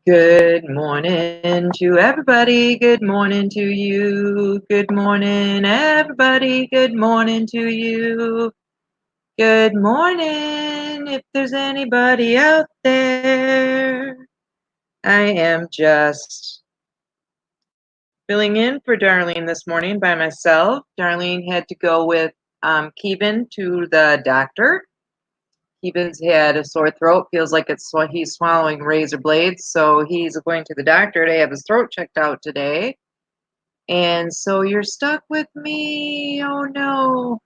Good morning to everybody. Good morning to you. Good morning, everybody. Good morning to you. Good morning, if there's anybody out there. I am just filling in for Darlene this morning by myself. Darlene had to go with Keevan to the doctor. Keevan's had a sore throat, feels like he's swallowing razor blades, so he's going to the doctor to have his throat checked out today. And so you're stuck with me. Oh no.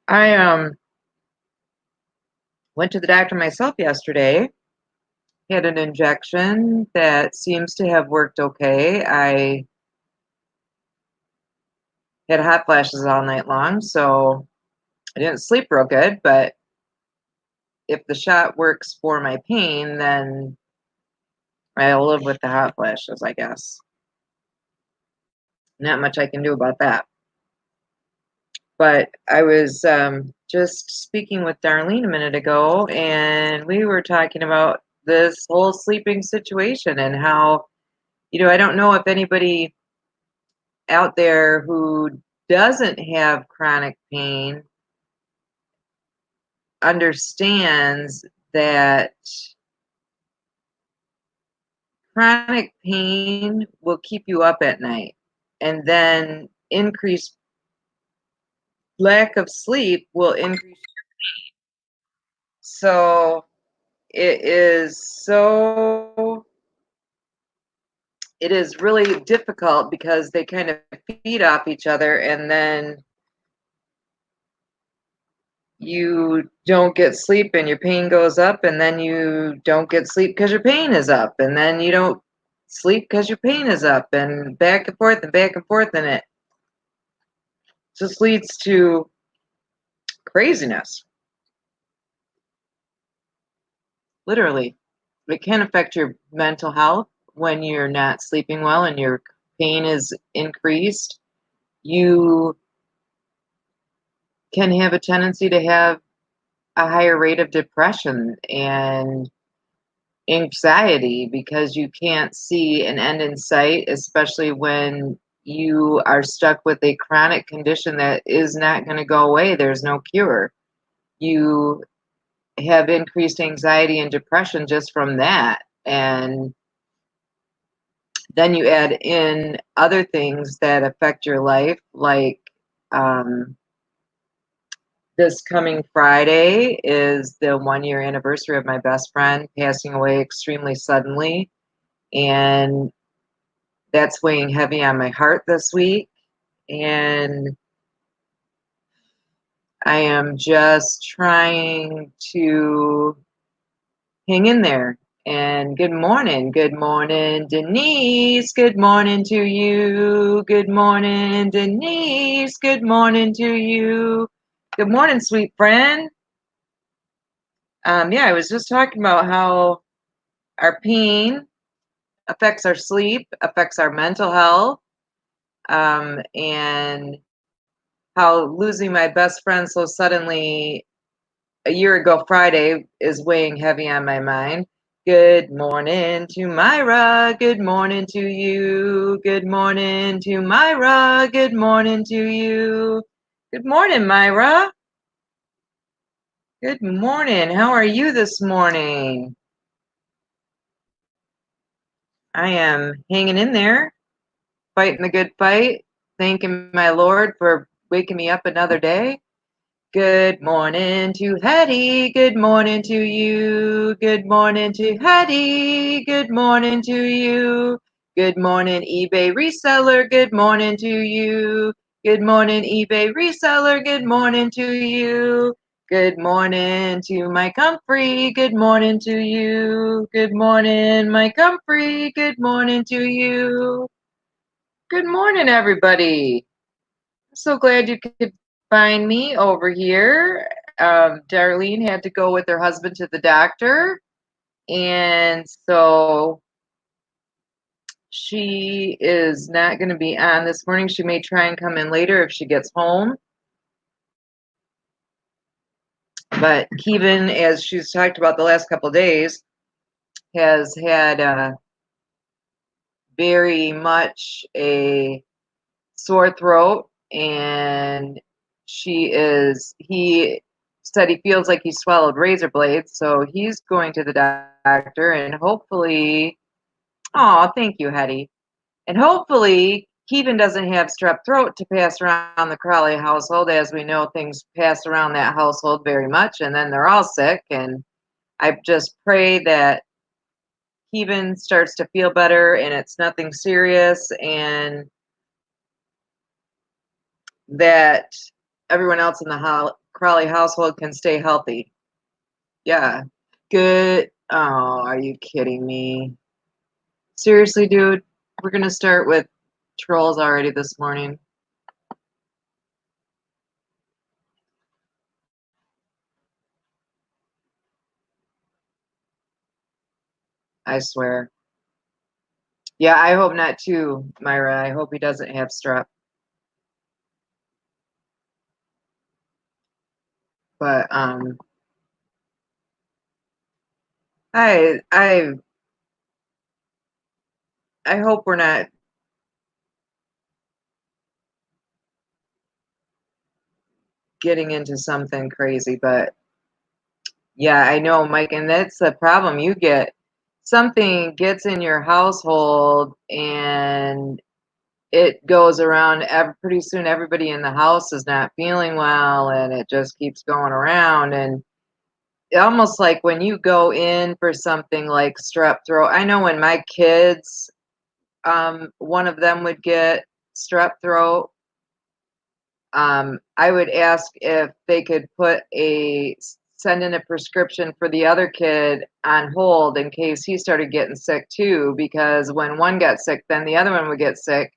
I went to the doctor myself yesterday. Had an injection that seems to have worked okay. I had hot flashes all night long, so I didn't sleep real good, but if the shot works for my pain, then I'll live with the hot flashes, I guess. Not much I can do about that. But I was just speaking with Darlene a minute ago, and we were talking about this whole sleeping situation and how, I don't know if anybody out there who doesn't have chronic pain understands that chronic pain will keep you up at night, and then increased lack of sleep will increase. So it is so it is really difficult because they kind of feed off each other, and then you don't get sleep and your pain goes up, and then you don't get sleep because your pain is up, and then you don't sleep because your pain is up, and back and forth and back and forth, and it just leads to craziness. Literally, it can affect your mental health when you're not sleeping well and your pain is increased. You can have a tendency to have a higher rate of depression and anxiety because you can't see an end in sight, especially when you are stuck with a chronic condition that is not going to go away. There's no cure. You have increased anxiety and depression just from that. And then you add in other things that affect your life, like um, this coming Friday is the 1 year anniversary of my best friend passing away extremely suddenly. And that's weighing heavy on my heart this week. And I am just trying to hang in there. And good morning, Denise. Good morning to you. Good morning, Denise. Good morning to you. Good morning, sweet friend. Yeah, I was just talking about how our pain affects our sleep, affects our mental health, and how losing my best friend so suddenly a year ago Friday is weighing heavy on my mind. Good morning to Myra. Good morning to you. Good morning to Myra. Good morning to you. Good morning, Myra. Good morning. How are you this morning? I am hanging in there, fighting the good fight, thanking my Lord for waking me up another day. Good morning to Hetty. Good morning to you. Good morning to Hetty. Good morning to you. Good morning, eBay reseller. Good morning to you. Good morning, eBay reseller. Good morning to you. Good morning to Mike Humphrey. Good morning to you. Good morning, Mike Humphrey. Good morning to you. Good morning, everybody. I'm so glad you could find me over here. Darlene had to go with her husband to the doctor, and so she is not going to be on this morning. She may try and come in later if she gets home. But Kevin, as she's talked about the last couple of days, has had very much a sore throat, and he said he feels like he swallowed razor blades, so he's going to the doctor, and hopefully, oh, thank you, Hetty. And hopefully, Kevin doesn't have strep throat to pass around the Crowley household. As we know, things pass around that household very much, and then they're all sick. And I just pray that Kevin starts to feel better and it's nothing serious, and that everyone else in the Crowley household can stay healthy. Yeah. Good. Oh, are you kidding me? Seriously, dude? We're going to start with trolls already this morning. I swear. Yeah, I hope not too, Myra. I hope he doesn't have strep. But I I I hope we're not getting into something crazy, but yeah, I know, Mike, and that's the problem. You get something gets in your household and it goes around. Pretty soon, everybody in the house is not feeling well, and it just keeps going around. And almost like when you go in for something like strep throat, I know when my kids, one of them would get strep throat. I would ask if they could send in a prescription for the other kid on hold in case he started getting sick too, because when one got sick, then the other one would get sick,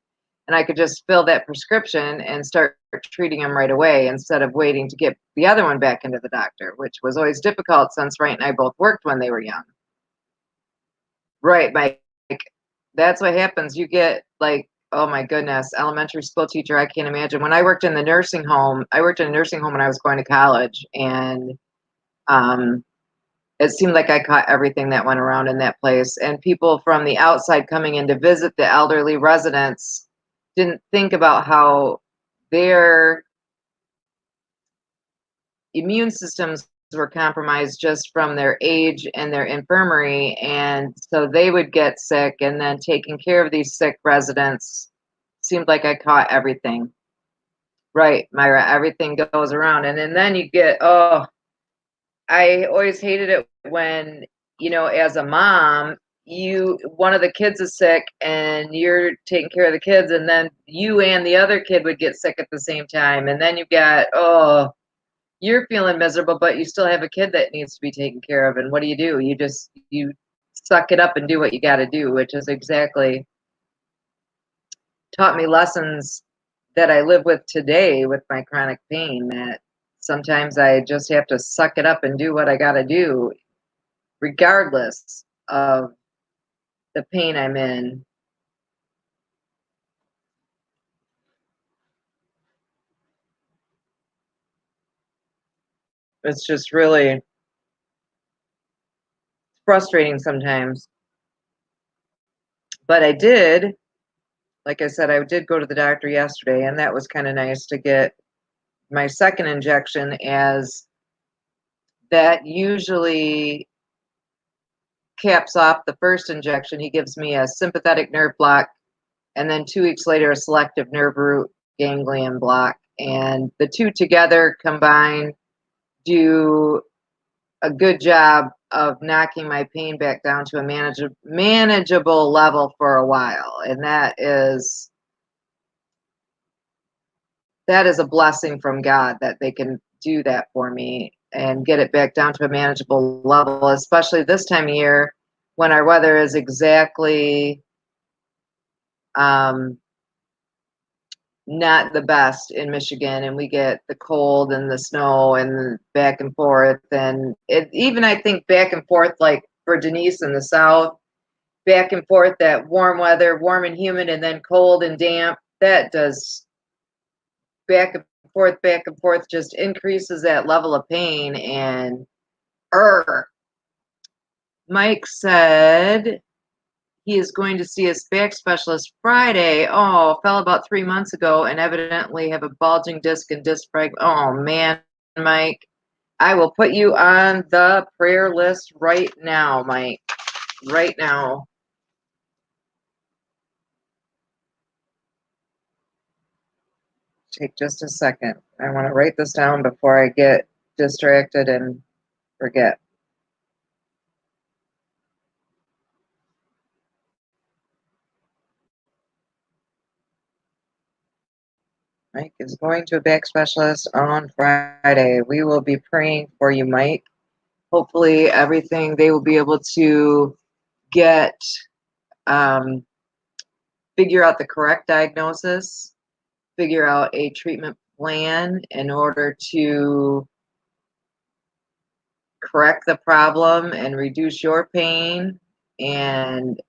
and I could just fill that prescription and start treating him right away instead of waiting to get the other one back into the doctor, which was always difficult since Wright and I both worked when they were young. Right, Mike. That's what happens. You get like, oh my goodness, elementary school teacher, I can't imagine. When I worked in the nursing home, I worked in a nursing home when I was going to college, and um, it seemed like I caught everything that went around in that place. And people from the outside coming in to visit the elderly residents didn't think about how their immune systems were compromised just from their age and their infirmary, and so they would get sick, and then taking care of these sick residents seemed like I caught everything. Right, Myra, everything goes around, and then you get, oh, I always hated it when, as a mom, one of the kids is sick and you're taking care of the kids, and then you and the other kid would get sick at the same time, and then you got, oh, you're feeling miserable, but you still have a kid that needs to be taken care of. And what do? You suck it up and do what you got to do, which is exactly taught me lessons that I live with today with my chronic pain, that sometimes I just have to suck it up and do what I got to do, regardless of the pain I'm in. It's just really frustrating sometimes. But like I said, I did go to the doctor yesterday, and that was kind of nice to get my second injection, as that usually caps off the first injection. He gives me a sympathetic nerve block, and then 2 weeks later, a selective nerve root ganglion block. And the two together combined do a good job of knocking my pain back down to a manageable level for a while. And that is a blessing from God that they can do that for me and get it back down to a manageable level, especially this time of year when our weather is exactly um, not the best in Michigan, and we get the cold and the snow and back and forth. And even I think back and forth, like for Denise in the South, back and forth, that warm weather, warm and humid, and then cold and damp, that does back and back and forth just increases that level of pain. And Mike said he is going to see his back specialist Friday. Oh, fell about 3 months ago and evidently have a bulging disc and disc fragment. Oh man, Mike, I will put you on the prayer list right now, Mike. Right now. Take just a second. I want to write this down before I get distracted and forget. Mike is going to a back specialist on Friday. We will be praying for you, Mike. Hopefully, everything they will be able to get, figure out the correct diagnosis, figure out a treatment plan in order to correct the problem and reduce your pain. And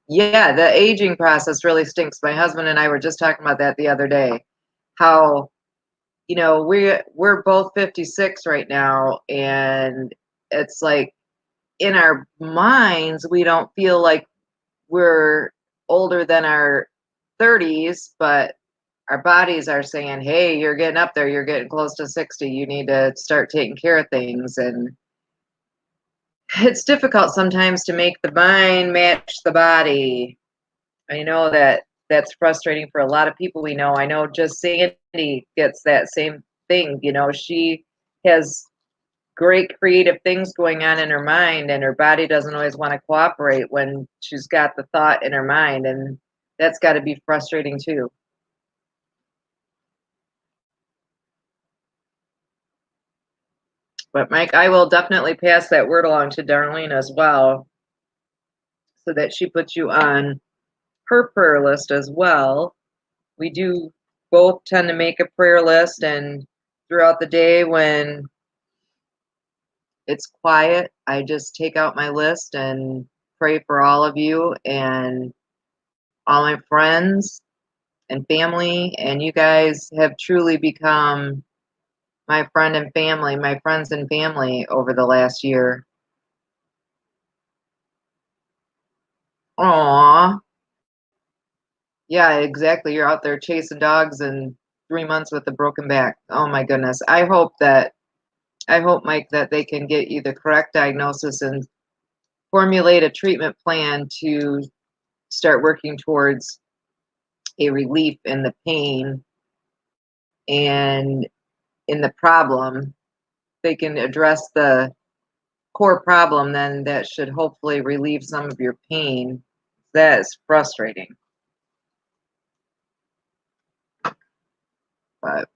yeah, the aging process really stinks. My husband and I were just talking about that the other day. How, we're both 56 right now, and it's like in our minds we don't feel like we're older than our 30s, but our bodies are saying, hey, you're getting up there, you're getting close to 60, you need to start taking care of things. And it's difficult sometimes to make the mind match the body. I know that that's frustrating for a lot of people we know. I know just Sandy gets that same thing. She has great creative things going on in her mind, and her body doesn't always want to cooperate when she's got the thought in her mind. And that's got to be frustrating too. But Mike, I will definitely pass that word along to Darlene as well, so that she puts you on her prayer list as well. We do both tend to make a prayer list, and throughout the day when it's quiet, I just take out my list and pray for all of you and all my friends and family. And you guys have truly become my friends and family over the last year. Aw. Yeah, exactly. You're out there chasing dogs and 3 months with a broken back. Oh my goodness. I hope, Mike, that they can get you the correct diagnosis and formulate a treatment plan to start working towards a relief in the pain and in the problem. They can address the core problem, then that should hopefully relieve some of your pain. That is frustrating. But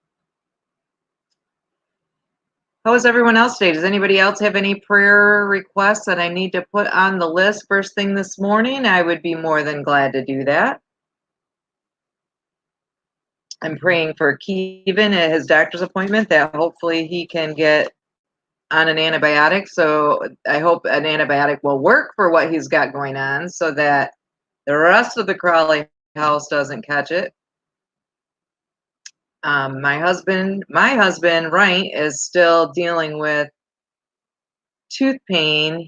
how is everyone else today? Does anybody else have any prayer requests that I need to put on the list first thing this morning? I would be more than glad to do that. I'm praying for Kevin at his doctor's appointment that hopefully he can get on an antibiotic. So I hope an antibiotic will work for what he's got going on so that the rest of the Crawley house doesn't catch it. My husband, Wright, is still dealing with tooth pain.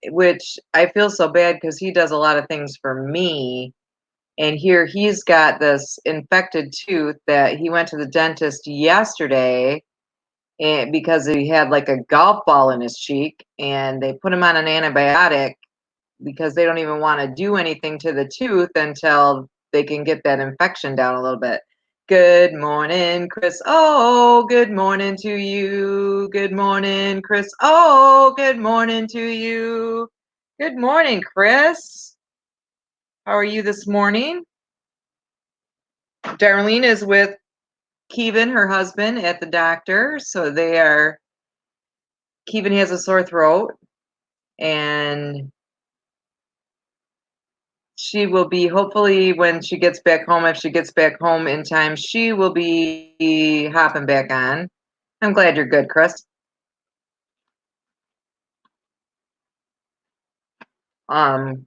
Which I feel so bad because he does a lot of things for me. And here he's got this infected tooth that he went to the dentist yesterday, and because he had like a golf ball in his cheek, and they put him on an antibiotic because they don't even want to do anything to the tooth until they can get that infection down a little bit. Good morning, Chris. Oh, good morning to you. Good morning, Chris. Oh, good morning to you. Good morning, Chris. How are you this morning? Darlene is with Kevin, her husband, at the doctor. So Kevin has a sore throat, and she will be, hopefully when she gets back home, if she gets back home in time, she will be hopping back on. I'm glad you're good, Chris. Um,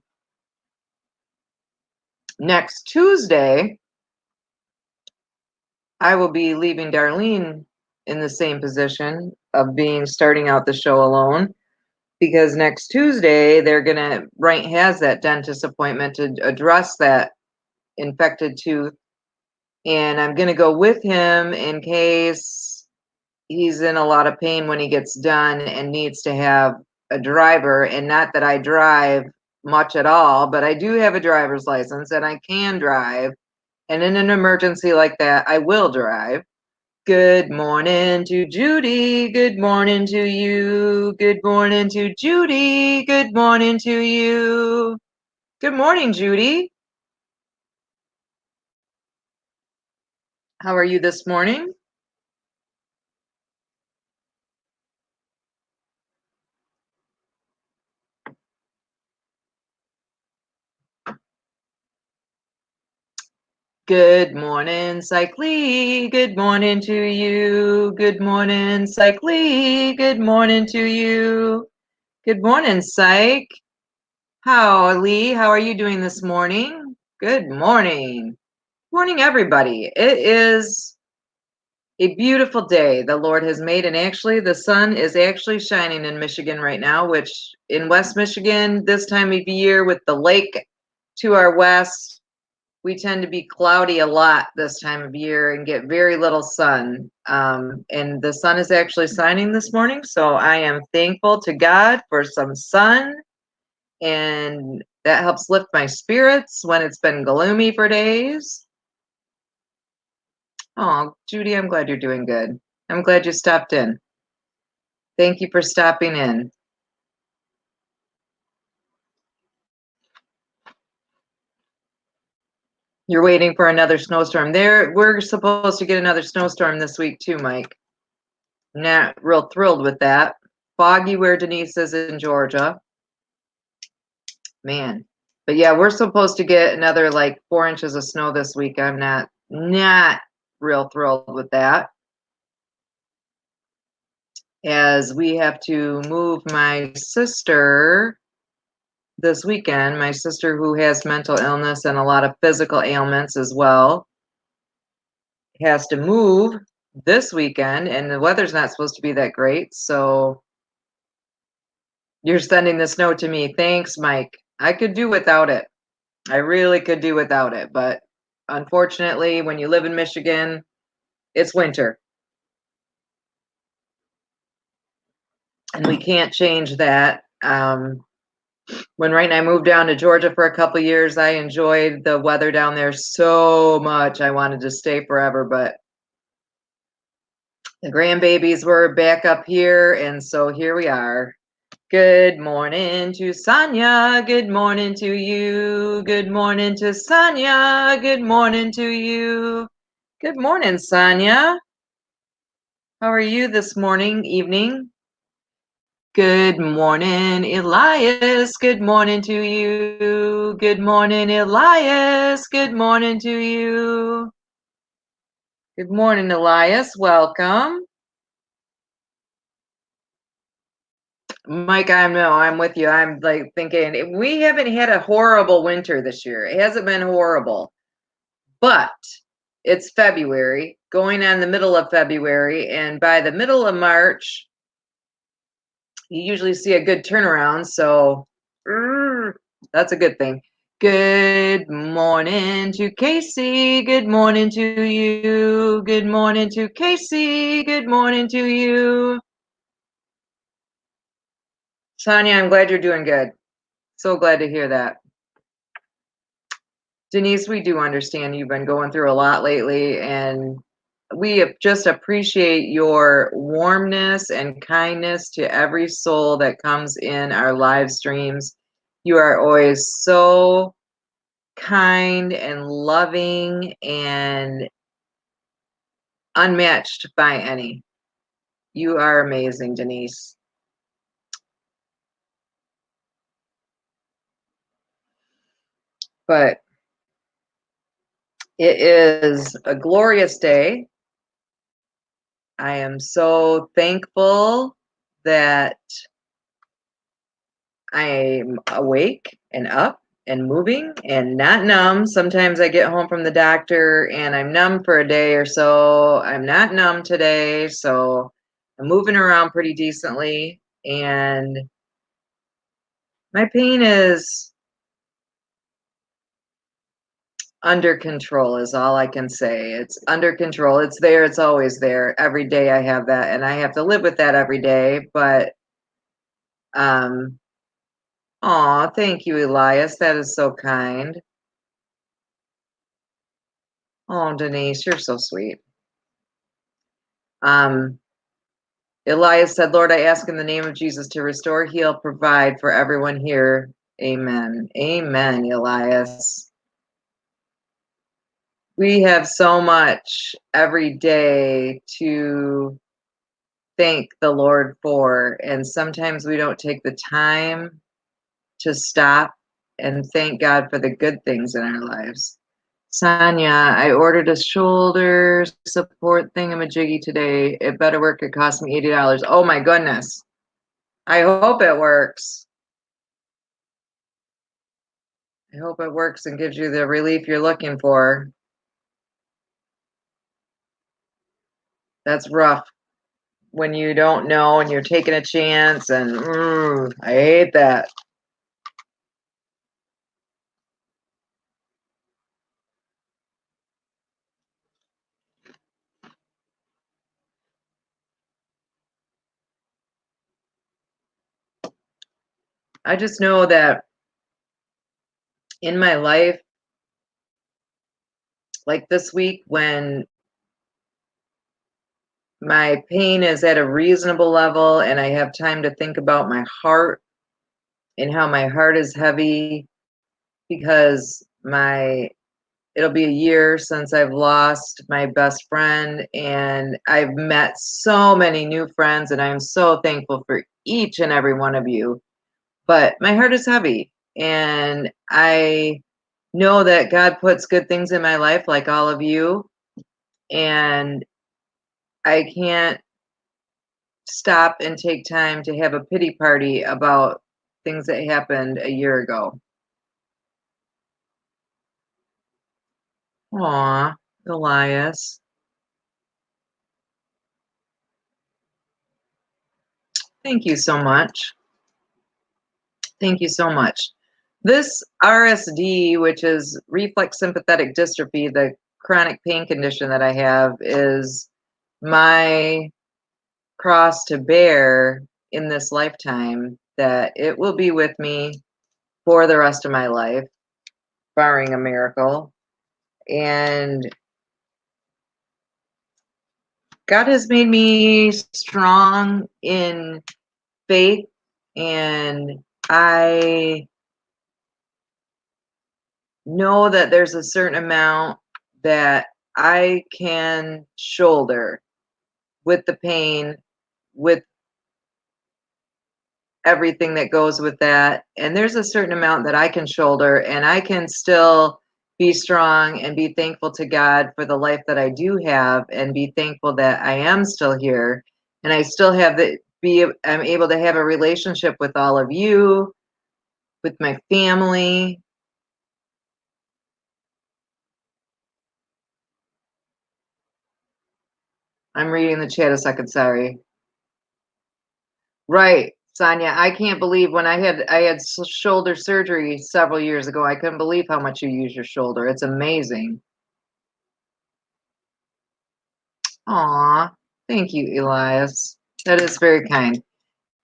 Next Tuesday, I will be leaving Darlene in the same position of being starting out the show alone because next Tuesday they're gonna Wright has that dentist appointment to address that infected tooth, and I'm gonna go with him in case he's in a lot of pain when he gets done and needs to have a driver. And not that I drive much at all, but I do have a driver's license and I can drive. And in an emergency like that, I will drive. Good morning to Judy. Good morning to you. Good morning to Judy. Good morning to you. Good morning, Judy. How are you this morning? Good morning, Cyclee. Good morning to you. Good morning, Cyclee. Good morning to you. Good morning, Psych. Lee, how are you doing this morning? Good morning. Morning, everybody. It is a beautiful day the Lord has made, and actually, the sun is actually shining in Michigan right now, which in West Michigan, this time of year with the lake to our west, we tend to be cloudy a lot this time of year and get very little sun. And the sun is actually shining this morning, so I am thankful to God for some sun, and that helps lift my spirits when it's been gloomy for days. Oh, Judy, I'm glad you're doing good. I'm glad you stopped in. Thank you for stopping in. You're waiting for another snowstorm. We're supposed to get another snowstorm this week too, Mike. Not real thrilled with that. Foggy where Denise is in Georgia. Man. But yeah, we're supposed to get another like 4 inches of snow this week. I'm not real thrilled with that, as we have to move my sister this weekend. My sister, who has mental illness and a lot of physical ailments as well, has to move this weekend, and the weather's not supposed to be that great. So you're sending this note to me. Thanks, Mike. I could do without it. I really could do without it. But unfortunately, when you live in Michigan, it's winter. And we can't change that. When Wright and I moved down to Georgia for a couple years, I enjoyed the weather down there so much. I wanted to stay forever, but the grandbabies were back up here, and so here we are. Good morning to Sonia. Good morning to you. Good morning to Sonia. Good morning to you. Good morning, Sonia. How are you this morning, evening? Good morning, Elias. Good morning to you. Good morning, Elias. Good morning to you. Good morning, Elias. Welcome. Mike, I'm with you. I'm like thinking we haven't had a horrible winter this year. It hasn't been horrible, but it's February, going on the middle of February, and by the middle of March, you usually see a good turnaround. So that's a good thing. Good morning to Casey. Good morning to you. Good morning to Casey. Good morning to you. Sonia, I'm glad you're doing good. So glad to hear that. Denise, we do understand you've been going through a lot lately, and we just appreciate your warmness and kindness to every soul that comes in our live streams. You are always so kind and loving and unmatched by any. You are amazing, Denise. But it is a glorious day. I am so thankful that I am awake and up and moving and not numb. Sometimes I get home from the doctor and I'm numb for a day or so. I'm not numb today, so I'm moving around pretty decently, and my pain is under control is all I can say. It's under control. It's there. It's always there. Every day I have that, and I have to live with that every day. But, um, aw, thank you, Elias. That is so kind. Oh, Denise, you're so sweet. Um, Elias said, Lord, I ask in the name of Jesus to restore, heal, provide for everyone here. Amen. Amen, Elias. We have so much every day to thank the Lord for, and sometimes we don't take the time to stop and thank God for the good things in our lives. Sonia, I ordered a shoulder support thingamajiggy today. It better work. It cost me $80. Oh my goodness. I hope it works. I hope it works and gives you the relief you're looking for. That's rough when you don't know and you're taking a chance, and I hate that. I just know that in my life, like this week, when my pain is at a reasonable level and I have time to think about my heart and how my heart is heavy because it'll be a year since I've lost my best friend, and I've met so many new friends, and I'm so thankful for each and every one of you. But my heart is heavy, and I know that God puts good things in my life, like all of you, and I can't stop and take time to have a pity party about things that happened a year ago. Aw, Elias. Thank you so much. Thank you so much. This RSD, which is reflex sympathetic dystrophy, the chronic pain condition that I have, is my cross to bear in this lifetime, that it will be with me for the rest of my life, barring a miracle. And God has made me strong in faith, and I know that there's a certain amount that I can shoulder with the pain, with everything that goes with that. And there's a certain amount that I can shoulder, and I can still be strong and be thankful to God for the life that I do have, and be thankful that I am still here and I still have I'm able to have a relationship with all of you, with my family. I'm reading the chat a second, sorry. Right, Sonia. I can't believe when I had shoulder surgery several years ago. I couldn't believe how much you use your shoulder. It's amazing. Aw, thank you, Elias. That is very kind.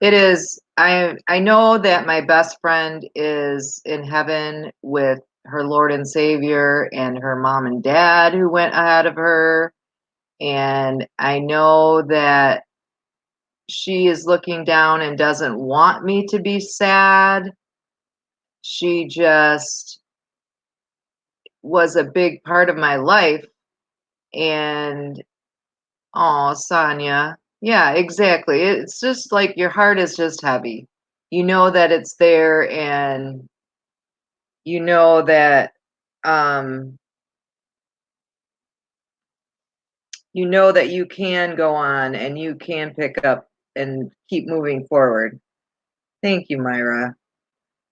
It is. I know that my best friend is in heaven with her Lord and Savior and her mom and dad who went ahead of her, and I know that she is looking down and doesn't want me to be sad. She just was a big part of my life. And oh, Sonia. Yeah, exactly. It's just like your heart is just heavy. You know that it's there, and you know that um you can go on and you can pick up and keep moving forward. Thank you, Myra.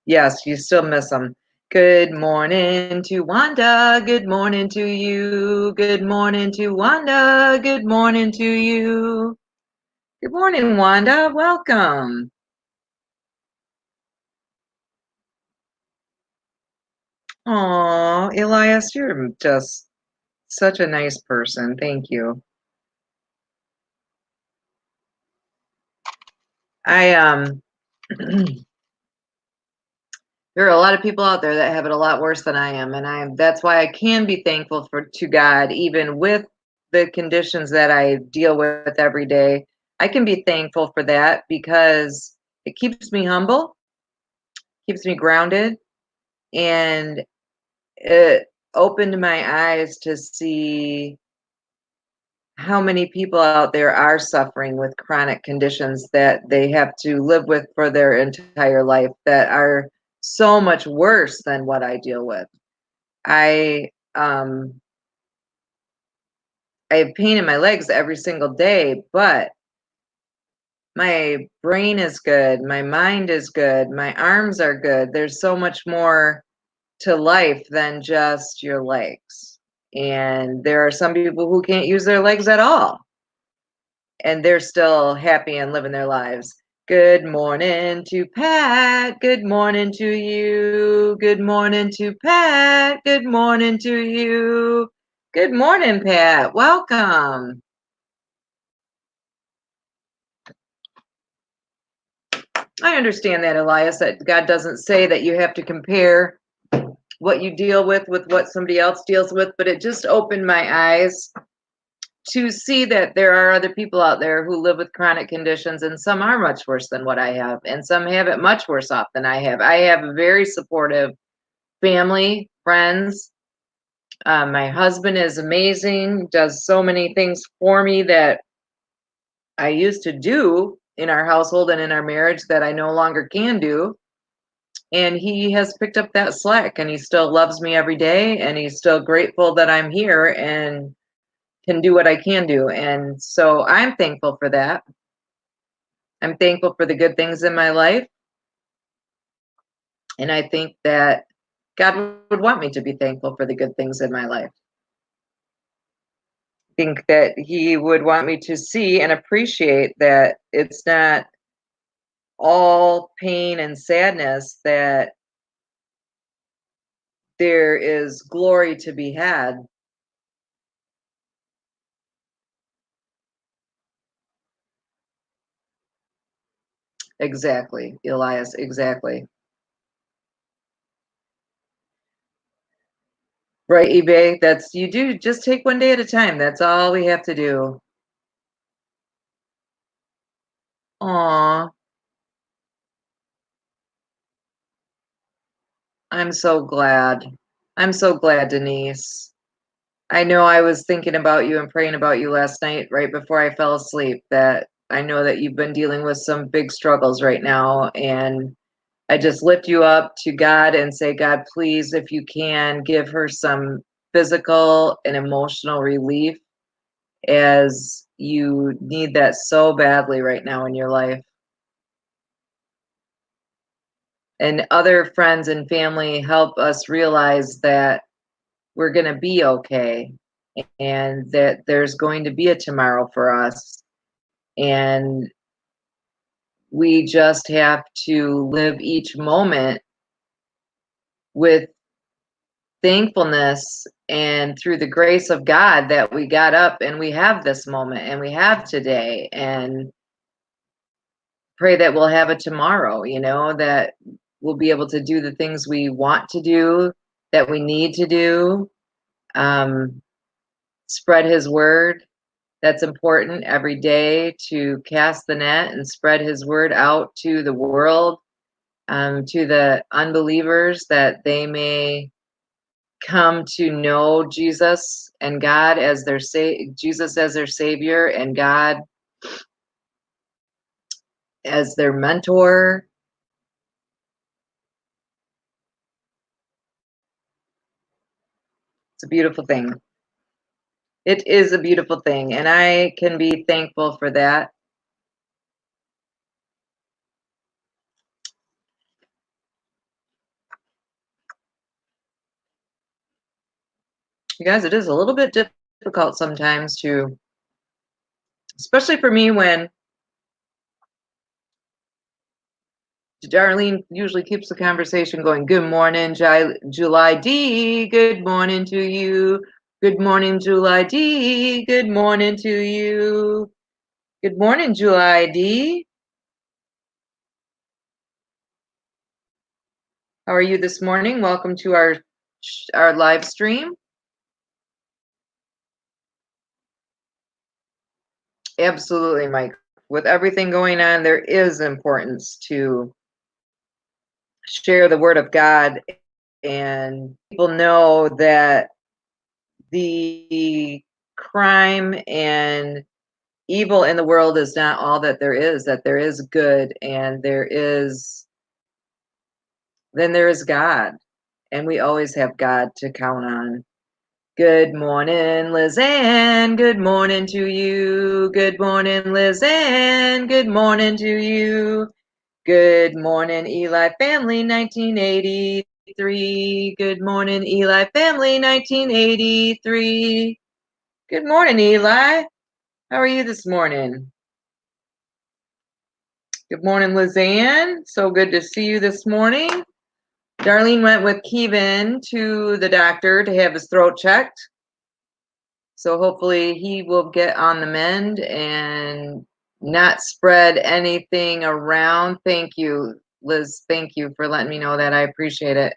Yes, you still miss them. Good morning to Wanda. Good morning to you. Good morning to Wanda. Good morning to you. Good morning, Wanda. Welcome. Oh, Elias, you're just such a nice person. Thank you. I there are a lot of people out there that have it a lot worse than I am, and that's why I can be thankful for to God even with the conditions that I deal with every day. I can be thankful for that because it keeps me humble, keeps me grounded, and it opened my eyes to see how many people out there are suffering with chronic conditions that they have to live with for their entire life that are so much worse than what I deal with. I um I have pain in my legs every single day, but my brain is good, my mind is good, my arms are good. There's so much more to life than just your legs. And there are some people who can't use their legs at all, and they're still happy and living their lives. Good morning to Pat. Good morning to you. Good morning to Pat. Good morning to you. Good morning, Pat. Welcome. I understand that, Elias, that God doesn't say that you have to compare what you deal with what somebody else deals with, but it just opened my eyes to see that there are other people out there who live with chronic conditions, and some are much worse than what I have, and some have it much worse off than I have. I have a very supportive family, friends. My husband is amazing, does so many things for me that I used to do in our household and in our marriage that I no longer can do. And he has picked up that slack, and he still loves me every day, and he's still grateful that I'm here and can do what I can do. And so I'm thankful for that. I'm thankful for the good things in my life. And I think that God would want me to be thankful for the good things in my life. I think that He would want me to see and appreciate that it's not all pain and sadness, that there is glory to be had. Exactly, Elias, exactly. Right, eBay. That's you do just take one day at a time. That's all we have to do. Aw, I'm so glad. I'm so glad, Denise. I know I was thinking about you and praying about you last night right before I fell asleep. That I know that you've been dealing with some big struggles right now. And I just lift you up to God and say, God, please, if you can, give her some physical and emotional relief, as you need that so badly right now in your life. And other friends and family help us realize that we're going to be okay, and that there's going to be a tomorrow for us. And we just have to live each moment with thankfulness and through the grace of God that we got up and we have this moment and we have today, and pray that we'll have a tomorrow, that we'll be able to do the things we want to do, that we need to do, um, spread His word. That's important every day, to cast the net and spread His word out to the world, to the unbelievers, that they may come to know Jesus and God as their Jesus as their Savior, and God as their mentor. It's a beautiful thing. It is a beautiful thing, and I can be thankful for that. You guys, it is a little bit difficult sometimes to, especially for me when Darlene usually keeps the conversation going. Good morning, July D. Good morning to you. Good morning, July D. Good morning to you. Good morning, July D. How are you this morning? Welcome to our live stream. Absolutely, Mike. With everything going on, there is importance to share the word of God and people know that the crime and evil in the world is not all that there is good, and there is God, and we always have God to count on. Good morning, Lizanne. Good morning to you. Good morning, Lizanne. Good morning to you. Good morning, Eli family, 1983. Good morning, Eli family, 1983. Good morning, Eli. How are you this morning? Good morning, Lizanne. So good to see you this morning. Darlene went with Kevin to the doctor to have his throat checked. So hopefully he will get on the mend and not spread anything around. Thank you, Liz. Thank you for letting me know that. I appreciate it.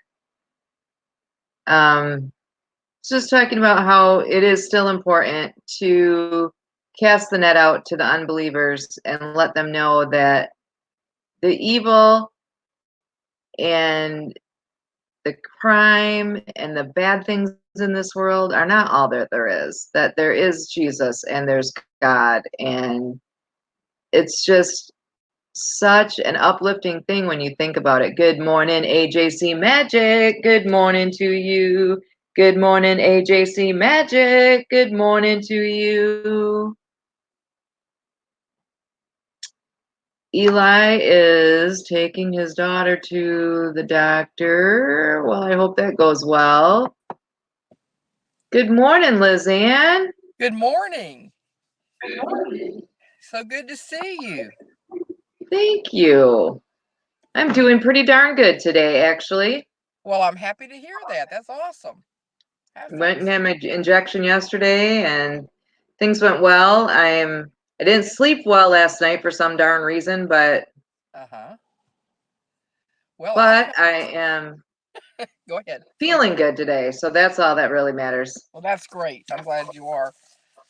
Just talking about how it is still important to cast the net out to the unbelievers and let them know that the evil and the crime and the bad things in this world are not all that there is, that there is Jesus and there's God. And it's just such an uplifting thing when you think about it. Good morning, AJC Magic. Good morning to you. Good morning, AJC Magic. Good morning to you. Eli is taking his daughter to the doctor. Well, I hope that goes well. Good morning, Lizanne. Good morning. So good to see you. Thank you. I'm doing pretty darn good today, actually. Well, I'm happy to hear that. That's awesome. That's Went and awesome. had my injection yesterday, and things went well. I didn't sleep well last night for some darn reason, but Uh-huh. Well, I but felt I am go ahead. I'm feeling sorry. good today, so that's all that really matters. Well, that's great. I'm glad you are.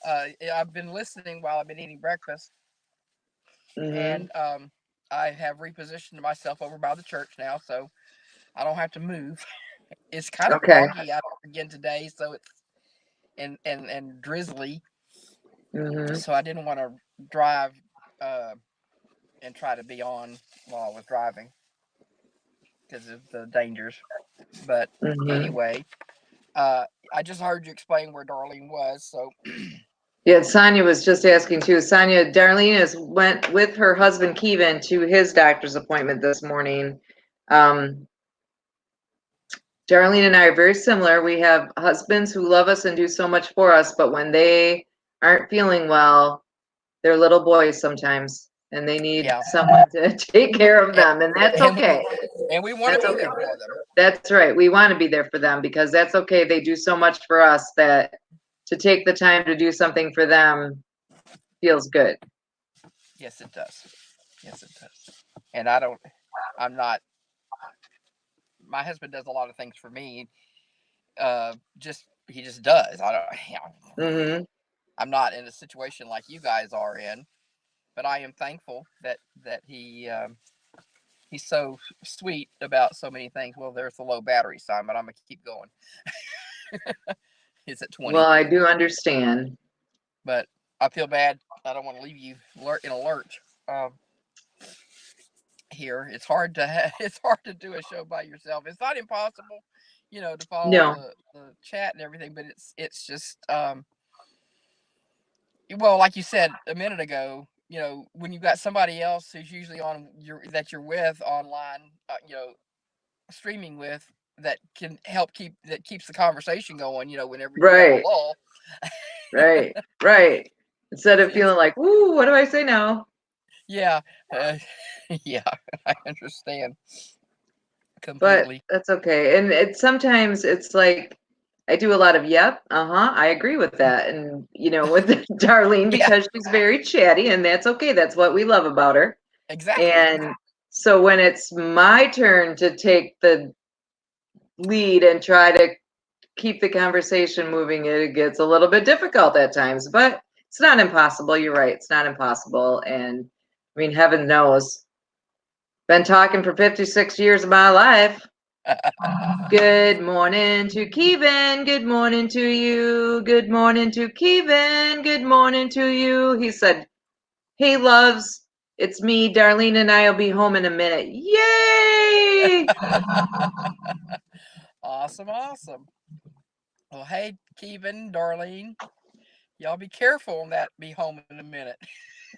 I've been listening while I've been eating breakfast, Mhm. and I have repositioned myself over by the church now, so I don't have to move. It's kind of Okay. foggy out again today, so it's and drizzly. Mhm. So I didn't want to drive uh, and try to be on while I was driving because of the dangers. But Mhm. anyway, uh, I just heard you explain where Darlene was. So, Yeah, Sonia was just asking too. Sonia, Darlene is went with her husband Kevin to his doctor's appointment this morning. Um, Darlene and I are very similar. We have husbands who love us and do so much for us, but when they aren't feeling well, they're little boys sometimes, and they need yeah, someone to take care of and, them, and that's and okay. we want to That's be okay. there for them. That's right. We want to be there for them because that's okay. They do so much for us that to take the time to do something for them feels good. Yes, it does. Yes, it does. And I don't. I'm not. My husband does a lot of things for me. Just he just does. I don't. Hmm. I'm not in a situation like you guys are in, but I am thankful that he's so sweet about so many things. Well, there's the low battery sign, but I'm gonna keep going. It's at 20. Well, I do understand. But I feel bad. I don't want to leave you in a lurch. Here, it's hard to it's hard to do a show by yourself. It's not impossible, to follow No. the chat and everything, but it's just well, like you said a minute ago. When you've got somebody else who's usually on your that you're with online, streaming with. that can help keeps the conversation going. Whenever you have a Right, lull, right, right. Instead of it's feeling like, "Ooh, what do I say now?" yeah, uh, yeah. I understand But completely. that's okay. And sometimes it's like I do a lot of yep, uh-huh, I agree with that. And with Darlene Yeah, because she's very chatty and that's okay. That's what we love about her. exactly. And so when it's my turn to take the lead and try to keep the conversation moving, it gets a little bit difficult at times, but it's not impossible. You're right. It's not impossible. And I mean, heaven knows. Been talking for 56 years of my life. Good morning to Kevin. Good morning to you. Good morning to Kevin. Good morning to you. He said, "Hey, loves, it's me, Darlene, and I'll be home in a minute." Yay! Awesome, awesome. Well, hey, Kevin, Darlene, y'all be careful on that. Be home in a minute.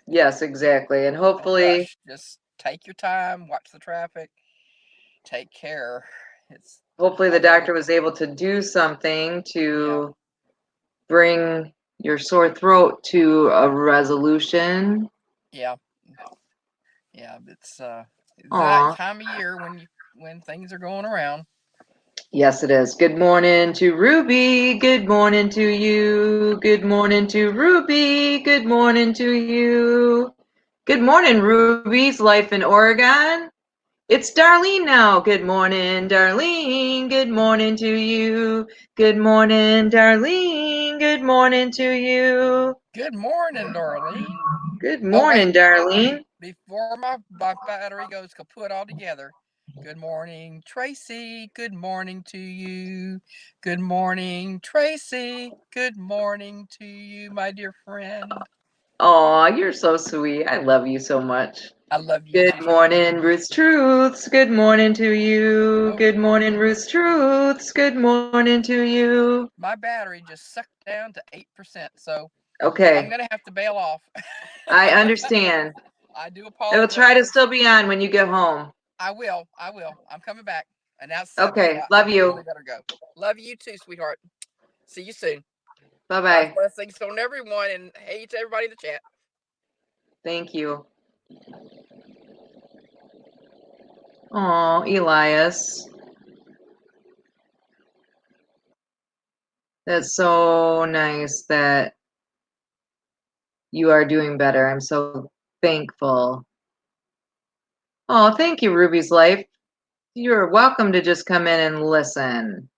Yes, exactly. And Don't hopefully, rush. Just take your time. Watch the traffic. Take care. It's. hopefully I the know it. doctor was able to do something Yeah, to bring your sore throat to a resolution. yeah, yeah. It's that Aw. time of year when things are going around. Yes, it is. Good morning to Ruby. Good morning to you. Good morning to Ruby. Good morning to you. Good morning, Ruby's Life in Oregon. It's Darlene now. Good morning, Darlene. Good morning to you. Good morning, Darlene. Good morning to you. Good morning, Darlene. Good Oh wait, morning, Darlene. before my battery goes kaput altogether. Good morning, Tracy. Good morning to you. Good morning, Tracy. Good morning to you, my dear friend. Aw, you're so sweet. I love you so much. I love you Good too. morning, Ruth's Truths. Good morning to you. Oh, Good morning, Ruth's Truths. Good morning to you. my battery just sucked down to 8%, so I'm Okay, gonna have to bail off. I understand. I do I will try to apologize. still be on when you get home. I will. I will. I'm coming back. And now it's 7, so Okay, I love really you. better go. Love you too, sweetheart. See you soon. Bye God's bye. blessings on everyone, and hey to everybody in the chat. Thank you. Oh, Elias. That's so nice that you are doing better. I'm so thankful. Oh, thank you, Ruby's Life. You're welcome to just come in and listen.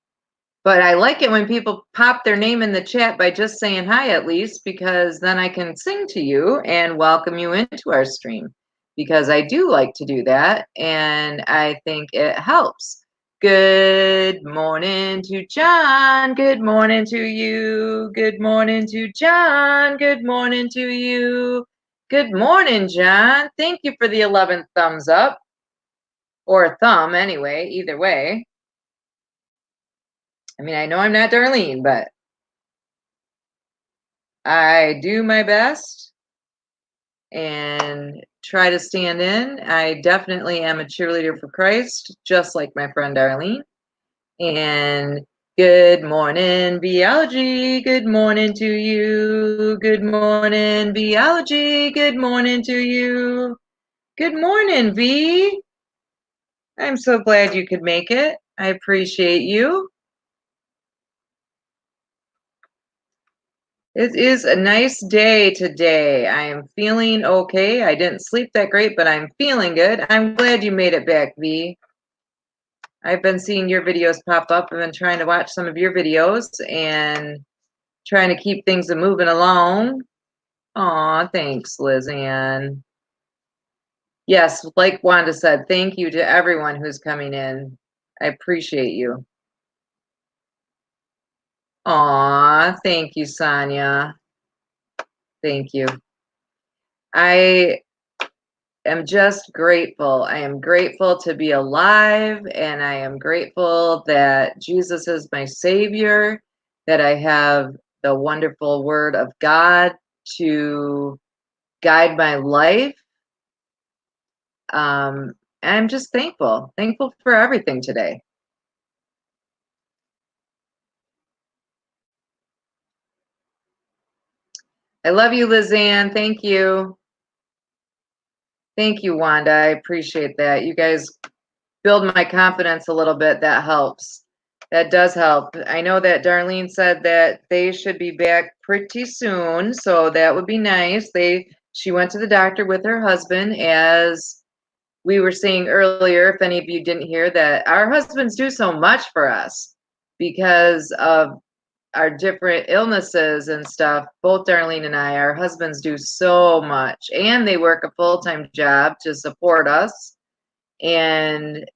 But I like it when people pop their name in the chat by just saying hi at least, because then I can sing to you and welcome you into our stream. Because I do like to do that and I think it helps. Good morning to John. Good morning to you. Good morning to John. Good morning to you. Good morning, John. Thank you for the 11th thumbs up or a thumb anyway, either way. I mean, I know I'm not Darlene, but I do my best and try to stand in. I definitely am a cheerleader for Christ, just like my friend Darlene. And good morning, biology. Good morning to you. Good morning, biology. Good morning to you. Good morning, V. I'm so glad you could make it. I appreciate you. It is a nice day today. I am feeling okay. I didn't sleep that great, but I'm feeling good. I'm glad you made it back, V. I've been seeing your videos pop up. I've been trying to watch some of your videos and trying to keep things moving along. Aw, thanks, Liz Ann. Yes, like Wanda said, thank you to everyone who's coming in. I appreciate you. Aw, thank you, Sonia. Thank you. I am just grateful. I am grateful to be alive, and I am grateful that Jesus is my Savior, that I have the wonderful Word of God to guide my life. I'm just thankful for everything today. I love you, Lizanne. Thank you. Thank you, Wanda. I appreciate that. You guys build my confidence a little bit. That helps. That does help. I know that Darlene said that they should be back pretty soon, so that would be nice. She went to the doctor with her husband, as we were saying earlier. If any of you didn't hear that, our husbands do so much for us because of our different illnesses and stuff. Both Darlene and I, our husbands do so much, and they work a full-time job to support us. And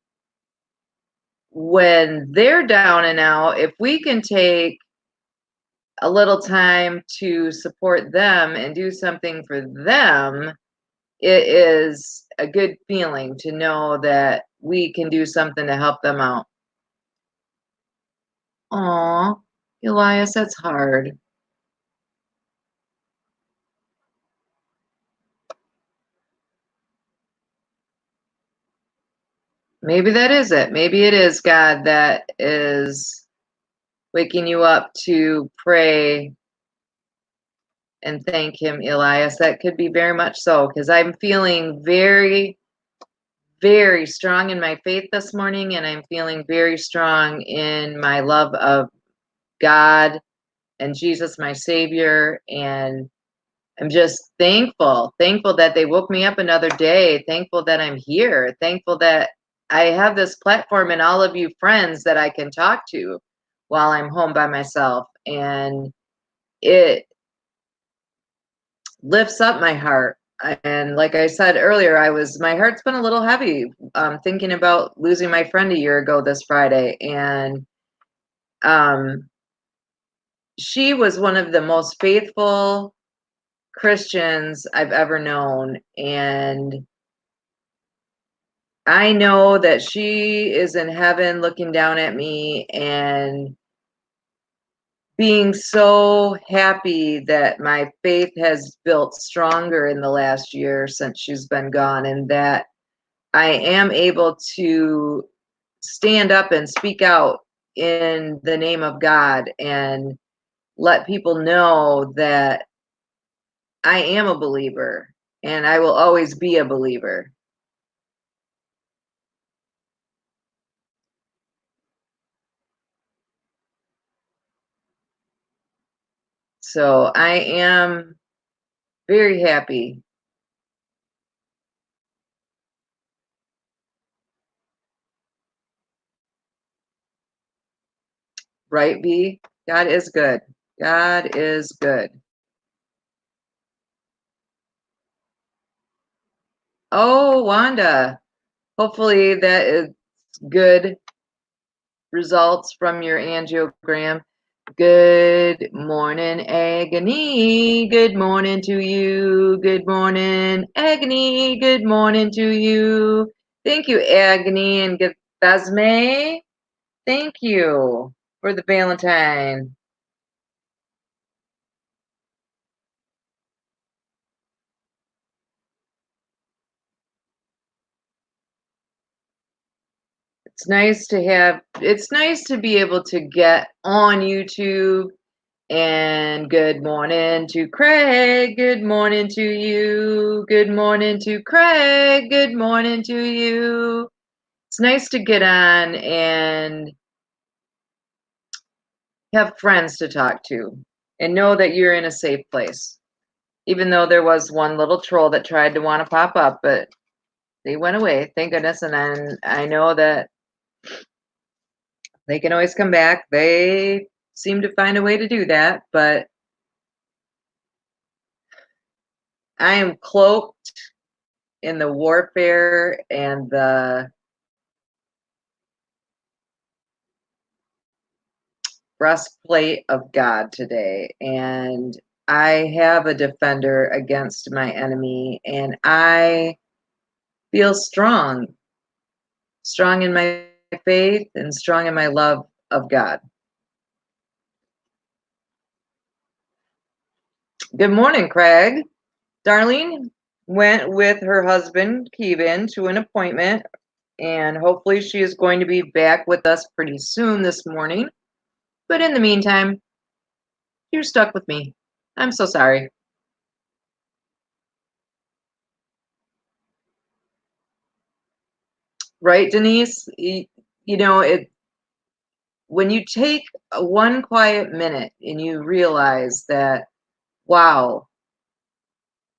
when they're down and out, if we can take a little time to support them and do something for them, it is a good feeling to know that we can do something to help them out. Aw, Elias, that's hard. Maybe that is it. Maybe it is God that is waking you up to pray and thank Him, Elias. That could be very much so, because I'm feeling very, very strong in my faith this morning, and I'm feeling very strong in my love of God and Jesus, my Savior. And I'm just thankful that they woke me up another day, thankful that I'm here, thankful that I have this platform and all of you friends that I can talk to while I'm home by myself. And it lifts up my heart. And like I said earlier, my heart's been a little heavy, thinking about losing my friend a year ago this Friday. And um, she was one of the most faithful Christians I've ever known. And I know that she is in heaven looking down at me and being so happy that my faith has built stronger in the last year since she's been gone, and that I am able to stand up and speak out in the name of God and let people know that I am a believer and I will always be a believer. So I am very happy. Right, B? God is good. God is good. Oh, Wanda. Hopefully that is good results from your angiogram. Good morning, Agony. Good morning to you. Good morning, Agony. Good morning to you. Thank you, Agony and Gethesme. Thank you for the Valentine. It's nice to be able to get on YouTube. And good morning to Craig. Good morning to you. Good morning to Craig. Good morning to you. It's nice to get on and have friends to talk to and know that you're in a safe place. Even though there was one little troll that tried to want to pop up, but they went away, thank goodness. And I know that they can always come back. They seem to find a way to do that, but I am cloaked in the warfare and the breastplate of God today. And I have a defender against my enemy, and I feel strong in my faith and strong in my love of God. Good morning, Craig. Darlene went with her husband, Kevin, to an appointment, and hopefully she is going to be back with us pretty soon this morning. But in the meantime, you're stuck with me. I'm so sorry. Right, Denise? You know, when you take one quiet minute and you realize that, wow,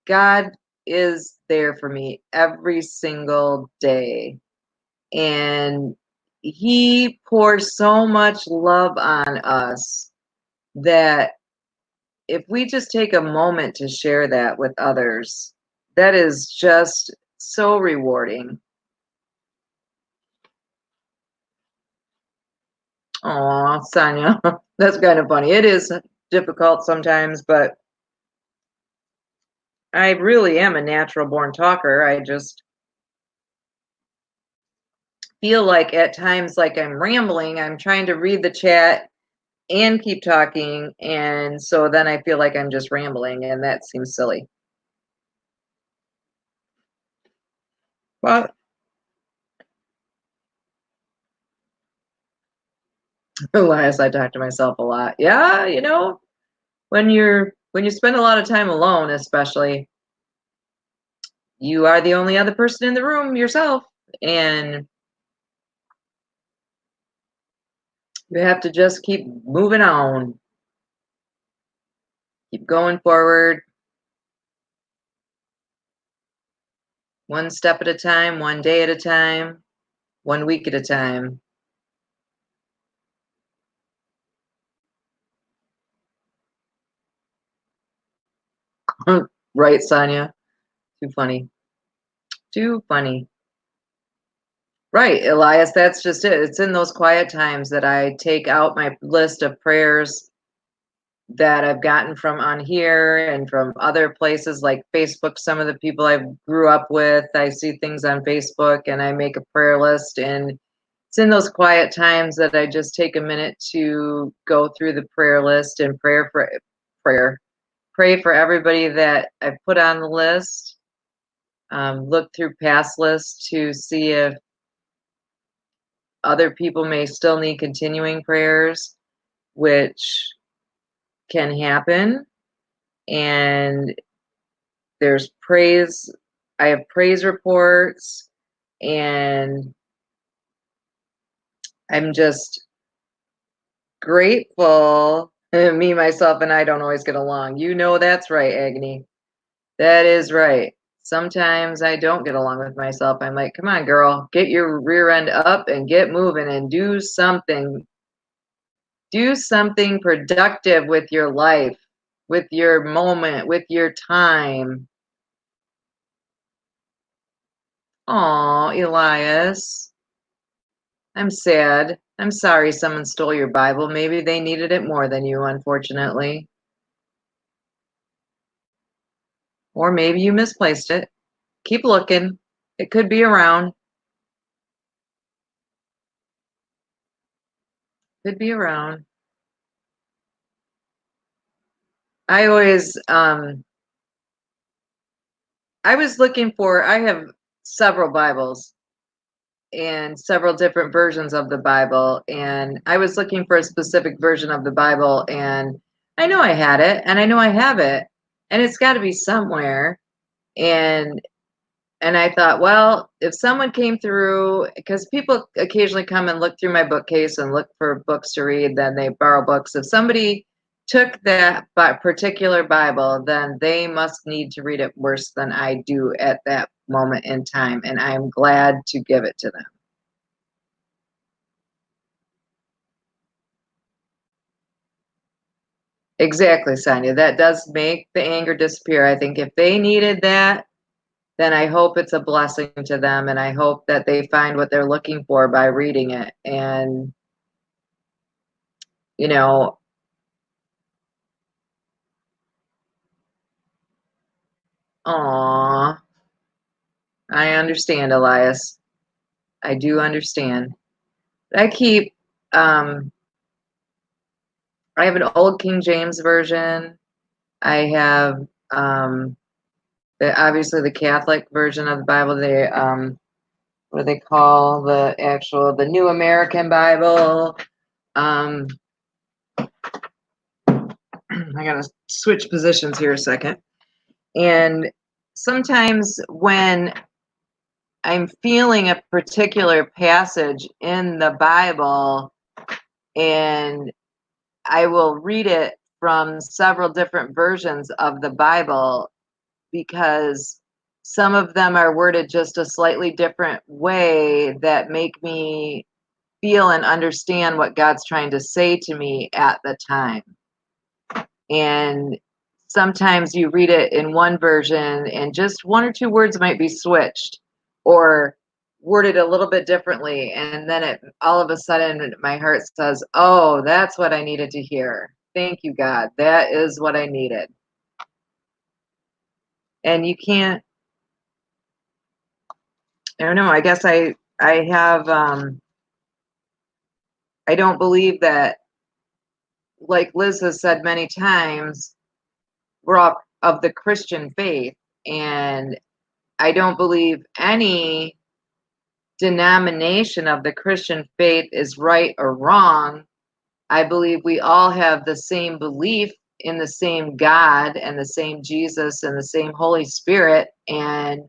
God is there for me every single day. And he pours so much love on us that if we just take a moment to share that with others, that is just so rewarding. Aw, Sonia, that's kind of funny. It is difficult sometimes, but I really am a natural born talker. I just feel like at times like I'm rambling. I'm trying to read the chat and keep talking, and so then I feel like I'm just rambling, and that seems silly. Well, Elias, I talk to myself a lot. Yeah, you know, when you spend a lot of time alone, especially, you are the only other person in the room yourself, and you have to just keep moving on, keep going forward, one step at a time, one day at a time, one week at a time. Right, Sonia? Too funny. Too funny. Right, Elias, that's just it. It's in those quiet times that I take out my list of prayers that I've gotten from on here and from other places like Facebook. Some of the people I grew up with, I see things on Facebook and I make a prayer list. And it's in those quiet times that I just take a minute to go through the prayer list and prayer, pray for everybody that I've put on the list. Look through past lists to see if other people may still need continuing prayers, which can happen. And there's praise. I have praise reports, and I'm just grateful. Me, myself, and I don't always get along. You know that's right, Agony. That is right. Sometimes I don't get along with myself. I'm like, come on, girl, get your rear end up and get moving and do something. Do something productive with your life, with your moment, with your time. Aw, Elias. I'm sad. I'm sorry someone stole your Bible. Maybe they needed it more than you, unfortunately. Or maybe you misplaced it. Keep looking. It could be around. Could be around. I always I was looking for I have several Bibles and several different versions of the Bible, and I was looking for a specific version of the Bible, and I know I had it and I know I have it, and it's got to be somewhere. And I thought, well, if someone came through, because people occasionally come and look through my bookcase and look for books to read, then they borrow books. If somebody took that particular Bible, then they must need to read it worse than I do at that moment in time. And I'm glad to give it to them. Exactly, Sonia. That does make the anger disappear. I think if they needed that, then I hope it's a blessing to them. And I hope that they find what they're looking for by reading it. And you know, aw, I understand, Elias. I do understand. I keep, um, I have an old King James version. I have, obviously the Catholic version of the Bible. What do they call the New American Bible? Um, I gotta switch positions here a second. And sometimes when I'm feeling a particular passage in the Bible, and I will read it from several different versions of the Bible because some of them are worded just a slightly different way that make me feel and understand what God's trying to say to me at the time. And sometimes you read it in one version and just one or two words might be switched or worded a little bit differently, and then it all of a sudden my heart says, oh, that's what I needed to hear. Thank you, God, that is what I needed. And you can't, I don't know, I guess I have I don't believe that, like Liz has said many times, we're all of the Christian faith, and I don't believe any denomination of the Christian faith is right or wrong. I believe we all have the same belief in the same God and the same Jesus and the same Holy Spirit, and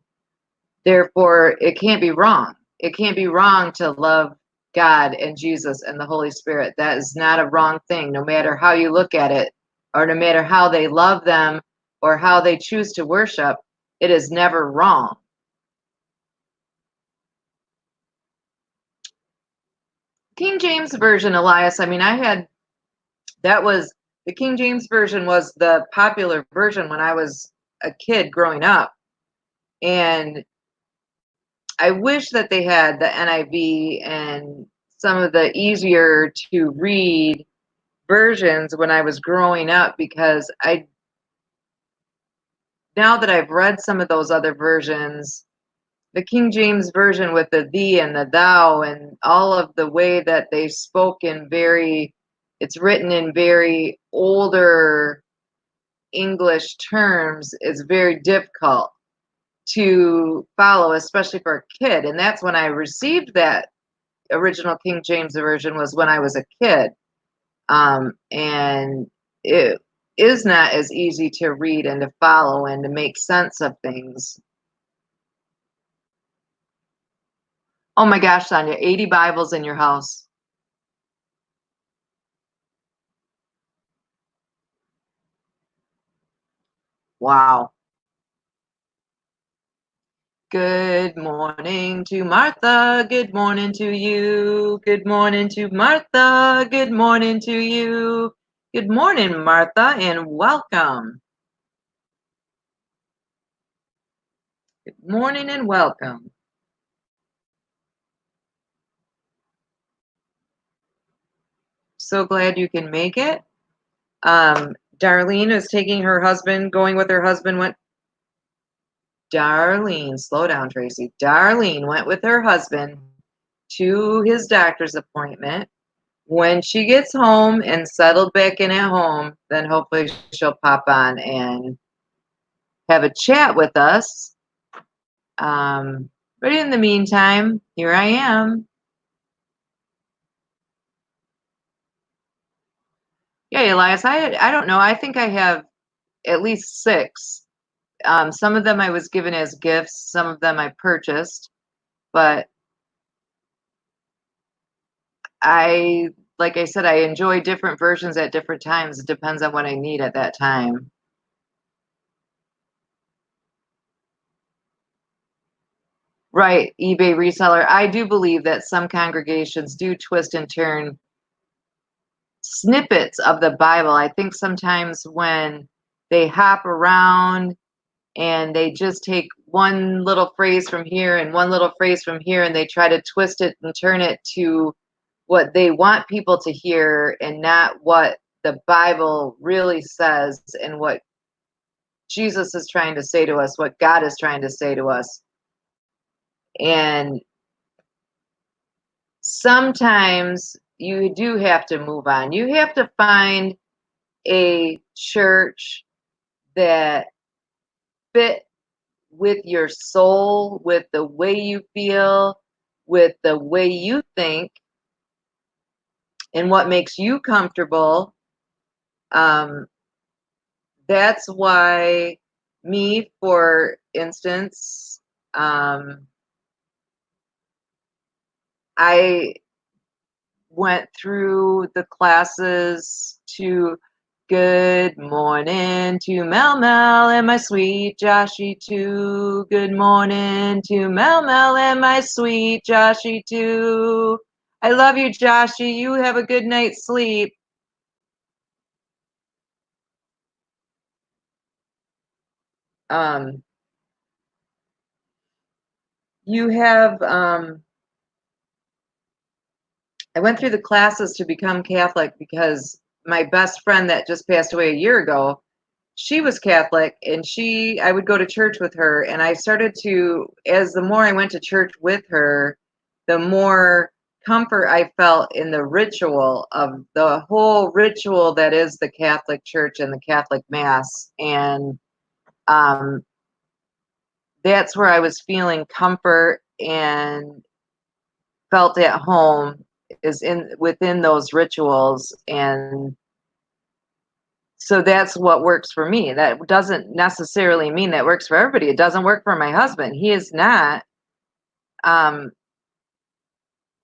therefore it can't be wrong. It can't be wrong to love God and Jesus and the Holy Spirit. That is not a wrong thing, no matter how you look at it, or no matter how they love them or how they choose to worship. It is never wrong. King James Version, Elias, I mean, that was, the King James Version was the popular version when I was a kid growing up. And I wish that they had the NIV and some of the easier to read versions when I was growing up, because now that I've read some of those other versions, the King James Version with the thee and the thou and all of the way that they spoke in it's written in very older English terms, is very difficult to follow, especially for a kid. And that's when I received that original King James Version, was when I was a kid. And it is not as easy to read and to follow and to make sense of things. Oh my gosh, Sonia, 80 Bibles in your house. Wow. Good morning to Martha. Good morning to you. Good morning to Martha. Good morning to you. Good morning, Martha, and welcome. Good morning and welcome. So glad you can make it. Darlene is taking her husband, going with her husband, Darlene, slow down, Tracy. Darlene went with her husband to his doctor's appointment. When she gets home and settled back in at home, then hopefully she'll pop on and have a chat with us. But in the meantime, here I am. Yeah, Elias, I don't know. I think I have at least 6. Some of them I was given as gifts, some of them I purchased, but like I said, I enjoy different versions at different times. It depends on what I need at that time. Right, eBay reseller. I do believe that some congregations do twist and turn snippets of the Bible. I think sometimes when they hop around and they just take one little phrase from here and one little phrase from here, and they try to twist it and turn it to what they want people to hear and not what the Bible really says and what Jesus is trying to say to us, what God is trying to say to us. And sometimes you do have to move on. You have to find a church that fit with your soul, with the way you feel, with the way you think, and what makes you comfortable. That's why me, for instance, I went through the classes to good morning to Mel Mel and my sweet Joshy too. Good morning to Mel Mel and my sweet Joshy too. I love you, Joshy. You have a good night's sleep. Um, you have I went through the classes to become Catholic because my best friend that just passed away a year ago, she was Catholic, and I would go to church with her, and I started to, as the more I went to church with her, the more comfort I felt in the ritual of the whole ritual that is the Catholic Church and the Catholic Mass. And um, that's where I was feeling comfort and felt at home, is in within those rituals. And so that's what works for me. That doesn't necessarily mean that works for everybody. It doesn't work for my husband. Um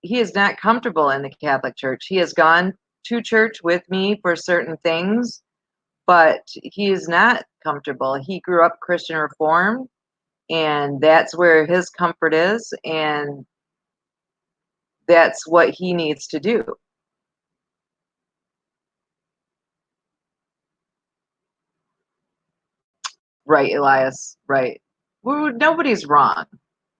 he is not comfortable in the Catholic Church. He has gone to church with me for certain things, but he is not comfortable. He grew up Christian Reformed, and that's where his comfort is, and that's what he needs to do. Right, Elias, right. Nobody's wrong.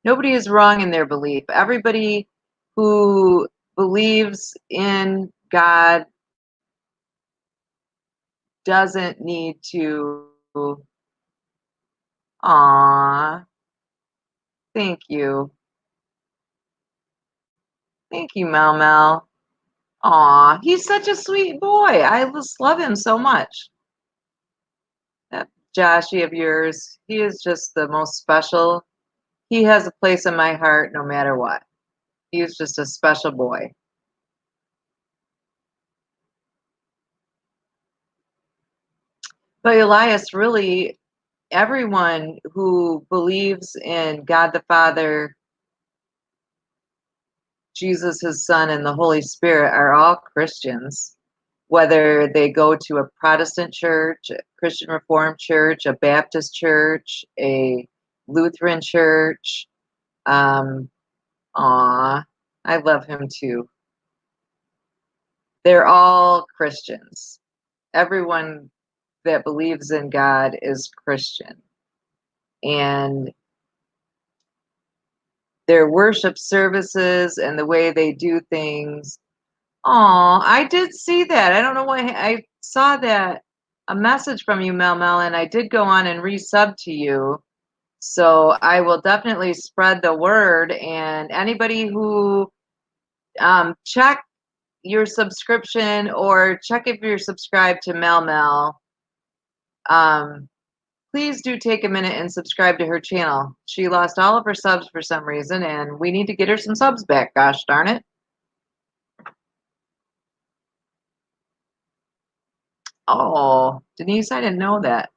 Nobody is wrong in their belief. Everybody who believes in God doesn't need to. Aw, thank you. Thank you, Mel Mel. Aw, he's such a sweet boy. I just love him so much. That Joshy of yours, he is just the most special. He has a place in my heart no matter what. He's just a special boy. But Elias, really, everyone who believes in God the Father, Jesus, his son, and the Holy Spirit are all Christians, whether they go to a Protestant church, a Christian Reformed church, a Baptist church, a Lutheran church. Um, Aw, I love him too. They're all Christians. Everyone that believes in God is Christian. And their worship services and the way they do things. Oh, I did see that. I don't know why I saw that a message from you, Mel Mel, and I did go on and resub to you. So I will definitely spread the word. And anybody who check your subscription or check if you're subscribed to Mel Mel, um, please do take a minute and subscribe to her channel. She lost all of her subs for some reason, and we need to get her some subs back. Gosh darn it. Oh, Denise, I didn't know that.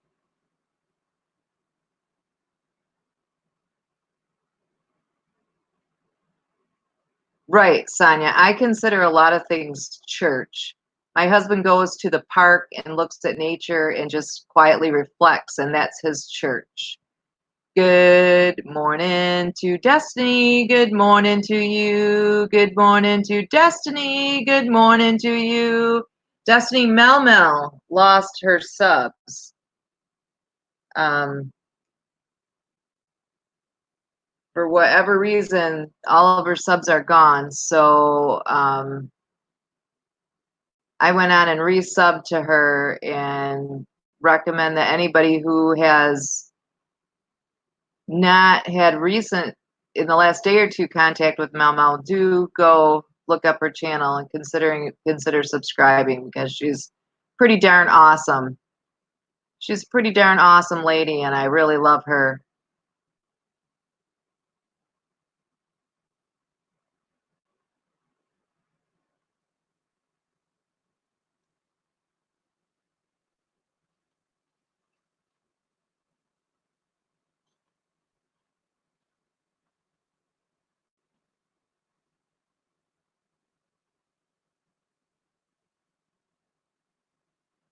Right, Sonia. I consider a lot of things church. My husband goes to the park and looks at nature and just quietly reflects, and that's his church. Good morning to Destiny. Good morning to you. Good morning to Destiny. Good morning to you. Destiny Mel Mel lost her subs. Um, for whatever reason, all of her subs are gone. So I went on and resubbed to her and recommend that anybody who has not had recent, in the last day or two, contact with Mel Mel, do go look up her channel and consider subscribing, because she's pretty darn awesome. She's a pretty darn awesome lady, and I really love her.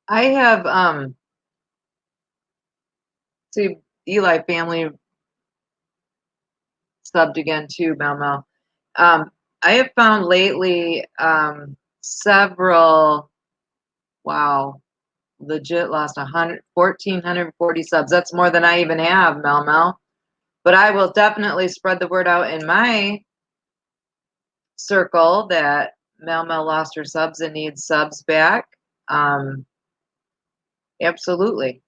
I have see Eli family subbed again too, Mel Mel. I have found lately several, wow, legit lost 1,440 subs. That's more than I even have, Mel Mel. But I will definitely spread the word out in my circle that Mel Mel lost her subs and needs subs back. Um, absolutely.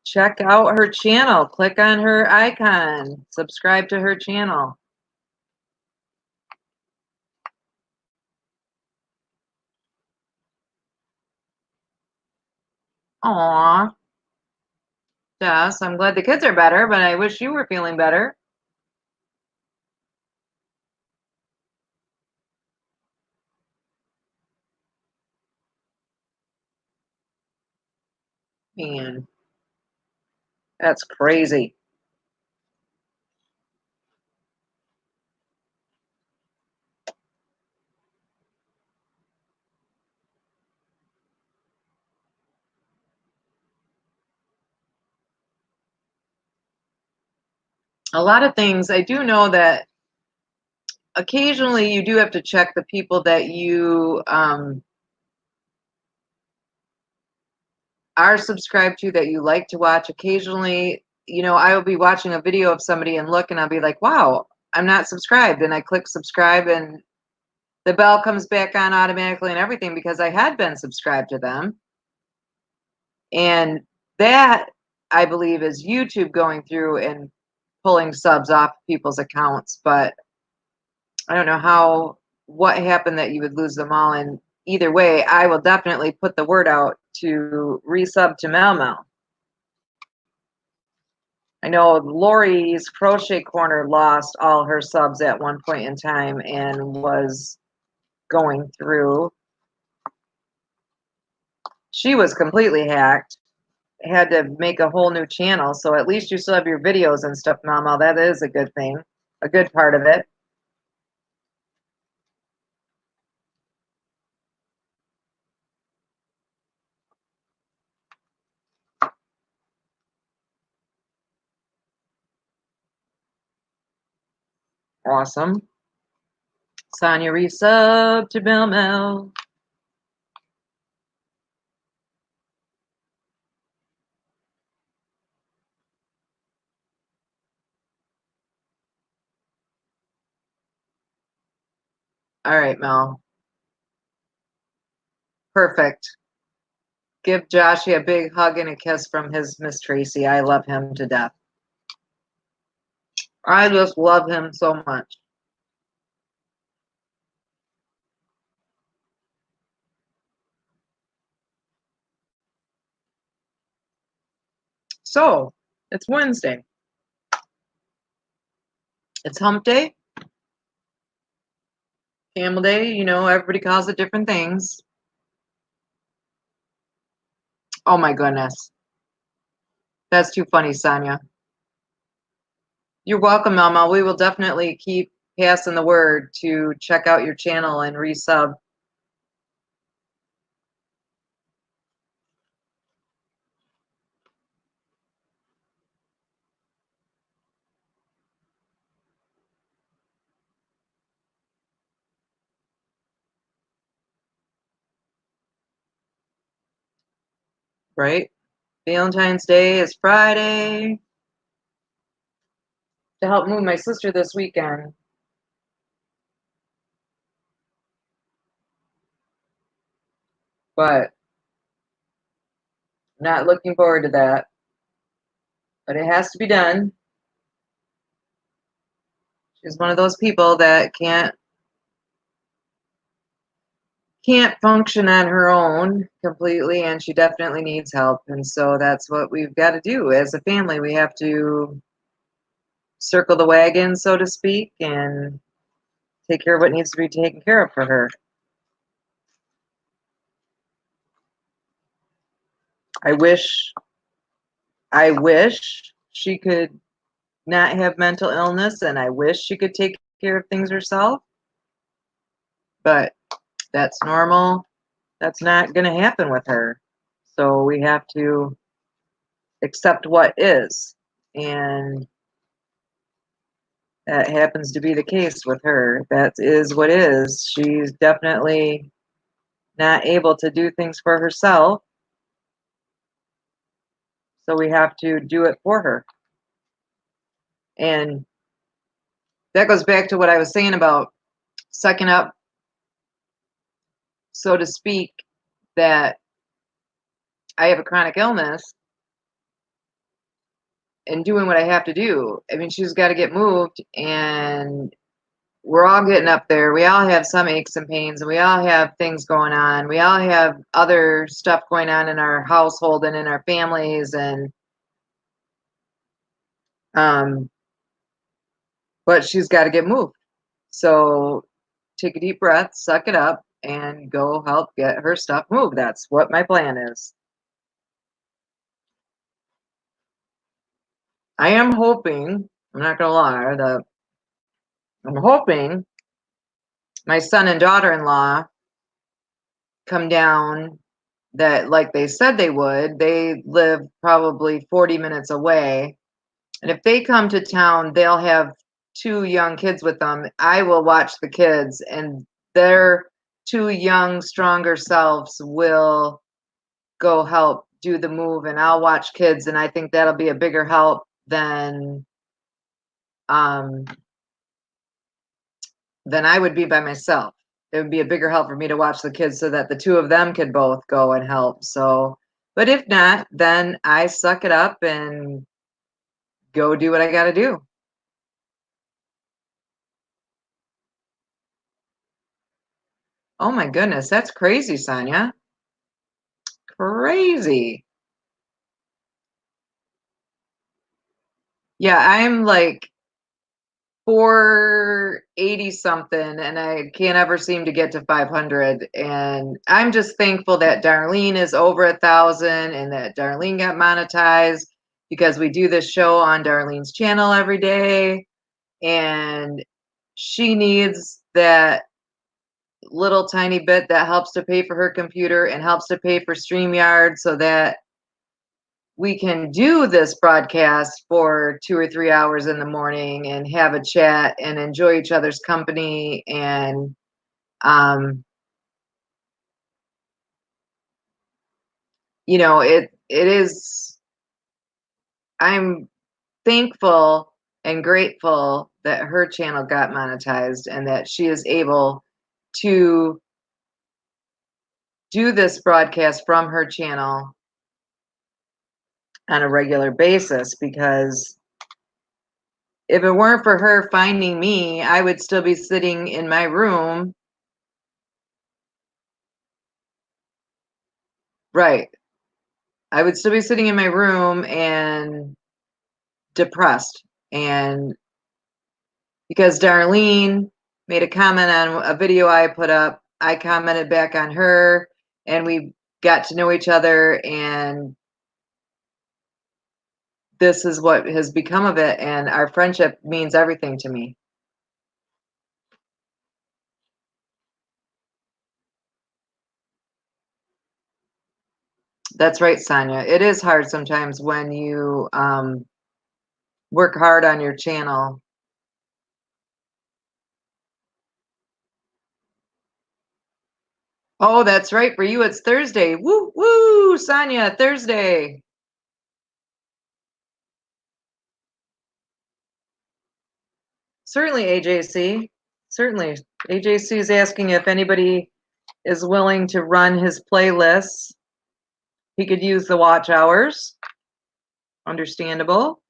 Check out her channel. Click on her icon. Subscribe to her channel. Aw. Jess, I'm glad the kids are better, but I wish you were feeling better. Man, that's crazy. A lot of things, I do know that occasionally you do have to check the people that you are subscribed to, that you like to watch. Occasionally, I will be watching a video of somebody and look and I'll be like, wow, I'm not subscribed. And I click subscribe and the bell comes back on automatically and everything because I had been subscribed to them. And that, I believe, is YouTube going through and pulling subs off people's accounts. But I don't know what happened that you would lose them all. And either way, I will definitely put the word out to resub to Mel Mel. I know Lori's Crochet Corner lost all her subs at one point in time and was going through. She was completely hacked. Had to make a whole new channel. So at least you still have your videos and stuff, Mama. That is a good thing, a good part of it. Awesome. Sonia resub to Mel Mel. All right, Mel. Perfect. Give Joshy a big hug and a kiss from his Miss Tracy. I love him to death. I just love him so much. So, it's Wednesday. It's hump day. Camel day, everybody calls it different things. Oh my goodness. That's too funny, Sonia. You're welcome, Mama. We will definitely keep passing the word to check out your channel and resub. Right? Valentine's Day is Friday. To help move my sister this weekend. But not looking forward to that. But it has to be done. She's one of those people that can't function on her own completely, and she definitely needs help. And so that's what we've got to do as a family. We have to circle the wagon, so to speak, and take care of what needs to be taken care of for her. I wish she could not have mental illness, and I wish she could take care of things herself. But that's normal. That's not going to happen with her. So we have to accept what is. And that happens to be the case with her. That is what is. She's definitely not able to do things for herself. So we have to do it for her. And that goes back to what I was saying about sucking up, so to speak, that I have a chronic illness and doing what I have to do. I mean, she's got to get moved, and we're all getting up there. We all have some aches and pains, and we all have things going on. We all have other stuff going on in our household and in our families, and um, but she's got to get moved. So take a deep breath, suck it up, and go help get her stuff moved. That's what my plan is. I am hoping, I'm not gonna lie, that I'm hoping my son and daughter-in-law come down that like they said they would. They live probably 40 minutes away. And if they come to town, they'll have two young kids with them. I will watch the kids, and their two young, stronger selves will go help do the move, and I'll watch kids, and I think that'll be a bigger help um than I would be by myself. It would be a bigger help for me to watch the kids so that the two of them could both go and help. So, but if not, then I suck it up and go do what I got to do. Oh my goodness, that's crazy, Sonia. Crazy. Yeah, I'm like 480 something, and I can't ever seem to get to 500. And I'm just thankful that Darlene is over 1,000 and that Darlene got monetized, because we do this show on Darlene's channel every day, and she needs that little tiny bit that helps to pay for her computer and helps to pay for StreamYard so that we can do this broadcast for 2 or 3 hours in the morning and have a chat and enjoy each other's company. And um, it is, I'm thankful and grateful that her channel got monetized and that she is able to do this broadcast from her channel on a regular basis, because if it weren't for her finding me, I would still be sitting in my room. Right. I would still be sitting in my room and depressed. And because Darlene made a comment on a video I put up, I commented back on her, and we got to know each other, and this is what has become of it. And our friendship means everything to me. That's right, Sonia. It is hard sometimes when you work hard on your channel. Oh, that's right. For you, it's Thursday. Woo, woo, Sonia, Thursday. Certainly, AJC. Certainly. AJC is asking if anybody is willing to run his playlists. He could use the watch hours. Understandable.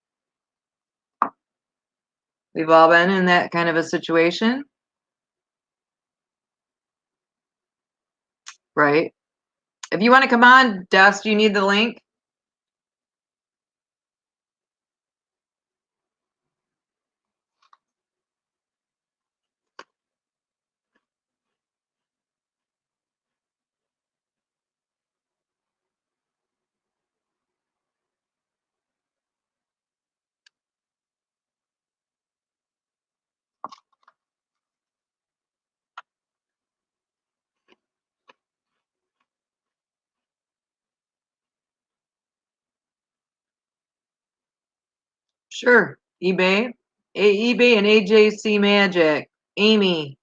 We've all been in that kind of a situation. Right. If you want to come on, Dust, you need the link. Sure. eBay. eBay and AJC Magic. Amy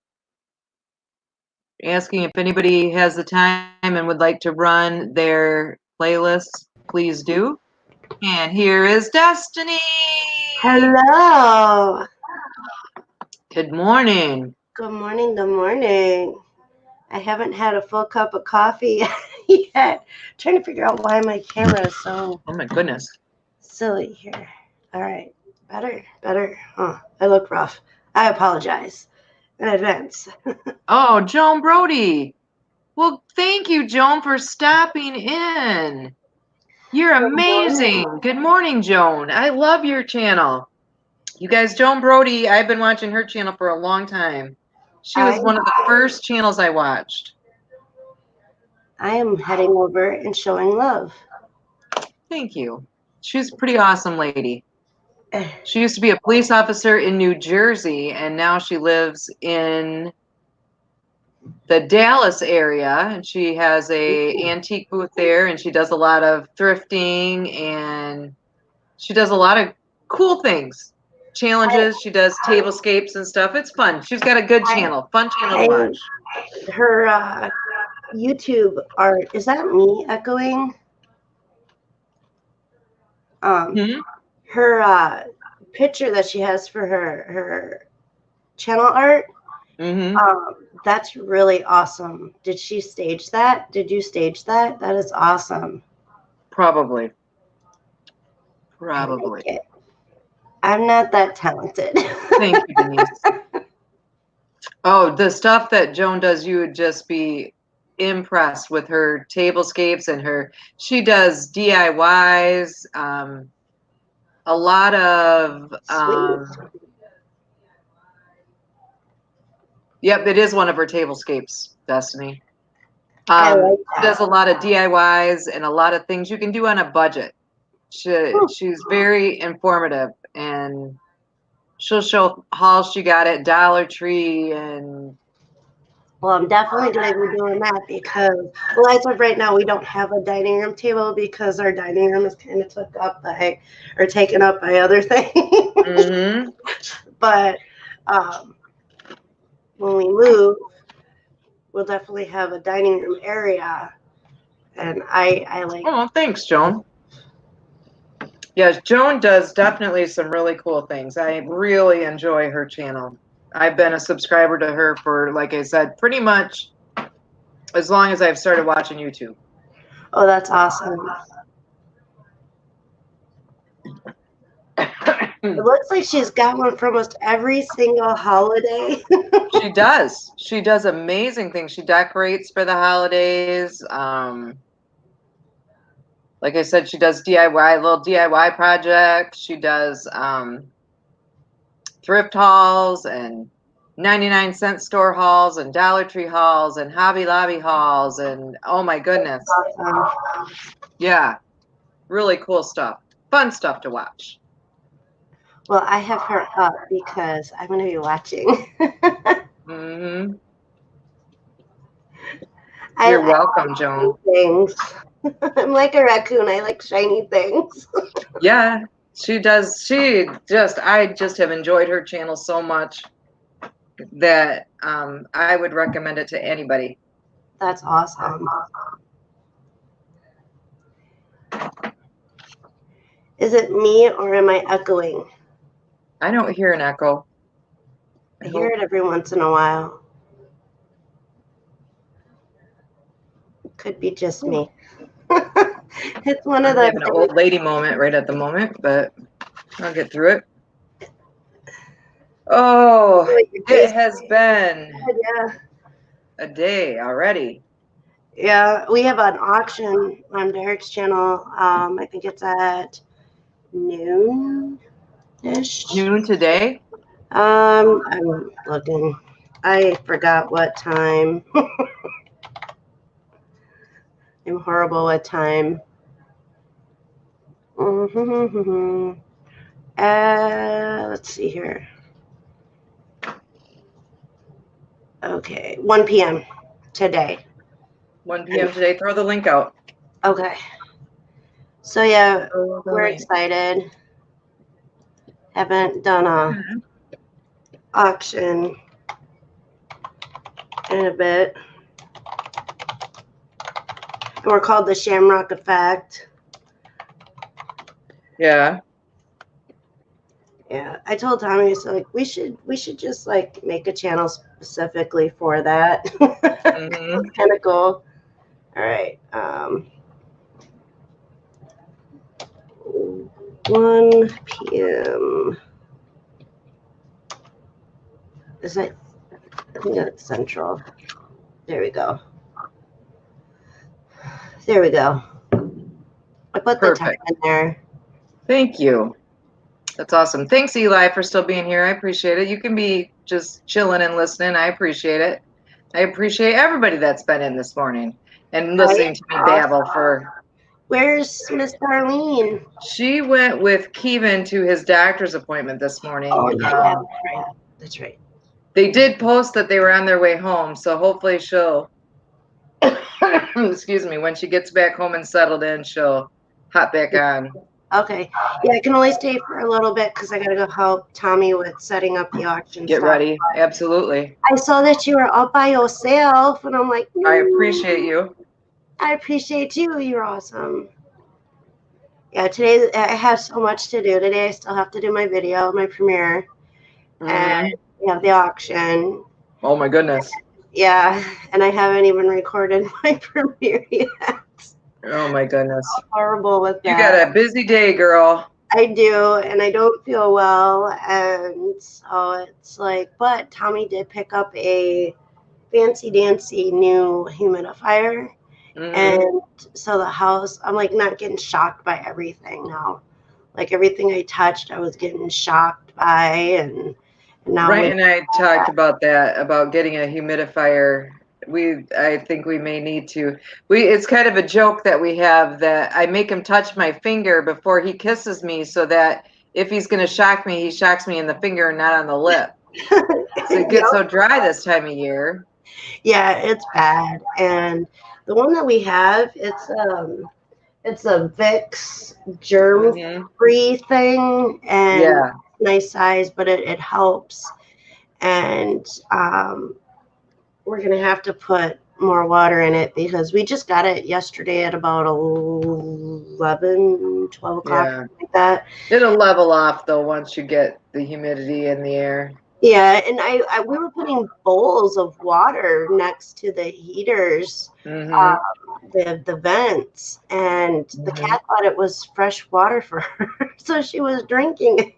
asking if anybody has the time and would like to run their playlists, please do. And here is Destiny. Hello. Good morning. Good morning. Good morning. I haven't had a full cup of coffee yet. Trying to figure out why my camera is so Oh my goodness. silly here. All right. Better. Oh, I look rough. I apologize in advance. Oh, Joan Brody. Well, thank you, Joan, for stopping in. You're Good amazing. morning. Good morning, Joan. I love your channel. You guys, Joan Brody, I've been watching her channel for a long time. She was one of the first channels I watched. I am heading over and showing love. Thank you. She's a pretty awesome lady. She used to be a police officer in New Jersey, and now she lives in the Dallas area, and she has a antique booth there, and she does a lot of thrifting, and she does a lot of cool things, challenges. She does tablescapes and stuff. It's fun. She's got a good channel, fun channel to watch. Her YouTube art, is that me echoing? Her picture that she has for her channel art, that's really awesome. Did she stage that? Did you stage that? That is awesome. Probably. I like it. I'm not that talented. Thank you, Denise. Oh, the stuff that Joan does, you would just be impressed with her tablescapes and she does DIYs, a lot of, yep, it is one of her tablescapes, Destiny. I like that. She does a lot of DIYs and a lot of things you can do on a budget. She's very informative, and she'll show hauls she got at Dollar Tree. And well, I'm definitely going to be doing that because, well, as of right now, we don't have a dining room table because our dining room is kind of taken up by other things. But when we move, we'll definitely have a dining room area, and I like. Oh, thanks, Joan. Yes, Joan does definitely some really cool things. I really enjoy her channel. I've been a subscriber to her for, like I said, pretty much as long as I've started watching YouTube. Oh, that's awesome. It looks like she's got one for almost every single holiday. She does. She does amazing things. She decorates for the holidays. Like I said, she does DIY, little DIY projects. She does thrift hauls and 99-cent store hauls and Dollar Tree hauls and Hobby Lobby hauls, and oh my goodness. Yeah, really cool stuff. Fun stuff to watch. Well, I have her up because I'm going to be watching. You're welcome, Joan. Things. I'm like a raccoon. I like shiny things. Yeah, she does. I just have enjoyed her channel so much that I would recommend it to anybody. That's awesome. Is it me or am I echoing? I don't hear an echo. I hear it every once in a while. Could be just me. It's one of the. I'm having an old lady moment right at the moment, but I'll get through it. Oh, it has been a day already. Yeah, we have an auction on Derek's channel. I think it's at noon-ish. Noon today? I'm looking. I forgot what time. I'm horrible at time. Let's see here. Okay, 1 p.m. today. 1 p.m. today. Throw the link out. Okay. So yeah, we're excited. Haven't done a auction in a bit. We're called the Shamrock Effect. Yeah. Yeah, I told Tommy, so like we should just like make a channel specifically for that. Mm-hmm. Kind of cool. All right. 1 p.m. Is it? I think that's Central. There we go. There we go. I put the time Perfect. in there. Thank you. That's awesome. Thanks, Eli, for still being here. I appreciate it. You can be just chilling and listening. I appreciate it. I appreciate everybody that's been in this morning and listening to me babble for. Where's Miss Darlene? She went with Kevin to his doctor's appointment this morning. Oh, yeah, that's right. They did post that they were on their way home, so hopefully she'll, excuse me, when she gets back home and settled in, she'll hop back on. Okay. Yeah, I can only stay for a little bit because I got to go help Tommy with setting up the auction Get stuff. ready. Absolutely. I saw that you were all by yourself, and I'm like, I appreciate you. I appreciate you. You're awesome. Yeah, today I have so much to do. Today I still have to do my video, my premiere, and we have the auction. Oh my goodness. Yeah, and I haven't even recorded my premiere yet. Oh my goodness. I'm horrible with that. You got a busy day, girl. I do, and I don't feel well, and so it's like, but Tommy did pick up a fancy dancy new humidifier. And so the house, I'm like not getting shocked by everything now. Like everything I touched, I was getting shocked by, and now Right, and I talked about that, about getting a humidifier. I think we may need to. It's kind of a joke that we have that I make him touch my finger before he kisses me, so that if he's going to shock me, he shocks me in the finger and not on the lip. So it gets so dry this time of year. Yeah, it's bad. And the one that we have, it's a Vicks germ-free thing, and nice size, but it helps. And we're gonna have to put more water in it because we just got it yesterday at about 11, 12 o'clock, something like that. It'll level off though once you get the humidity in the air. Yeah, and we were putting bowls of water next to the heaters, the vents, and the cat thought it was fresh water for her, so she was drinking it.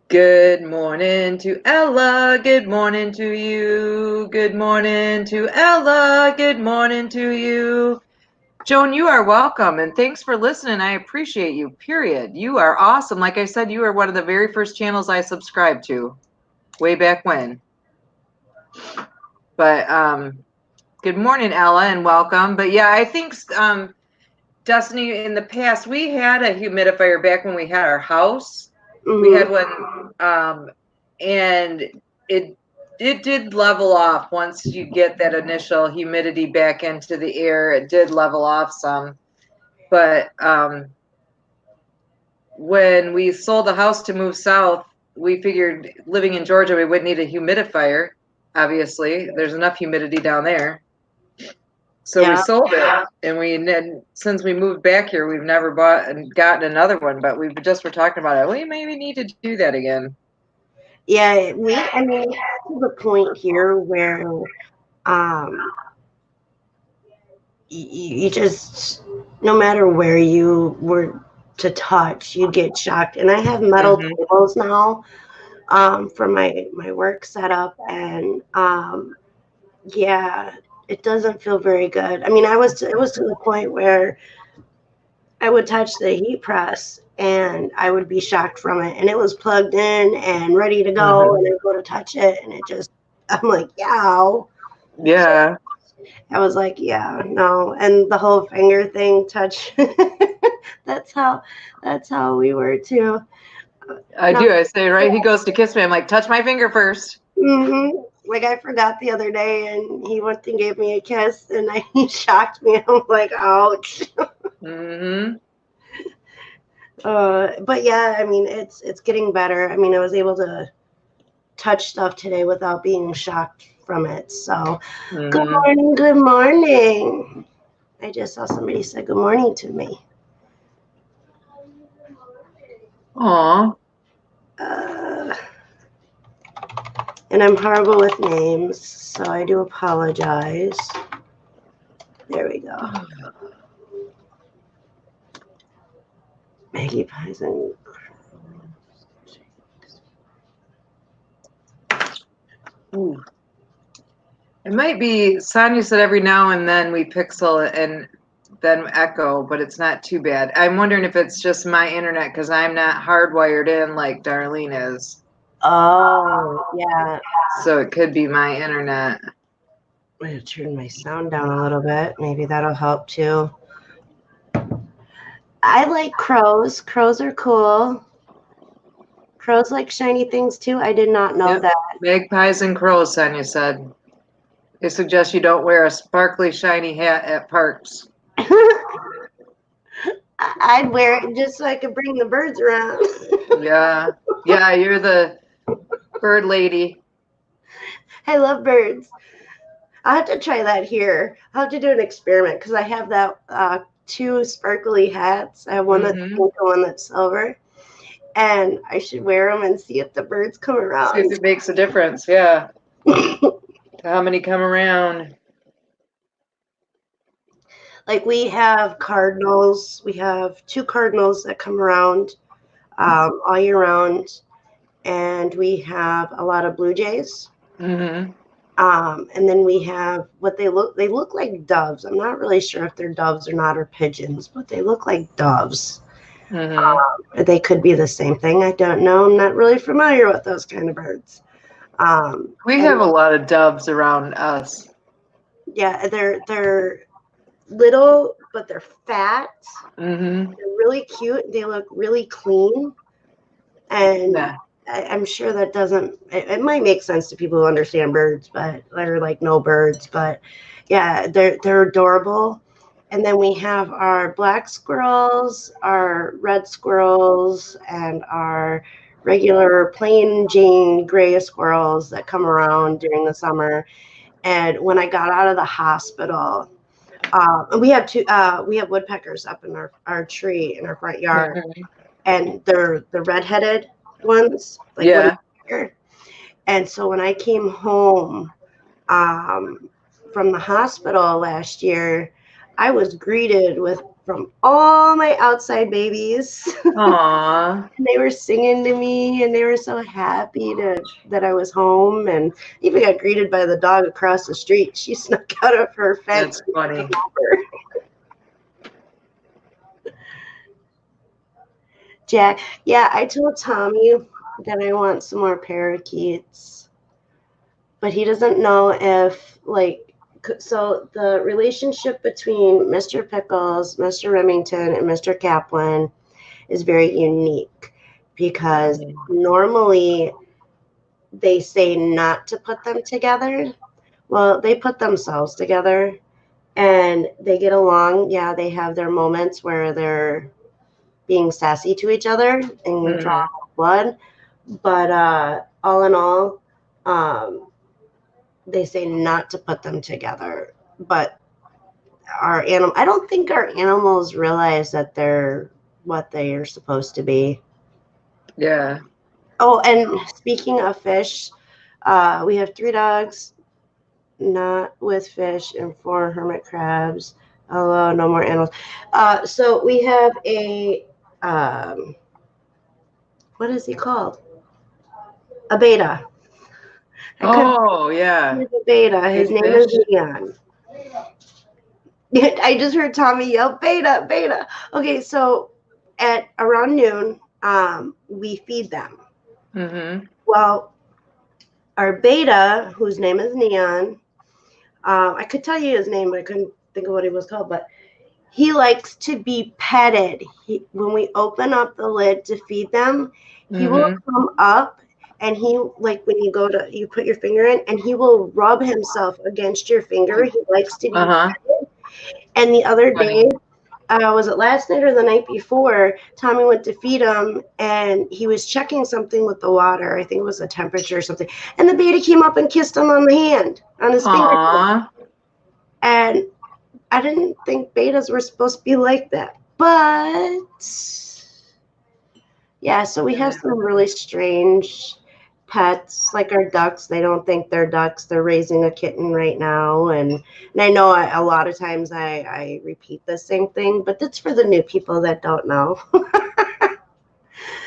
Good morning to Ella. Good morning to you. Good morning to Ella. Good morning to you. Joan, you are welcome, and thanks for listening. I appreciate you, period. You are awesome. Like I said, you are one of the very first channels I subscribed to way back when. But good morning, Ella, and welcome. But yeah, I think, Destiny, in the past, we had a humidifier back when we had our house. We had one, and it did level off once you get that initial humidity back into the air. It did level off some, but when we sold the house to move south, we figured living in Georgia we wouldn't need a humidifier. Obviously, there's enough humidity down there. So we sold it, and since we moved back here, we've never bought and gotten another one. But we just were talking about it. We maybe need to do that again. Yeah, I mean, to the point here where you just, no matter where you were to touch, you get shocked. And I have metal tables now for my work setup, and yeah, it doesn't feel very good. I mean, it was to the point where I would touch the heat press and I would be shocked from it, and it was plugged in and ready to go, and I go to touch it, and it just, I'm like, yow. Yeah. I was like, yeah, no. And the whole finger thing touch. that's how we were too. I do. I say, right, he goes to kiss me. I'm like, touch my finger first. Like I forgot the other day, and he went and gave me a kiss, and he shocked me. I'm like, ouch. But yeah, I mean, it's getting better. I mean, I was able to touch stuff today without being shocked from it. So, good Mm-hmm. morning, good morning. I just saw somebody say good morning to me. Aw. Uh, and I'm horrible with names, so I do apologize. There we go. Maggie Pies and Ooh. It might be, Sonia said every now and then we pixel and then echo, but it's not too bad. I'm wondering if it's just my internet because I'm not hardwired in like Darlene is. oh yeah. So it could be my internet. I'm gonna turn my sound down a little bit. Maybe that'll help too. I like crows. Crows are cool. Crows like shiny things too. I did not know Yep. that. Magpies and crows, Sonia said. They suggest you don't wear a sparkly, shiny hat at parks. I'd wear it just so I could bring the birds around. Yeah. Yeah, you're the bird lady. I love birds. I'll have to try that here. I'll have to do an experiment because I have that two sparkly hats. I have one that's Mm-hmm. pink and one that's silver. And I should wear them and see if the birds come See if around. it makes a difference. Yeah. How many come around? Like we have cardinals. We have two cardinals that come around all year round. And we have a lot of blue jays. Mm-hmm. And then we have what they look like doves. I'm not really sure if they're doves or not, or pigeons, but they look like doves. Mm-hmm. They could be the same thing. I don't know. I'm not really familiar with those kind of birds. We And have a lot of doves around us. yeah, they're little, but they're fat. Mm-hmm. They're really cute. They look really clean, and Yeah. I'm sure that doesn't. It might make sense to people who understand birds, but they're like no birds. But yeah, they're adorable. And then we have our black squirrels, our red squirrels, and our regular plain Jane gray squirrels that come around during the summer. And when I got out of the hospital, we have we have woodpeckers up in our tree in our front yard, Mm-hmm. and they're the redheaded ones, like Yeah. woodpecker. And so when I came home from the hospital last year, I was greeted with from all my outside babies. Aw. They were singing to me, and they were so happy that I was home. And even got greeted by the dog across the street. She snuck out of her fence That's to funny. come over. Jack, yeah, I told Tommy that I want some more parakeets, but he doesn't know if so the relationship between Mr. Pickles, Mr. Remington, and Mr. Kaplan is very unique because normally they say not to put them together. Well, they put themselves together and they get along. Yeah, they have their moments where they're being sassy to each other and drawing Mm-hmm. blood. But all in all, um, they say not to put them together. But I don't think our animals realize that they're what they are supposed to be. Yeah. Oh, and speaking of fish, we have 3 dogs, not with fish, and 4 hermit crabs. Hello, no more animals. So we have a what is he called? A beta. I couldn't. Oh, yeah. He's a beta. His Big name is fish. Neon. I just heard Tommy yell beta, beta. Okay, so at around noon, we feed them. Mm-hmm. Well, our beta, whose name is Neon, I could tell you his name, but I couldn't think of what he was called. But he likes to be petted. When we open up the lid to feed them, he will Mm-hmm. come up and he like when you put your finger in, and he will rub himself against your finger. He likes to be Uh-huh. petted. And the other day, Funny. was it last night or the night before? Tommy went to feed him, and he was checking something with the water. I think it was the temperature or something. And the beta came up and kissed him on the hand, on his finger. Aww. And I didn't think betas were supposed to be like that. But yeah, so we have some really strange pets, like our ducks. They don't think they're ducks. They're raising a kitten right now. And I know a lot of times I repeat the same thing, but that's for the new people that don't know.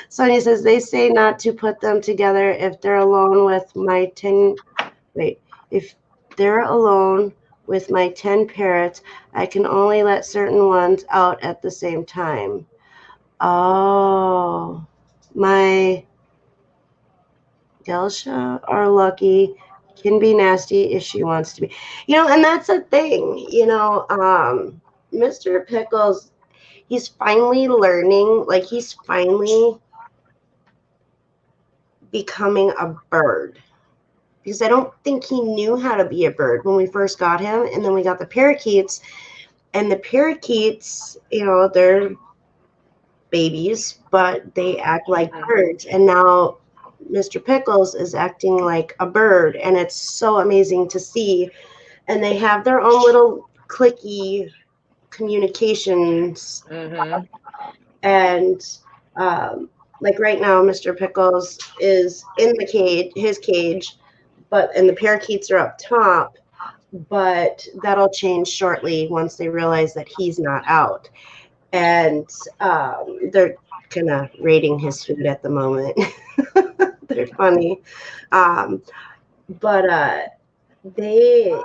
Sonia says, they say not to put them together if they're alone with my 10, if they're alone with my 10 parrots, I can only let certain ones out at the same time. Oh, my Gelsha or Lucky can be nasty if she wants to be. And that's a thing, Mr. Pickles, he's finally learning, like he's finally becoming a bird. Because I don't think he knew how to be a bird when we first got him. And then we got the parakeets. And the parakeets, they're babies, but they act like birds. And now Mr. Pickles is acting like a bird. And it's so amazing to see. And they have their own little clicky communications. Mm-hmm. And like right now, Mr. Pickles is in the cage, his cage, and the parakeets are up top, but that'll change shortly once they realize that he's not out. And they're kind of raiding his food at the moment. They're funny. But they've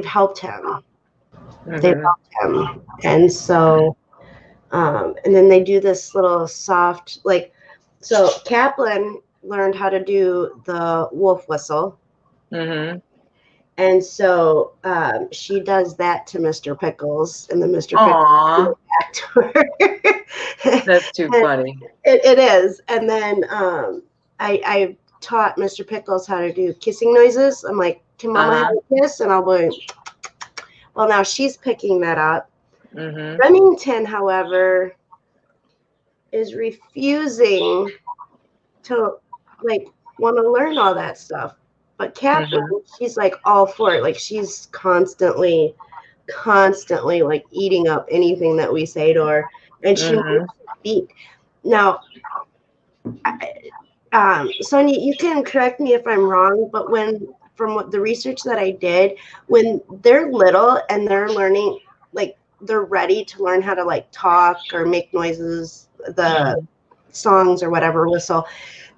helped him. Mm-hmm. They've helped him. And so, and then they do this little soft, so Kaplan learned how to do the wolf whistle. Mm-hmm. And so she does that to Mr. Pickles, and then Mr. Aww. Pickles back to her. That's too funny. It is. And then I taught Mr. Pickles how to do kissing noises. I'm like, can Mama have a kiss? And I'll be, well, now she's picking that up. Mm-hmm. Remington, however, is refusing to want to learn all that stuff. But Catherine, she's all for it. She's constantly eating up anything that we say to her, and she wants to speak. Now, Sonia, you can correct me if I'm wrong, but from what the research that I did, when they're little and they're learning, they're ready to learn how to talk or make noises, the songs or whatever, whistle,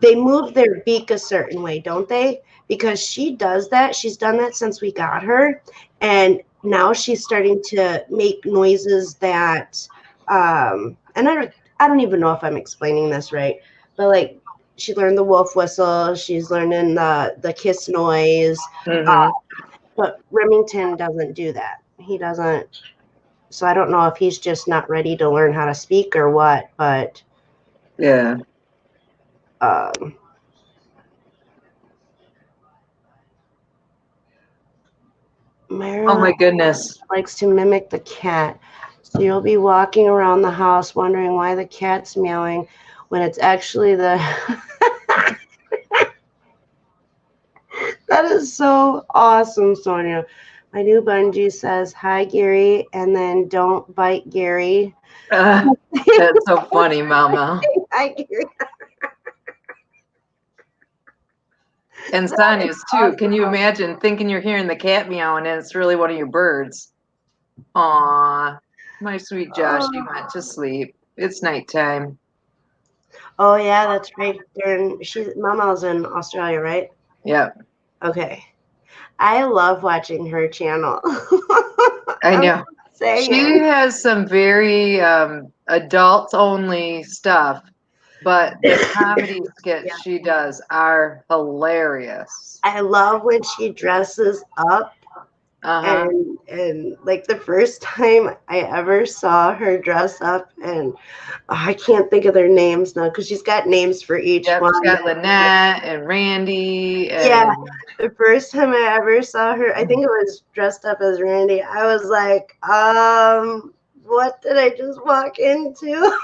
they move their beak a certain way, don't they? Because she does that. She's done that since we got her. And now she's starting to make noises that, and I don't even know if I'm explaining this right, but she learned the wolf whistle. She's learning the kiss noise. But Remington doesn't do that. He doesn't. So I don't know if he's just not ready to learn how to speak or what, but yeah. Marilyn, oh my goodness, likes to mimic the cat. So you'll be walking around the house wondering why the cat's meowing when it's actually the... That is so awesome, Sonia. My new bungee says, hi, Gary, and then don't bite Gary. That's so funny, Mama. Hi, Gary. And Sonia's too. Can you imagine thinking you're hearing the cat meowing and it's really one of your birds? Aw, my sweet Josh, he went to sleep. It's nighttime. Oh yeah, that's right. Mama's in Australia, right? Yep. Okay. I love watching her channel. I know. She has some very adults-only stuff, but the comedy skits she does are hilarious. I love when she dresses up Uh-huh. And like the first time I ever saw her dress up, and I can't think of their names now because she's got names for each Yep, one. she's got Lynette and Randy Yeah, and the first time I ever saw her, I think it was dressed up as Randy. I was like, what did I just walk into?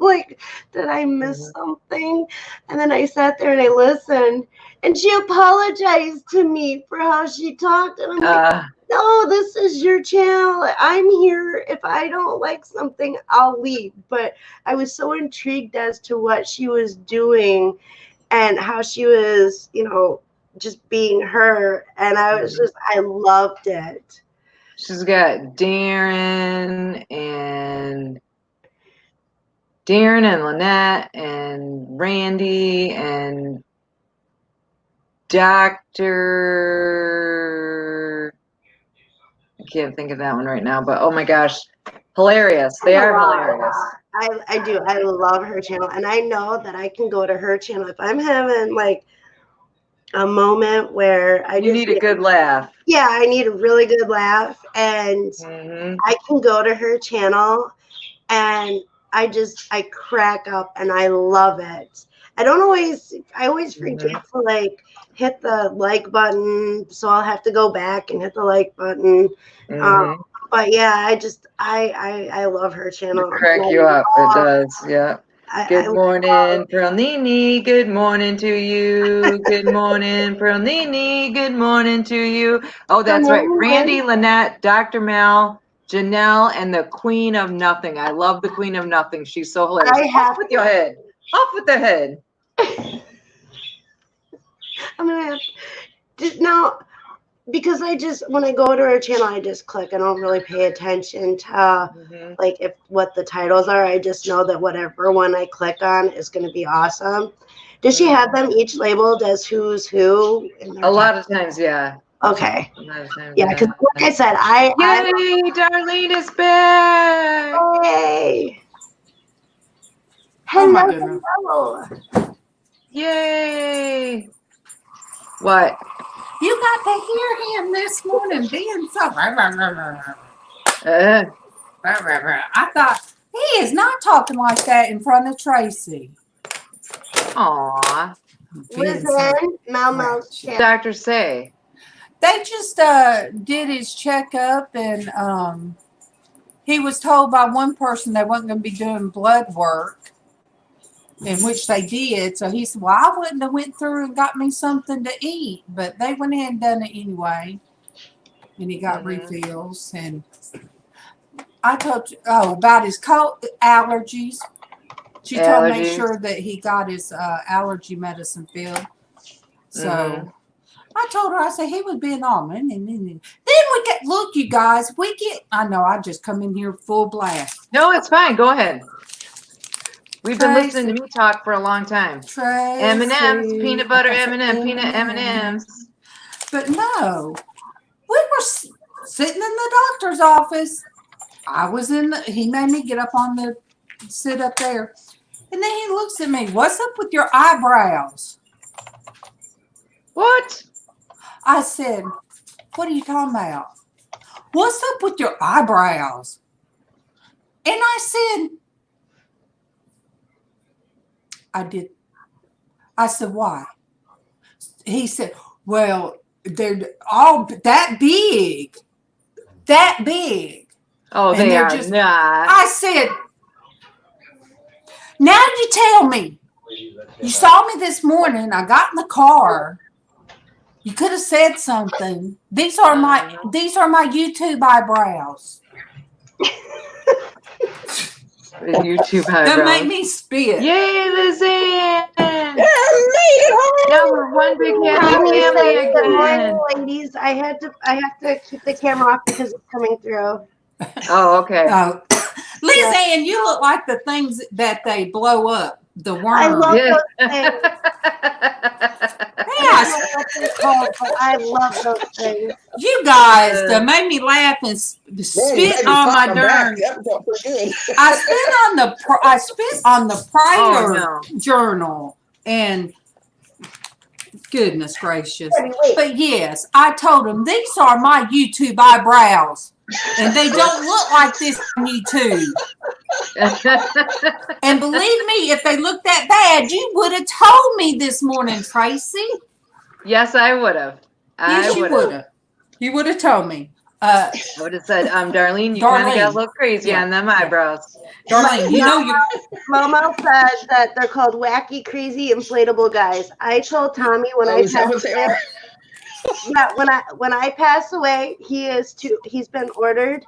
Like, did I miss something? And then I sat there and I listened, and she apologized to me for how she talked. And I'm like, uh no, this is your channel. I'm here. If I don't like something, I'll leave. But I was so intrigued as to what she was doing and how she was, just being her. And I loved it. she's got Darren and Lynette and Randy and Dr. I can't think of that one right now, but oh my gosh, hilarious. They are hilarious. I do. I love her channel. And I know that I can go to her channel if I'm having like a moment where You need a good laugh. yeah, I need a really good laugh. And I can go to her channel and I crack up and I love it. I always forget to like hit the like button, so I'll have to go back and hit the like button. But yeah, I love her channel. It'll crack you up. It does. Yeah. Good morning, Pearl Nini. Good morning to you. Good morning, Pearl Nini. Good morning to you. Oh, that's right. Randy, Lynette, Dr. Mel, Janelle, and the Queen of Nothing. I love the Queen of Nothing. She's so hilarious. Off with your head. Off with the head. I'm gonna have to now, because when I go to her channel, I just click. I don't really pay attention to like what the titles are. I just know that whatever one I click on is going to be awesome. Does she have them each labeled as who's who? A lot of times, yeah. Okay. A lot of times, yeah, because like I said, Yay, Darlene is back. Hey. Hello. Oh my goodness. Hello. Yay. What? You got to hear him this morning being so. I thought he is not talking like that in front of Tracy. Aw. Listen, Mel's doctor say? They just did his checkup, and he was told by one person they wasn't going to be doing blood work, in which they did. So he said, well, I wouldn't have went through and got me something to eat, but they went in and done it anyway. And he got refills. And I told you, about his cold allergies. She told me make sure that he got his allergy medicine filled. So I told her, I said, he was being almond. And then we get, look, you guys, I know I just come in here full blast. No, it's fine. Go ahead. We've been listening to me talk for a long time. M&M's, peanut butter M&M, peanut M&M's. But no, we were sitting in the doctor's office. He made me sit up there. And then he looks at me, what's up with your eyebrows? What? I said, what are you talking about? What's up with your eyebrows? And I said, I said, why? He said, well, they're all that big. That big. Oh, and they are just not. I said, now you tell me. You saw me this morning. I got in the car. You could have said something. These are my YouTube eyebrows. The YouTube eyebrows. That made me spit. Yay, Lizanne! Now we're one big happy family again. Good morning, ladies. I have to keep the camera off because it's coming through. Oh, okay. Lizanne, you look like the things that they blow up. The worms. I love those things. I love those things. You guys made me laugh and spit on my darn. I spit on the prayer journal, and Goodness gracious. Wait. But yes, I told him these are my YouTube eyebrows. And they don't look like this on YouTube. And believe me, if they looked that bad, you would have told me this morning, Tracy. Yes, I would have. Yes, you would have. You would have told me. I would have said, Darlene, you kind of got a little crazy on them eyebrows. Darlene, you know you. Momo said that they're called wacky, crazy, inflatable guys. I told Tommy when I is that what passed they away. are? Yeah, when I pass away, he's been ordered.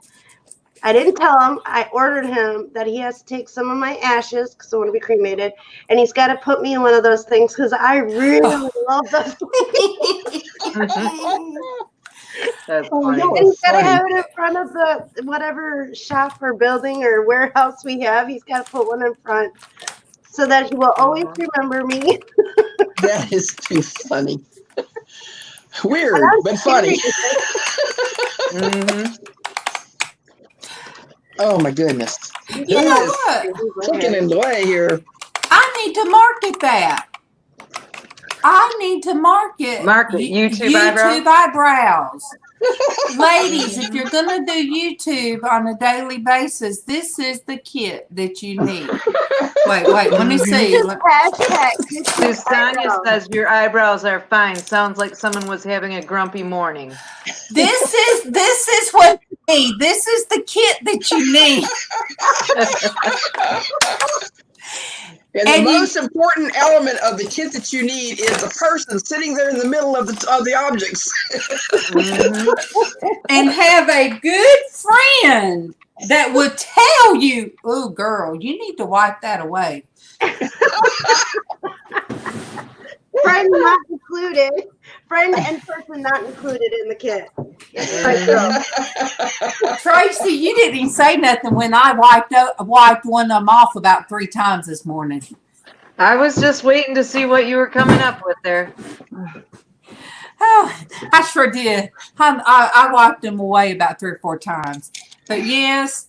I didn't tell him. I ordered him that he has to take some of my ashes because I want to be cremated, and he's got to put me in one of those things because I really love those things. That's funny. And he's got to have it in front of the whatever shop or building or warehouse we have. He's got to put one in front so that he will always remember me. That is too funny. Weird, but funny. Oh my goodness. You know what? Cooking in the way here. I need to market that. I need to market YouTube eyebrows. Ladies, if you're going to do YouTube on a daily basis, this is the kit that you need. Wait, let me see. Susanna says your eyebrows are fine. Sounds like someone was having a grumpy morning. This is what you need. This is the kit that you need. And the most important element of the kit that you need is the person sitting there in the middle of the objects. And have a good friend that would tell you, "Oh, girl, you need to wipe that away." Friend not included. Friend and person not included in the kit. Tracy, you didn't even say nothing when I wiped one of them off about 3 times this morning. I was just waiting to see what you were coming up with there. Oh, I sure did. I wiped him away about 3 or 4 times. But yes,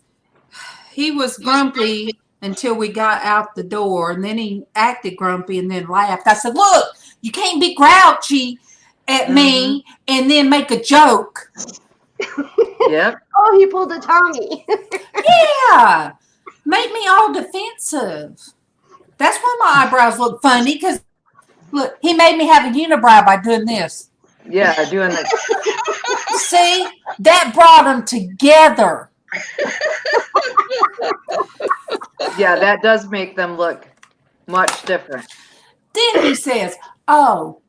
he was grumpy until we got out the door, and then he acted grumpy and then laughed. I said, "Look, you can't be grouchy at me and then make a joke." Yep. Oh, he pulled a Tommy. Yeah. Make me all defensive. That's why my eyebrows look funny, because look, he made me have a unibrow by doing this. Yeah, doing that. See, that brought them together. Yeah, that does make them look much different. Then he says, "Oh,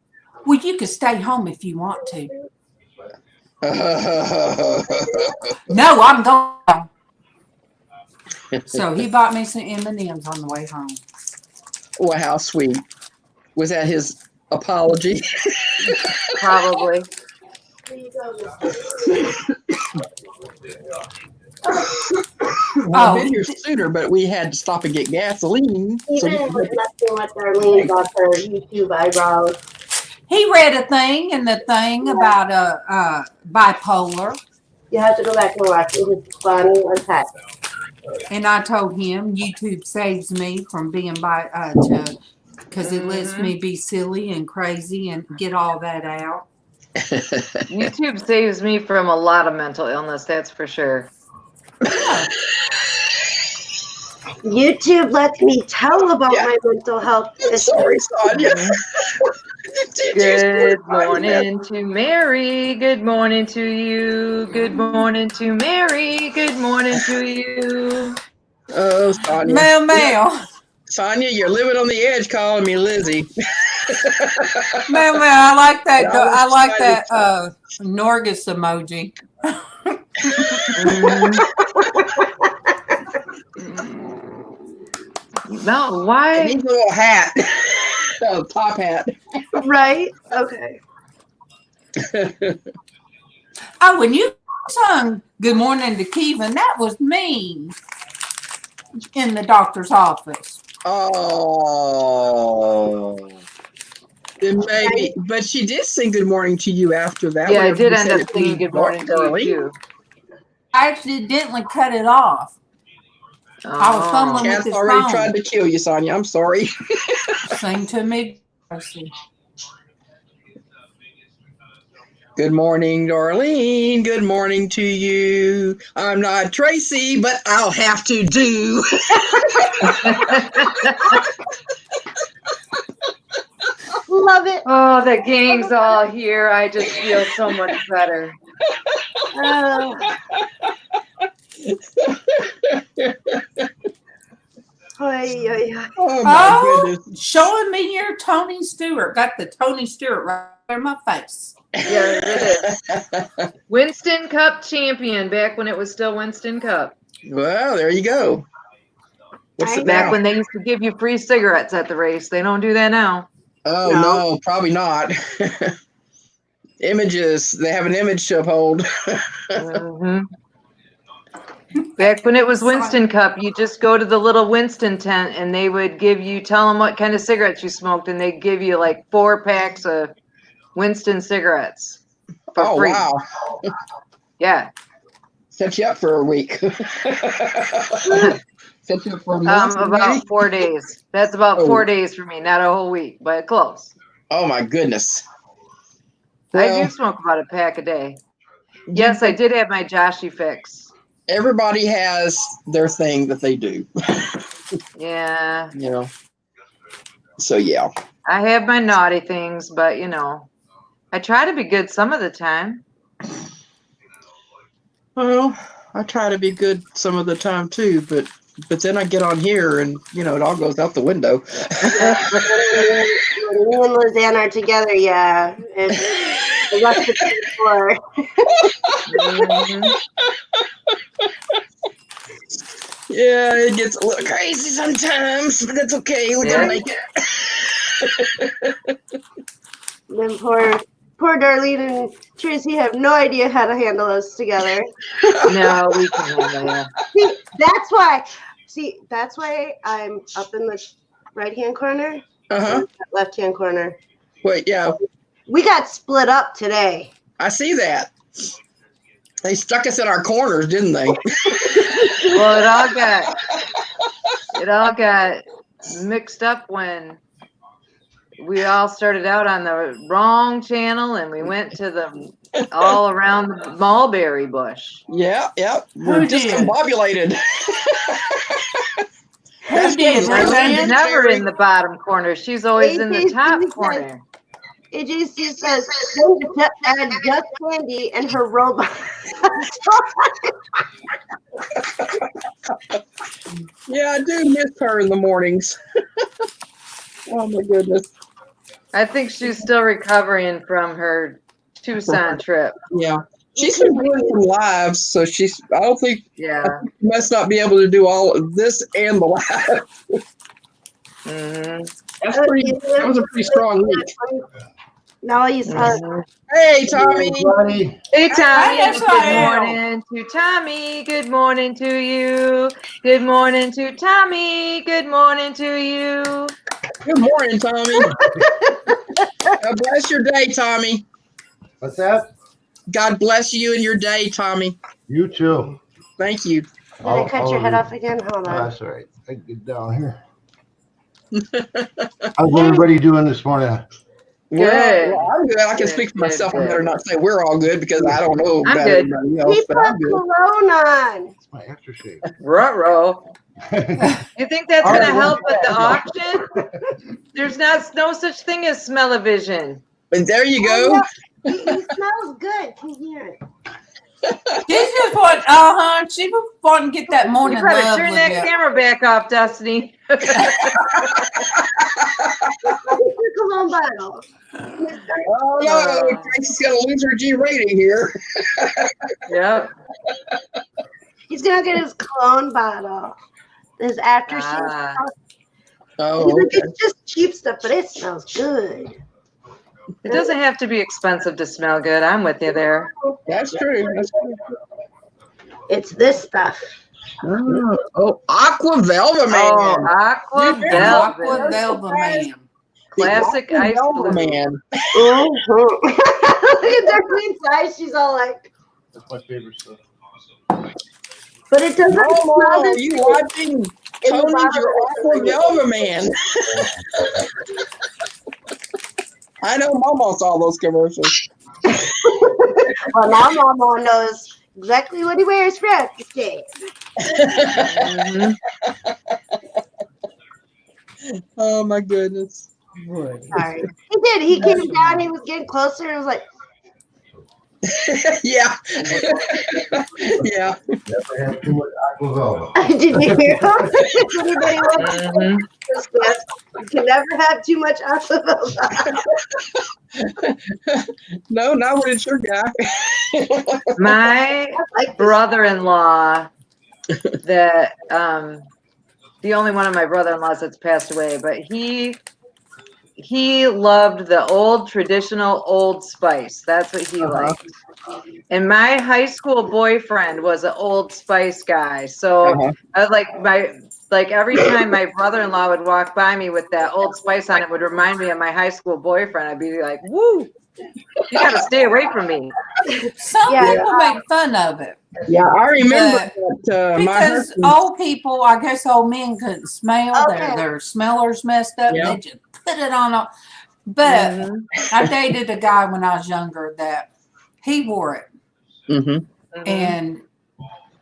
well, you can stay home if you want to." No, I'm going. So he bought me some M&Ms on the way home. Well, how sweet. Was that his apology? Probably. Well, I've been here sooner, but we had to stop and get gasoline. Even with nothing with Darlene about her YouTube eyebrows. He read a thing in the thing about bipolar. You have to go back and watch it. It's funny and text. And I told him YouTube saves me from being because it lets me be silly and crazy and get all that out. YouTube saves me from a lot of mental illness, that's for sure. Yeah. YouTube lets me tell about my mental health issues. Sorry, Sonia. Good morning to Mary. Good morning to you. Good morning to Mary. Good morning to you. Oh, Sonia. Mail. Sonia, you're living on the edge calling me Lizzie. Mail. I like that. I like that Norgus emoji. No, why? And his little hat. Top hat. Right? Okay. Oh, when you sung "Good Morning" to Kevin, that was mean in the doctor's office. Oh. Then maybe, but she did sing "Good Morning" to you after that. Yeah, I did end up singing "Good Morning" to you. I accidentally cut it off. I was fumbling with Cass his already phone. tried to kill you, Sonia. I'm sorry. Sing to me. Darcy. Good morning, Darlene. Good morning to you. I'm not Tracy, but I'll have to do. Love it. Oh, the gang's all here. I just feel so much better. Oy, oy, oy. Oh my goodness. Showing me your Tony Stewart. Got the Tony Stewart right in my face. Yeah, it is. Winston Cup champion back when it was still Winston Cup. Well, there you go. What's it Back now? when they used to give you free cigarettes at the race. They don't do that now. Oh no, probably not. Images. They have an image to uphold. Mhm. Back when it was Winston Cup, you just go to the little Winston tent and they would tell them what kind of cigarettes you smoked, and they'd give you like 4 packs of Winston cigarettes for free. Wow. Yeah. Set you up for a week. Set you up for a month. About 4 days. That's about 4 days for me, not a whole week, but close. Oh my goodness. I do smoke about a pack a day. Yes, I did have my Joshy fix. Everybody has their thing that they do. Yeah. You know. So yeah. I have my naughty things, but I try to be good some of the time. Well, I try to be good some of the time too, but then I get on here and it all goes out the window. When me and Lizanne are together, yeah. It's the recipe for. Yeah, it gets a little crazy sometimes, but that's okay. We're gonna make it. Then poor Darlene and Tracy have no idea how to handle us together. No, we can handle that. That's why I'm up in the right-hand corner. Uh-huh. Left-hand corner. Wait, yeah. We got split up today. I see that. They stuck us in our corners, didn't they? Well, it all got mixed up when we all started out on the wrong channel and we went to the all around the mulberry bush. Yeah. We're discombobulated. Who did? She's never in the bottom corner. She's always in the top corner. AJC says, add just Candy and her robot. Yeah, I do miss her in the mornings. Oh my goodness. I think she's still recovering from her Tucson trip. Yeah. She's been doing some lives, so I don't think she must not be able to do all of this and the live. That was a pretty strong week. Now you start. Hey, Tommy. Hey, Tommy. Hi, Good morning to Tommy. Good morning to you. Good morning to Tommy. Good morning to you. Good morning, Tommy. God bless your day, Tommy. What's that? God bless you and your day, Tommy. You too. Thank you. Did I cut your head off again? Hold on. That's all right. I can get down here. How's everybody doing this morning? Good. Well, I'm good. I can speak for myself. I better not say we're all good because I don't know about everybody else. Keep But I'm that good. cologne on. It's my aftershave. Ruh-roh. You think that's going to help with the auction? There's no such thing as smell-o-vision. But there you go. He smells good. Can you hear it? She just want, she was wanting to get that morning You better love turn with that you. camera back off, Destiny. Cologne bottle. Oh no, Tracy's gonna lose her G rating here. Yep. He's gonna get his cologne bottle. His aftershave. Oh, okay. It's just cheap stuff, but it smells good. It doesn't have to be expensive to smell good. I'm with you there. That's true. That's true. It's this stuff. Oh, Aqua Velva Man. Oh, Aqua Aqua Velvet. Velva Man. Classic Aqua ice Velva blue. Man. Look at Darlene's eyes. She's all like. That's my favorite stuff. But it doesn't smell Oh, this you good. watching Tony's your Aqua Velva Man? I know Mama saw those commercials. Well, now Mama knows exactly what he wears for Pakistan. Mhm. Oh my goodness. Woody. Sorry. He did. He came down. He was getting closer. And was like, Yeah. Yeah. Never have too much aquavella. did you hear him? Anybody want to Mhm. yes, you can never have too much alcohol. No, not when it's your guy. My I like this. brother-in-law, that the only one of my brother-in-laws that's passed away, but he loved the old traditional Old Spice. That's what he liked. And my high school boyfriend was an Old Spice guy. So Uh-huh. I like every time my brother-in-law would walk by me with that Old Spice on, it would remind me of my high school boyfriend. I'd be like, "Woo, you got to stay away from me." Some Yeah. people make fun of it Yeah, I remember But- that my because husband. old people, I guess old men couldn't smell. Okay. Their smellers messed up. Yeah. They just put it on. But Mhm. I dated a guy when I was younger that he wore it Mhm. Mhm. and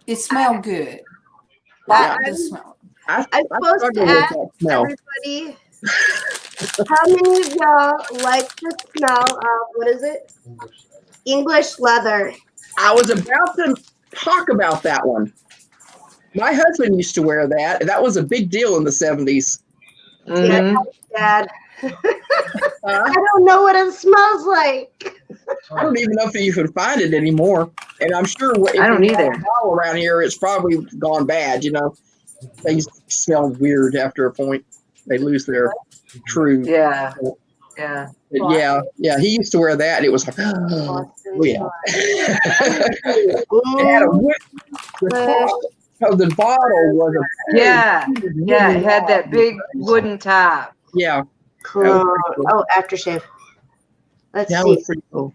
it smelled good. Yeah. The smell. I'm I supposed to struggle with ask that smell. everybody how many of y'all like the smell of, what is it? English leather. I was about to talk about that one. My husband used to wear that. That was a big deal in the 70s. Mhm. Dad. Uh, I don't know what it smells like. I don't even know if you can find it anymore. And I'm sure if I don't we have either. a bottle around here, it's probably gone bad. You know, things smell weird after a point. They lose their true. Yeah. Yeah. But yeah, he used to wear that. And it was like, oh yeah. It had a wood. The top of the bottle was a Yeah. Yeah. It had that big wooden top. yeah. Cool. Oh, aftershave. Let's That see. was pretty cool.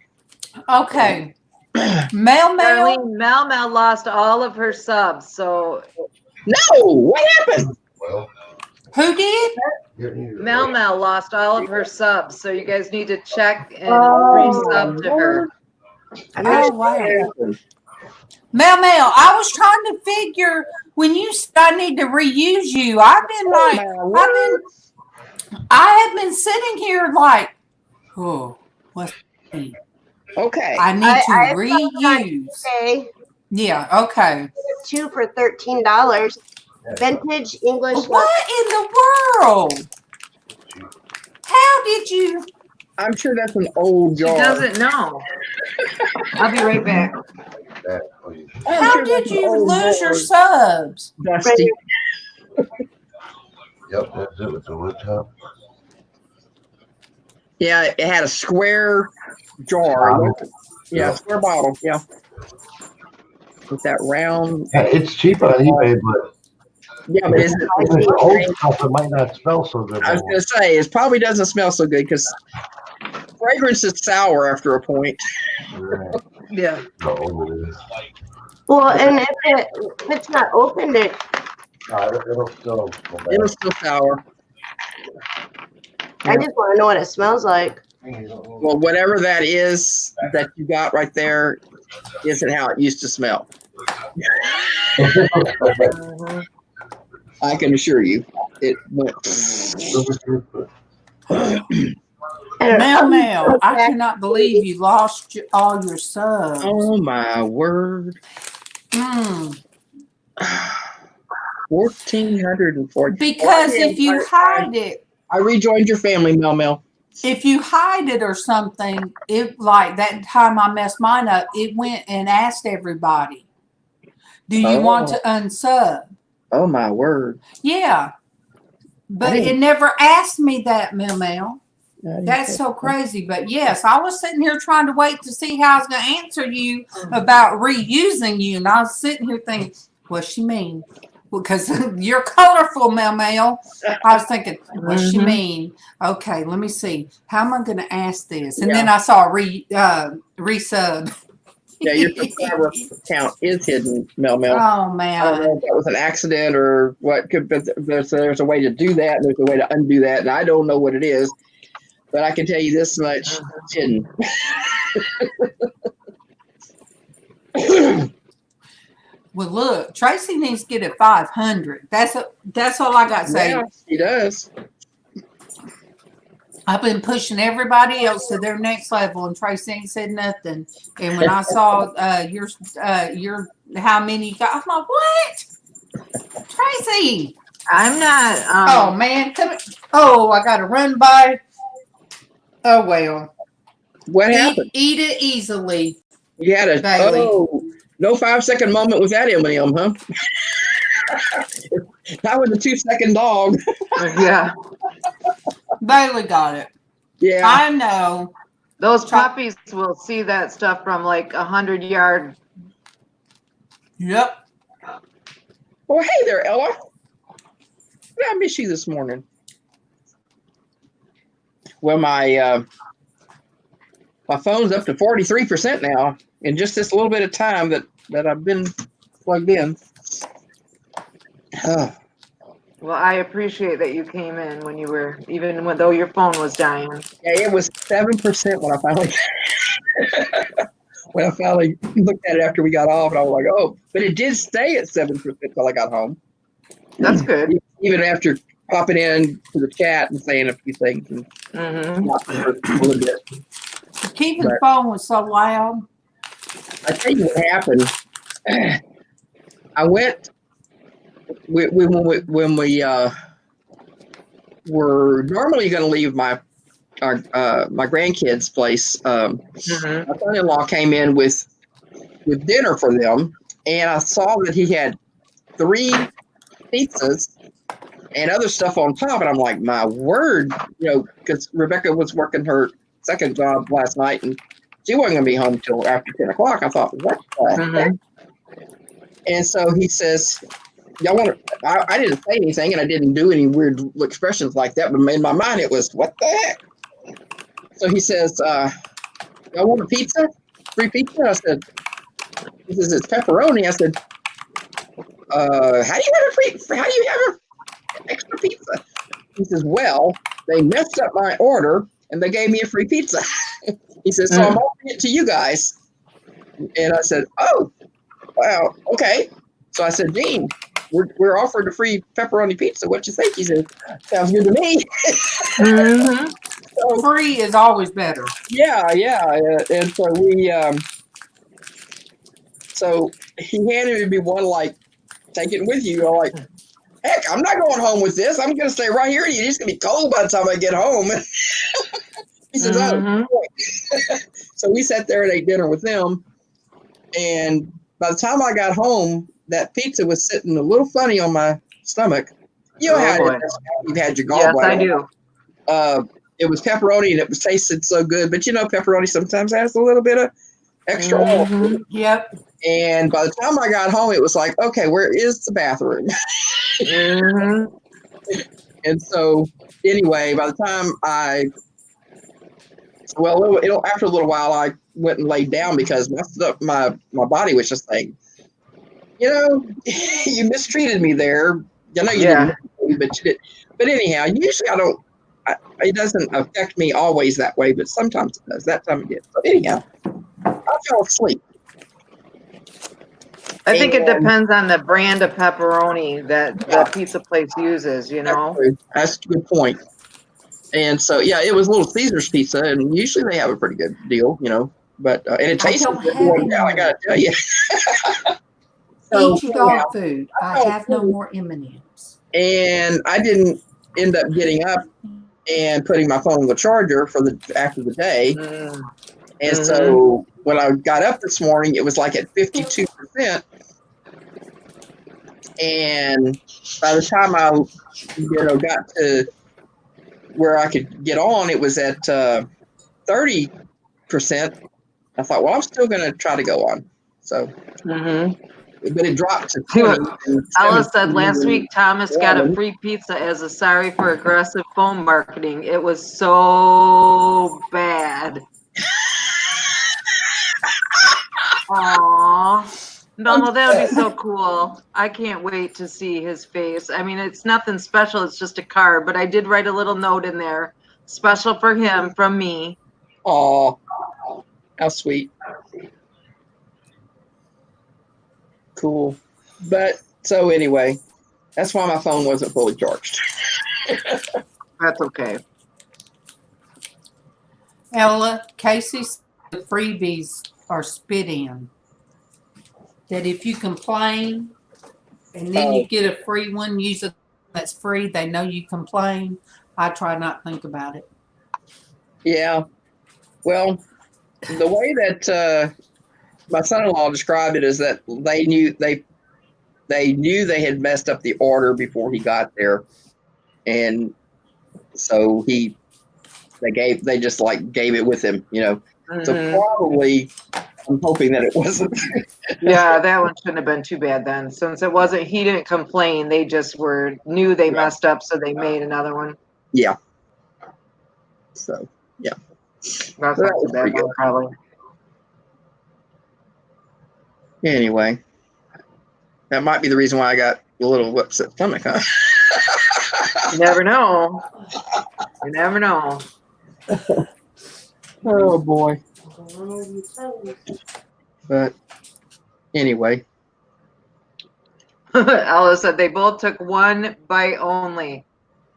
Okay. Mail. Darlene, Mel lost all of her subs. So No, what happened? Well, Who did? Mel lost all of her subs. So you guys need to check and Oh, resub to her. Oh, wow. Mail. I was trying to figure when you said I need to reuse you. I've been like, I have been sitting here like, oh, what's Okay. I need to reuse. Okay. Yeah, okay. 2 for $13. Vintage English leather. What in the world? How did you? I'm sure that's an old She jar. doesn't know. I'll be right back. I'm How sure did that's an you old lose jar. your subs? Dusty. Yep, that's it with the wood top. Yeah, it had a square jar. Yeah, square bottle. Yeah. With that round. Yeah, it's cheap on eBay, but Yeah, but if it's old stuff, it might not smell so good. I was going to say, it probably doesn't smell so good because fragrance is sour after a point. Yeah. How old it is. Well, and if it's not opened, It'll still go bad. It'll still sour. I just want to know what it smells like. Well, whatever that is that you got right there isn't how it used to smell. I can assure you, it went. Mail. I cannot believe you lost all your subs. Oh my word! Mm. 1,440. Because if you hide it, I rejoined your family, Mel. if you hide it or something, it like that time I messed mine up, it went and asked everybody, do you want to unsub? Oh my word! Yeah. But it never asked me that, Mel. That's so crazy. But yes, I was sitting here trying to wait to see how I was going to answer you about reusing you. And I was sitting here thinking, what's she mean? Because you're colorful, Mel. I was thinking, what's she mean? Okay, let me see. How am I going to ask this? And then I saw resub. Yeah, your subscriber count is hidden, Mel. Oh, man. I don't know if that was an accident or what. But there's a way to do that. And there's a way to undo that. And I don't know what it is. But I can tell you this much: it's hidden. Well, look, Tracy needs to get a 500. That's all I got to say. Yeah, he does. I've been pushing everybody else to their next level, and Tracy ain't said nothing. And when I saw your how many you got, I'm like, what? Tracy. I'm not. Oh man, oh, I got to run by. Oh well. What happened? Eat it easily. You had a Bailey. no 5-second moment with that M&M, huh? That was a 2-second dog. Yeah. Bailey got it. Yeah. I know. Those puppies will see that stuff from like 100-yard. Yep. Well, hey there, Ella. I miss you this morning. Well, my phone's up to 43% now in just this little bit of time that I've been plugged in. Well, I appreciate that you came in when you were, even though your phone was dying. Yeah, it was 7% when I finally looked at it after we got off, and I was like, oh, but it did stay at 7% till I got home. That's good. Even after popping in to the chat and saying a few things. And for a little bit. Keeping the phone was so loud. I tell you what happened. I went when we were normally going to leave my grandkids' place. My son-in-law came in with dinner for them, and I saw that he had 3 pizzas and other stuff on top, and I'm like, my word, because Rebecca was working her second job last night, and she wasn't going to be home till after 10 o'clock. I thought, what the heck? And so he says, y'all want to, I didn't say anything, and I didn't do any weird expressions like that, but in my mind it was, what the heck? So he says, y'all want a pizza? Free pizza? He says, it's pepperoni. I said, how do you have an extra pizza? He says, well, they messed up my order and they gave me a free pizza. He says, so I'm offering it to you guys. And I said, oh, wow, okay. So I said, Dean, we're offered a free pepperoni pizza. What you think? He said, sounds good to me. So, free is always better. Yeah. And so so he handed me one, like, take it with you. I'm like, heck, I'm not going home with this. I'm going to stay right here. It's just going to be cold by the time I get home. He says, oh. So we sat there and ate dinner with them. And by the time I got home, that pizza was sitting a little funny on my stomach. You know how it is. You've had your gallbladder. Yes, I do. It was pepperoni and it was tasted so good. But pepperoni sometimes has a little bit of extra oil. Yep. And by the time I got home, it was like, okay, where is the bathroom? And so, anyway, by the time after a little while, I went and laid down because my body was just like, you mistreated me there. I know you didn't, but you did. But anyhow, usually it doesn't affect me always that way, but sometimes it does. That time it did. So anyhow, I fell asleep. I think it depends on the brand of pepperoni that the pizza place uses, That's a good point. And so, it was Little Caesars pizza, and usually they have a pretty good deal, but, and it tastes good. I got to tell you. Eat your dog food. I have no more M&Ms. And I didn't end up getting up and putting my phone on the charger after the day. And so when I got up this morning, it was like at 52%. And by the time I got to where I could get on, it was at 30%. I thought, well, I'm still going to try to go on. So, but it dropped to 20. Ella said last week Thomas got a free pizza as a sorry for aggressive phone marketing. It was so bad. Aww. No, that would be so cool. I can't wait to see his face. I mean, it's nothing special. It's just a card, but I did write a little note in there, special for him from me. Oh, how sweet. Cool. But so anyway, that's why my phone wasn't fully charged. That's okay. Ella, Casey said the freebies are spit in. That if you complain and then you get a free one, use it that's free, they know you complain. I try not to think about it. Yeah. Well, the way that my son-in-law described it is that they knew they had messed up the order before he got there, and so they just like gave it with him, you know. So probably I'm hoping that it wasn't. Yeah, that one shouldn't have been too bad then. Since it wasn't, he didn't complain. They just knew they messed up, so they made another one. Yeah. So yeah. That's not too bad one, probably. Anyway, that might be the reason why I got a little upset stomach, huh? You never know. You never know. Oh boy. But anyway. Ella said they both took one bite only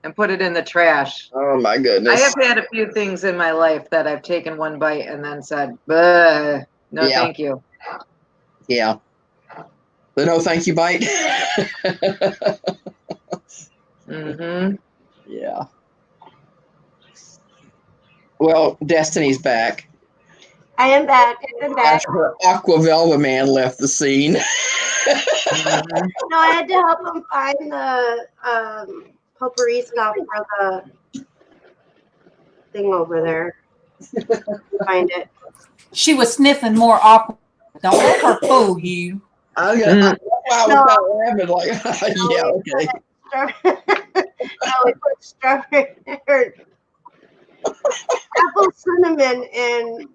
and put it in the trash. Oh my goodness. I have had a few things in my life that I've taken one bite and then said, no, thank you. Yeah. The no thank you bite. Yeah. Well, Destiny's back. I am back. I'm back. After her Aqua Velva man left the scene. No, I had to help him find the potpourri stuff for the thing over there. Find it. She was sniffing more awkward. Don't let her fool you. I was laughing like, yeah, okay. No, we put strawberry or apple cinnamon and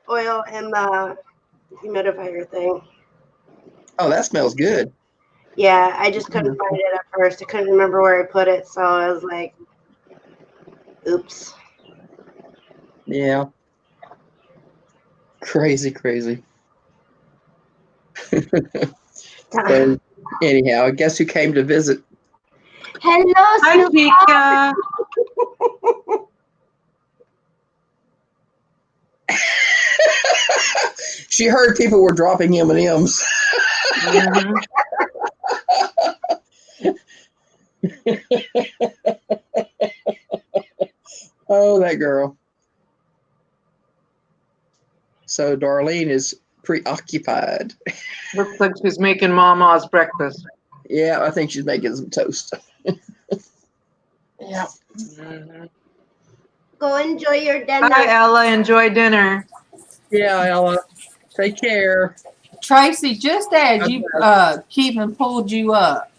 oil in the humidifier thing. Oh, that smells good. Yeah, I just couldn't find it at first. I couldn't remember where I put it, so I was like, oops. Yeah. Crazy. So, anyhow, guess who came to visit? Hello, Hi, Pika. She heard people were dropping M&Ms. Oh, that girl. So Darlene is preoccupied. Looks like she's making Mama's breakfast. Yeah, I think she's making some toast. Yeah. Go enjoy your dinner. Hi, Ella. Enjoy dinner. Yeah, Ella. Take care. Tracy, just as you Kevin pulled you up,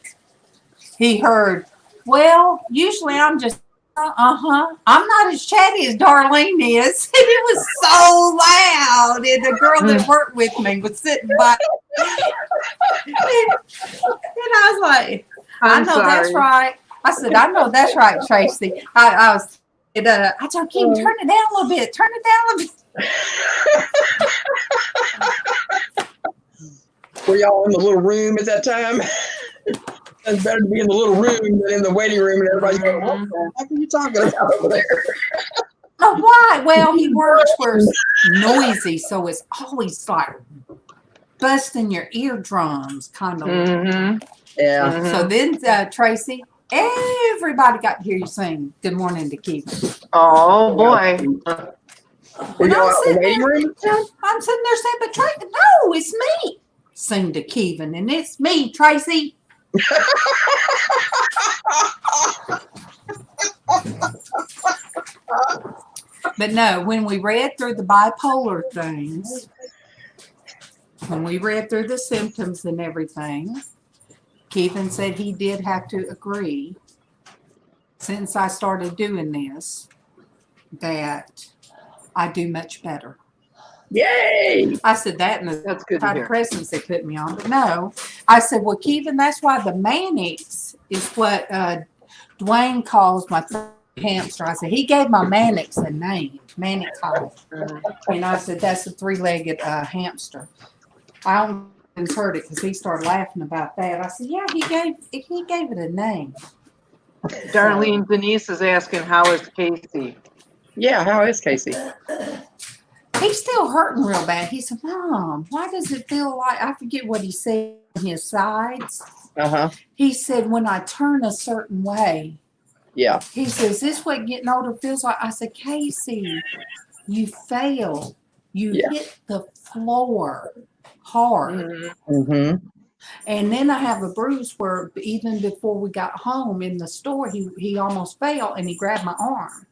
he heard, well, usually I'm just I'm not as chatty as Darlene is. And it was so loud. And the girl that worked with me was sitting by. And I was like, I know that's right. I said, I know that's right, Tracy. I told Kevin, turn it down a little bit. Turn it down a little bit. Were y'all in the little room at that time? It's better to be in the little room than in the waiting room and everybody's going, what the heck are you talking about over there? Oh, why? Well, he works where it's noisy, so it's always like busting your eardrums, kind of. Yeah. So then, Tracy, everybody got to hear you sing "Good Morning" to Kevin. Oh boy! Were y'all in the waiting room? I'm sitting there saying, "But Tracy, no, it's me." Sing to Kevin, and it's me, Tracy. But no, when we read through the bipolar things, when we read through the symptoms and everything, Kevin said he did have to agree, since I started doing this, that I do much better. Yay! I said that, and That's good. antidepressants they put me on, but no. I said, well, Kevin, that's why the Mannix is what Dwayne calls my hamster. I said, he gave my Mannix a name, Mannix. And I said, that's a three-legged hamster. I don't heard it because he started laughing about that. I said, yeah, he gave it a name. Darlene Denise is asking, how is Casey? Yeah, how is Casey? He's still hurting real bad. He said, Mom, why does it feel like, I forget what he said on his sides. He said, when I turn a certain way. Yeah. He says, this what getting older feels like. I said, Casey, you failed. You hit the floor hard. Mm-hmm. And then I have a bruise where even before we got home in the store, he almost fell and he grabbed my arm.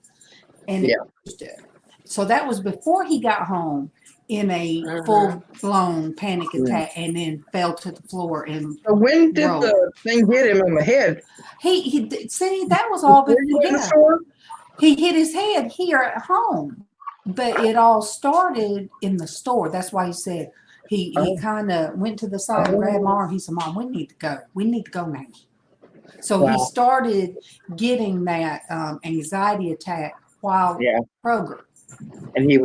And it bruised it. So that was before he got home in a full-blown panic attack and then fell to the floor and So when did rolled. the thing hit him in the head? He see, that was all before. In the store? He hit his head here at home, but it all started in the store. That's why he said he kind of went to the side and grabbed my arm. He said, Mom, we need to go. We need to go now. So he started getting that anxiety attack while program. And he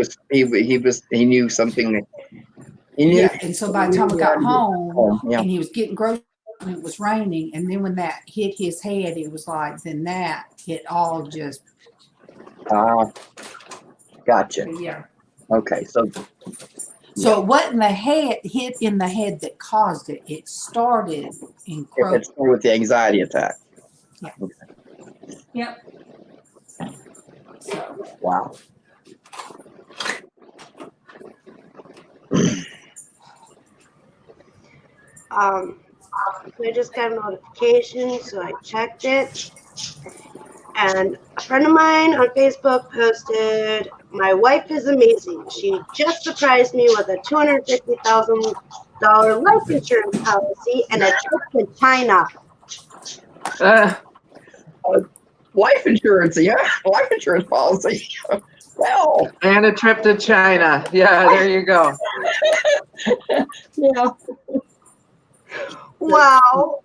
knew something. He knew. Yeah, and so by the time we got home, and he was getting groceries, and it was raining, and then when that hit his head, it was like, then that it all just. Gotcha. Yeah. Okay, so. So it wasn't the hit in the head that caused it. It started in Kroger. It started with the anxiety attack. Yeah. Okay. Yep. So. Wow. I just got a notification, so I checked it. And a friend of mine on Facebook posted, my wife is amazing. She just surprised me with a $250,000 life insurance policy and a trip to China. Life insurance, life insurance policy. Well. And a trip to China. Yeah, there you go. Yeah. Wow.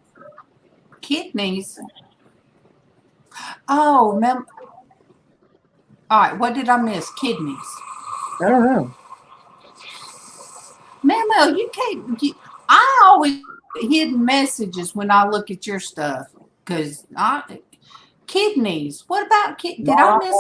Kidneys. Oh, all right, what did I miss? Kidneys. I don't know. Memo, you can't. I always hidden messages when I look at your stuff because kidneys. What about did I miss?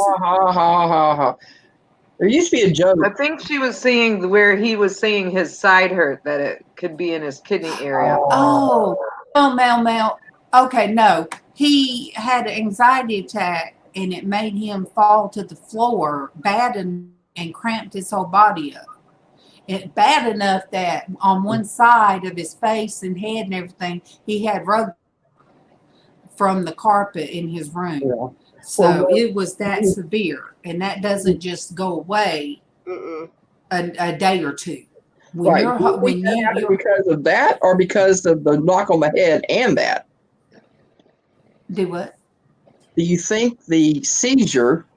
There used to be a joke. I think she was seeing where he was saying his side hurt, that it could be in his kidney area. Oh, Mel. Okay, no. He had an anxiety attack and it made him fall to the floor bad and cramped his whole body up. It bad enough that on one side of his face and head and everything, he had rug from the carpet in his room. Yeah. So it was that severe, and that doesn't just go away a day or two. When you're because of that, or because of the knock on the head and that? Do what? Do you think the seizure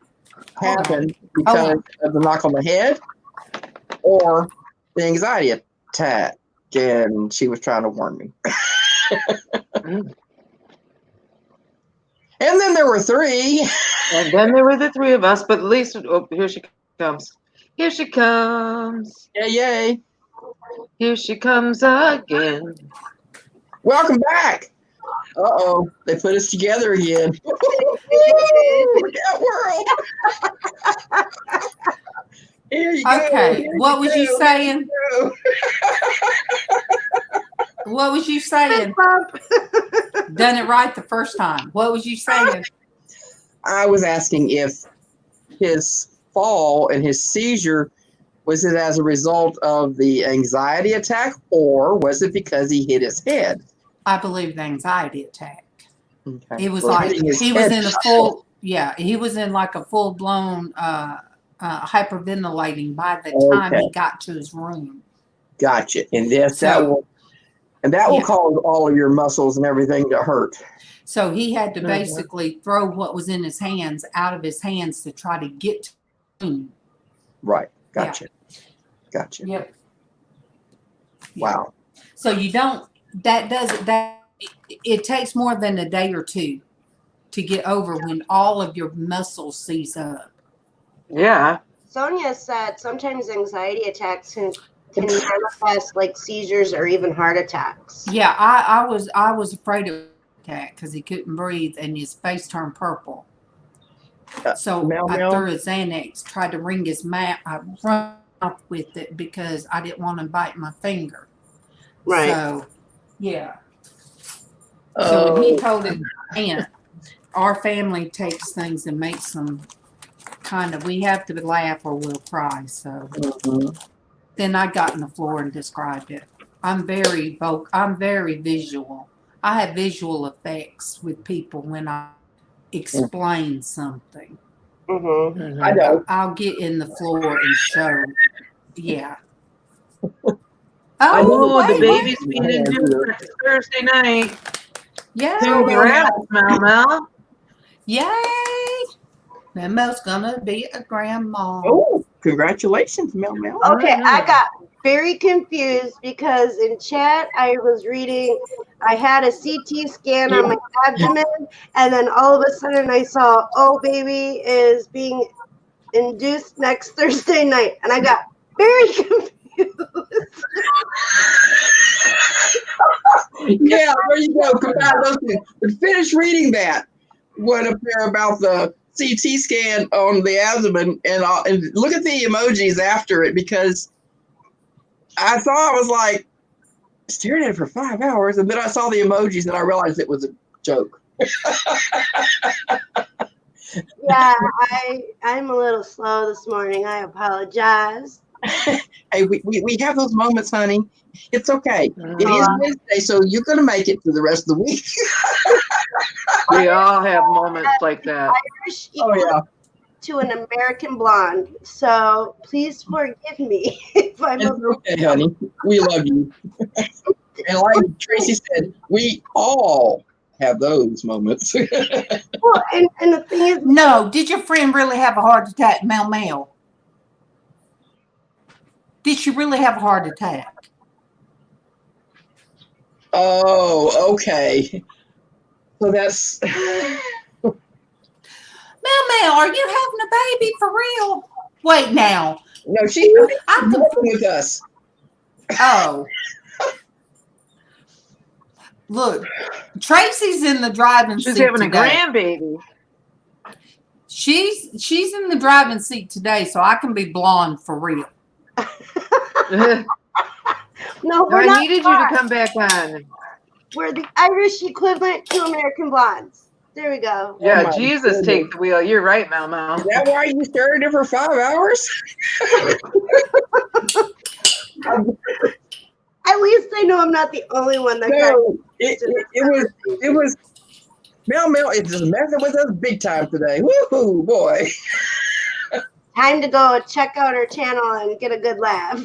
happened because of the knock on the head, or the anxiety attack? And she was trying to warn me. And then there were three. And then there were the three of us, but at least, here she comes. Here she comes. Yay. Here she comes again. Welcome back. Uh-oh, they put us together again. That world. Here you go. Okay, what was you saying? What was you saying? Done it right the first time. What was you saying? I was asking if his fall and his seizure, was it as a result of the anxiety attack, or was it because he hit his head? I believe the anxiety attack. Okay. It was like he was in a full, he was in like a full blown hyperventilating by the time he got to his room. Gotcha. And that will cause all of your muscles and everything to hurt. So he had to basically throw what was in his hands out of his hands to try to get to him. Right. Gotcha. Yep. Wow. So you don't, it takes more than a day or two to get over when all of your muscles seize up. Yeah. Sonia said sometimes anxiety attacks can can manifest like seizures or even heart attacks. Yeah, I was afraid of attack because he couldn't breathe and his face turned purple. So Mel I Mel. threw his Xanax, tried to wring his mouth. I run off with it because I didn't want him to bite my finger. Right. So, yeah. So when he told his aunt, our family takes things and makes them kind of, we have to laugh or we'll cry. So then I got on the floor and described it. I'm very visual. I have visual effects with people when I explain something. Mm-hmm. I know. I'll get in the floor and show. Yeah. I know. Oh, the wait. baby's My being hands induced are- next Thursday night. Yay. Congrats, Mel Mel. Yay. Memo's gonna be a grandma. Oh, congratulations, Mel Mel. Okay, I got very confused because in chat I was reading I had a CT scan on my abdomen, and then all of a sudden I saw, oh, baby is being induced next Thursday night, and I got very confused. Yeah, there you go. Combine those two. But finish reading that one up there about the CT scan on the abdomen, and look at the emojis after it, because I thought I was like staring at it for 5 hours, and then I saw the emojis and I realized it was a joke. Yeah, I'm a little slow this morning. I apologize. Hey, we have those moments, honey. It's okay. It is Wednesday, so you're going to make it through the rest of the week. We all have moments like that. Irish Oh, yeah. to an American blonde, so please forgive me if I'm It's okay, honey. We love you. And like Tracy said, we all have those moments. well, and the thing is, No, did your friend really have a heart attack, Mel Mel? Did she really have a heart attack? Oh, okay. So that's Mel Mel, are you having a baby for real? Wait now. no, she's working with us. Oh. Look, Tracy's in the driving She's seat having a today. grandbaby. She's in the driving seat today, so I can be blonde for real. no, we're I not needed you blonde. to come back on. We're the Irish equivalent to American blondes. There we go. Yeah, my Jesus goodness. take the wheel. You're right, Mel Mel. Is that why you stared at it for 5 hours? At least I know I'm not the only one that got. No, it was Mel Mel is just messing with us big time today. Woohoo, boy. Time to go check out her channel and get a good laugh.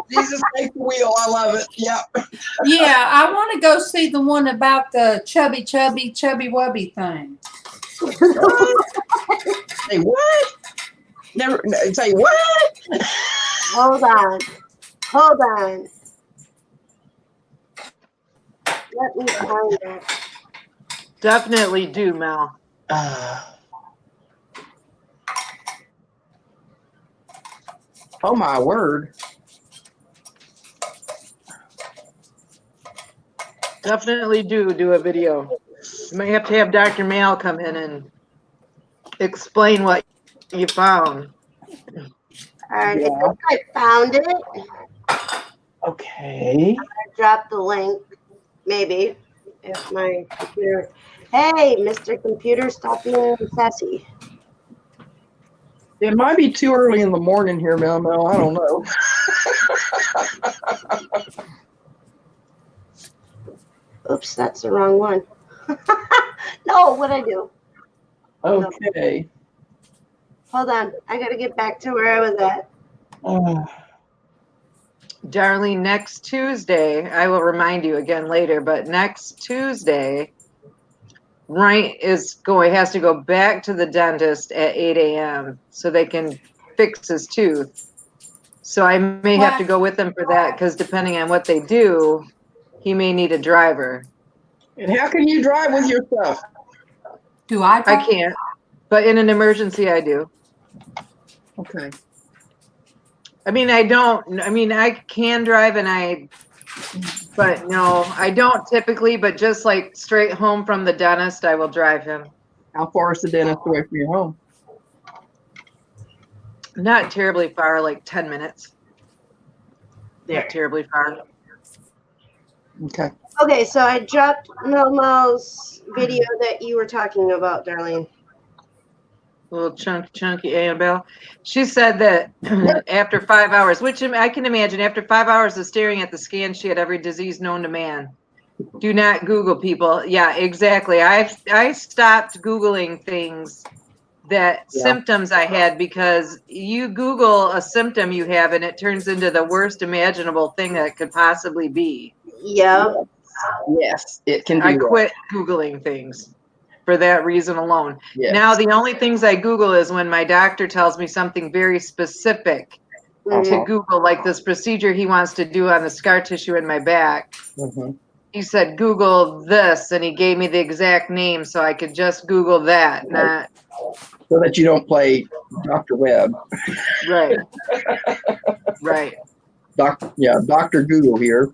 Jesus take the wheel. I love it. Yep. Yeah, I want to go see the one about the chubby wubby thing. Say what? Never say what? Hold on. Let me find it. Definitely do, Mel. Oh my word. Definitely do a video. You might have to have Dr. Mail come in and explain what you found. All right, Yeah. I think I found it. Okay. I dropped the link, maybe, if my computer. Hey, Mr. Computer, stop being sassy. It might be too early in the morning here, Mel Mel. I don't know. Oops, that's the wrong one. No, what'd I do? Okay. Hold on. I got to get back to where I was at. Darlene, next Tuesday, I will remind you again later, but next Tuesday, Wright has to go back to the dentist at 8 a.m. so they can fix his tooth. So I may have to go with him for that because depending on what they do, he may need a driver. And how can you drive with your stuff? Do I? I can't, but in an emergency, I do. Okay. I mean, I don't. I mean, I can drive, but no, I don't typically. But just like straight home from the dentist, I will drive him. How far is the dentist away from your home? Not terribly far, like 10 minutes. Not terribly far. Okay. Okay, so I dropped Momo's video that you were talking about, Darlene. Little chunky Annabelle. She said that after 5 hours, which I can imagine, after 5 hours of staring at the scan, she had every disease known to man. Do not Google, people. Yeah, exactly. I stopped Googling things symptoms I had, because you Google a symptom you have and it turns into the worst imaginable thing that could possibly be. Yeah. Yes, it can do I that. quit Googling things for that reason alone. Yes. Now the only things I Google is when my doctor tells me something very specific to Google, like this procedure he wants to do on the scar tissue in my back. He said, Google this, and he gave me the exact name so I could just Google that, not so that you don't play Dr. Webb. right. Right. Dr. Google here.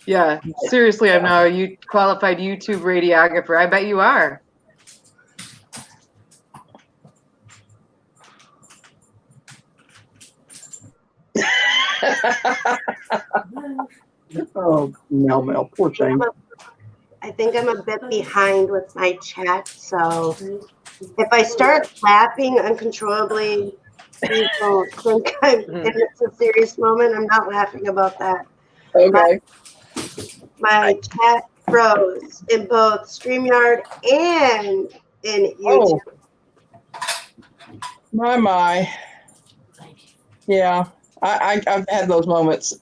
Yeah, seriously, I'm now a qualified YouTube radiographer. I bet you are. Oh, Mel, poor thing. I think I'm a bit behind with my chat, so if I start laughing uncontrollably, people think it's a serious moment. I'm not laughing about that. Okay. My chat froze in both StreamYard and in YouTube. My. Yeah, I've had those moments.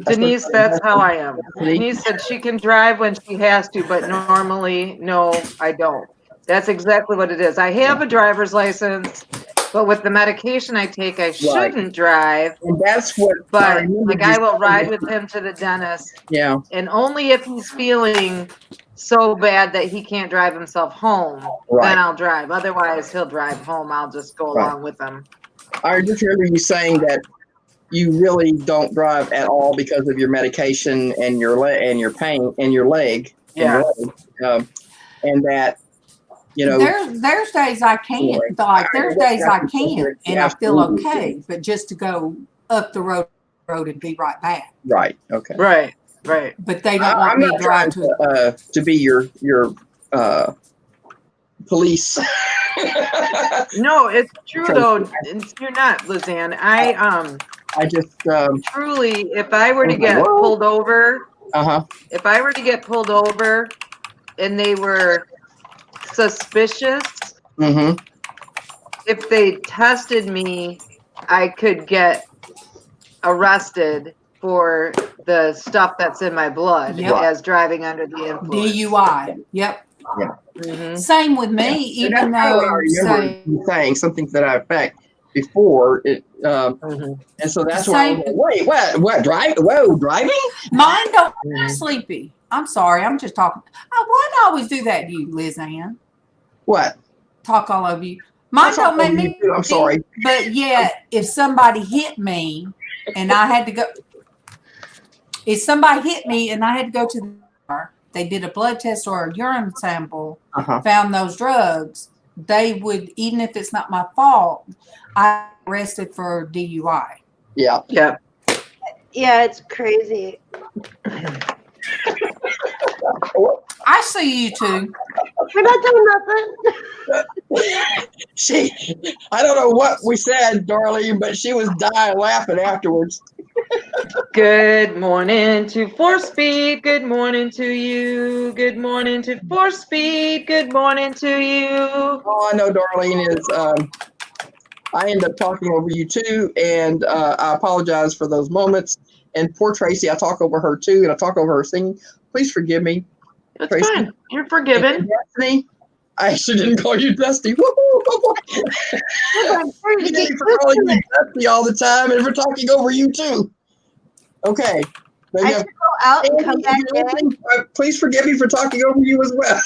Denise, that's how I am. Denise said she can drive when she has to, but normally, no, I don't. That's exactly what it is. I have a driver's license, but with the medication I take, I shouldn't drive. And that's what. But I will ride with him to the dentist. Yeah. And only if he's feeling so bad that he can't drive himself home, then I'll drive. Otherwise, he'll drive home. I'll just go along with him. I just remember you saying that you really don't drive at all because of your medication and your pain and your leg. Yeah. And that, there's days I can't. Like there's days I can't, and I feel okay. But just to go up the road and be right back. Right. Okay. Right. But they don't want me to drive to be your police. No, it's true though. You're not, Lizanne. I just truly, if I were to get pulled over, if I were to get pulled over, and they were suspicious, if they tested me, I could get arrested for the stuff that's in my blood as driving under the influence. DUI. Yep. Yeah. Same with me, even though I remember you saying something to that effect before it, and so that's why I was like, wait, what? Driving? Mine don't sleepy. I'm sorry, I'm just talking. Why do I always do that to you, Liz Ann? What? Talk all over you. Mine don't make me. I'm sorry. But yet, if somebody hit me and I had to go, if somebody hit me and I had to go to the car, they did a blood test or a urine sample, found those drugs, they would, even if it's not my fault, I arrested for DUI. Yeah. Yeah, it's crazy. I see you too. We're not doing nothing. I don't know what we said, Darlene, but she was dying laughing afterwards. Good morning to 4-Speed. Good morning to you. Good morning to 4-Speed. Good morning to you. All I know, Darlene, is I end up talking over you too, and I apologize for those moments. And poor Tracy, I talk over her too, and I talk over her singing. Please forgive me. That's Tracy. fine. You're forgiven. Destiny, I actually didn't call you Dusty. Forgive me for calling you Dusty all the time and for talking over you too. Okay. I should go out and come back in. Please forgive me for talking over you as well.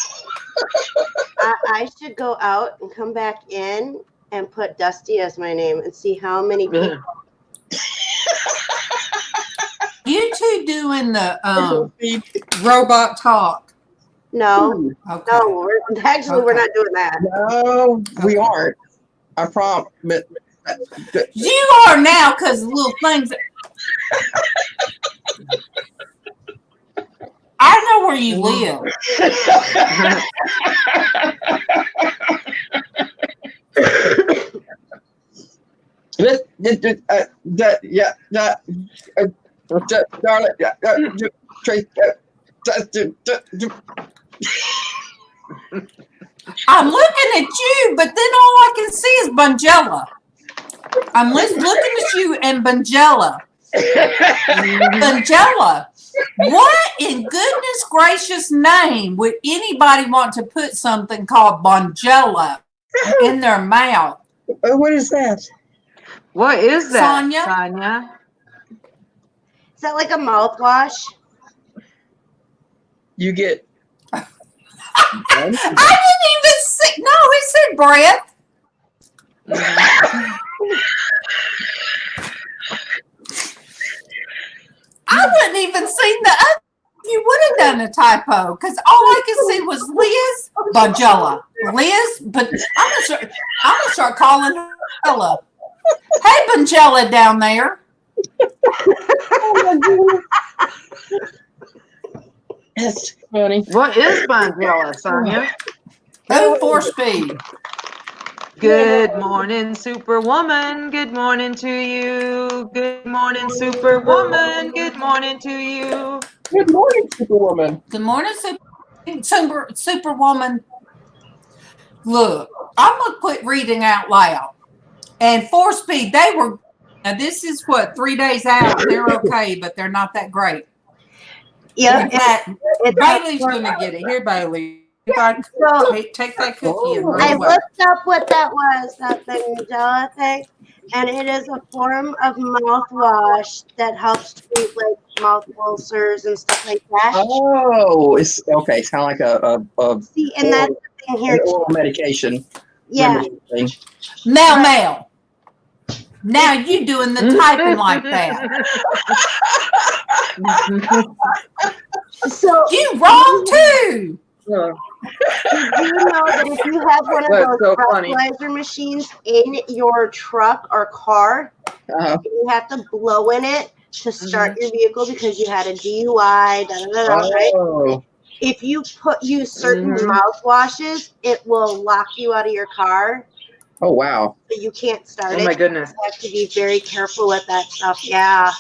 I should go out and come back in and put Dusty as my name and see how many people. You two doing the robot talk? No, Okay. no, we're not doing that. No, we aren't. I promise. You are now because little things. I know where you live. I'm looking at you, but then all I can see is Bungella. I'm looking at you and Bungella. Bungella, what in goodness gracious name would anybody want to put something called Bungella in their mouth? What is that? What is that, Sonia? Sonia? Is that like a mouthwash? You get. I didn't even see. No, it said breath. I wouldn't even seen the other. You would have done a typo because all I could see was Liz Bungella. Liz, but I'm gonna start calling her Bungella. Hey, Bungella down there. That's funny. What is Bungella, Sonia? Oh, 4-speed. Good morning, Superwoman. Good morning to you. Good morning, Superwoman. Good morning to you. Good morning, Superwoman. Good morning, Superwoman. Look, I'm gonna quit reading out loud. And 4-speed, they were. Now this is what 3 days out. They're okay, but they're not that great. Yeah, Bailey's gonna get it. Here, Bailey. Take that cookie and run I away. looked up what that was, that Bungella thing, and it is a form of mouthwash that helps treat like mouth ulcers and stuff like that. Oh, it's okay. It's kind of like a See, and that's the thing here. oral medication. Yeah. Thing. Mel. Now you doing the typing like that. So You wrong too. do you know that if you have one of That's those so funny. breathalyzer machines in your truck or car, you have to blow in it to start your vehicle because you had a DUI, right? Oh. If you use certain mouthwashes, it will lock you out of your car. Oh, wow. So you can't start it. Oh my goodness. You have to be very careful with that stuff. Yeah.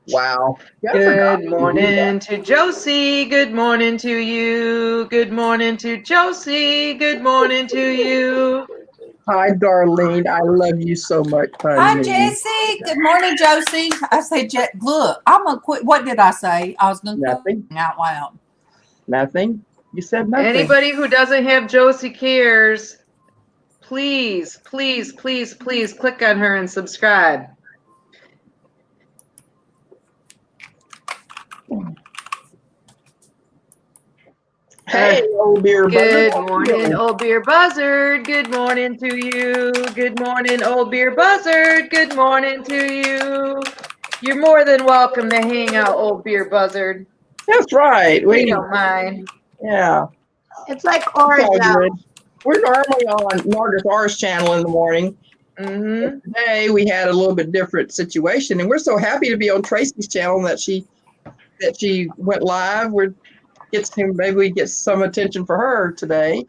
Wow. Good morning to Josie. Good morning to you. Good morning to Josie. Good morning to you. Hi, Darlene. I love you so much, honey. Hi, Jessie. Good morning, Josie. I said, look, I'm gonna quit. What did I say? I was gonna Nothing. quit out loud. Nothing. You said nothing. Anybody who doesn't have Josie Cares, please, please, please, please click on her and subscribe. Hey, old beer buzzard. Good morning, old beer buzzard. Good morning to you. Good morning, old beer buzzard. Good morning to you. You're more than welcome to hang out, old beer buzzard. That's right. We don't mind. Yeah. It's like orange now. We're normally on Margaret R's channel in the morning. Today we had a little bit different situation, and we're so happy to be on Tracy's channel that she went live. Maybe we get some attention for her today.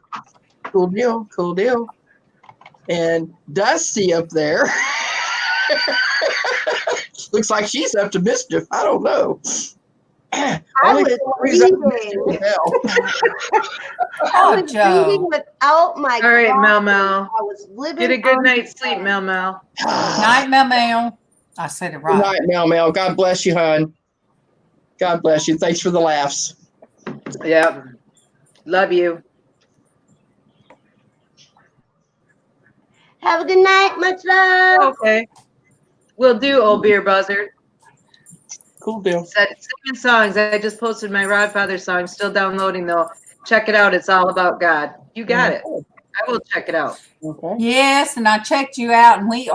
Cool deal, cool deal. And Dusty up there looks like she's up to mischief. I don't know. I was reading. I was reading without my. All right, Mel Mel. I was living. Get a good night's sleep, Mel Mel. Night, Mel Mel. I said it right. Good night, Mel Mel. God bless you, hon. God bless you. Thanks for the laughs. Yep. Love you. Have a good night. Much love. Okay. We'll do, old beer buzzard. Cool deal. Singing songs. I just posted my Rodfather song. Still downloading though. Check it out. It's all about God. You got it. I will check it out. Okay. Yes, and I checked you out, and we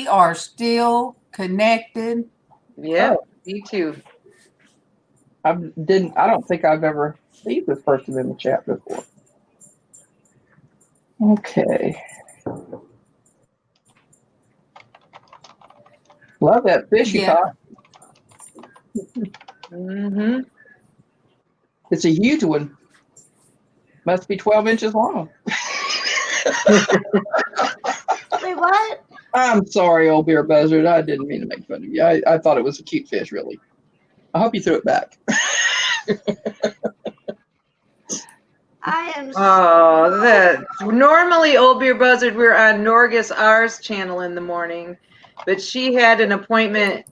are still connected. Yep, Oh. me too. I don't think I've ever seen this person in the chat before. Okay. Love that fish you Yeah. caught. Mm-hmm. It's a huge one. Must be 12 inches long. Wait, what? I'm sorry, old beer buzzard. I didn't mean to make fun of you. I thought it was a cute fish, really. I hope you threw it back. I am. Oh, that normally Old Beer Buzzard, we're on Norgus R's channel in the morning, but she had an appointment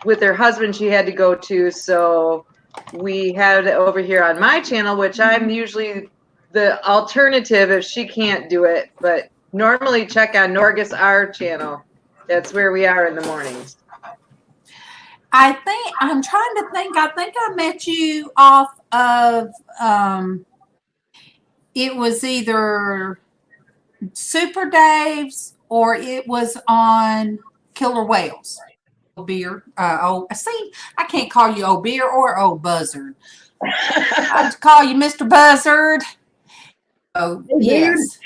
with her husband she had to go to, so we had it over here on my channel, which I'm usually the alternative if she can't do it, but normally check on Norgus R channel. That's where we are in the mornings. I'm trying to think. I think I met you off of it was either Super Dave's or it was on Killer Whales. Beer. See, I can't call you old beer or old buzzard. I'd call you Mr. Buzzard. Oh, yes.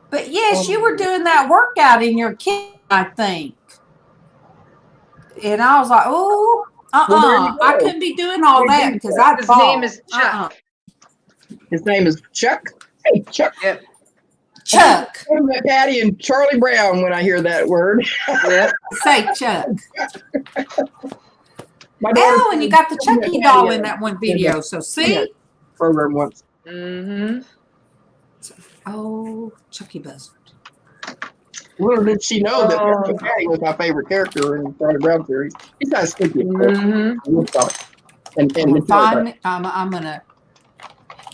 But yes, you were doing that workout in your kitchen, I think. And I was like, oh, I couldn't be doing all that because I'd His fall. name is Chuck. His name is Chuck. Hey, Chuck. Yep. Chuck. I'm like Patty and Charlie Brown when I hear that word. Yep. Say Chuck. My daughter Oh, and you got the Chucky doll in that one video. So see? Program once. Mm-hmm. Oh, Chucky Buzzard. Little did she know that Patty was my favorite character in Charlie Brown series. He's not stupid. Mm-hmm. I'm gonna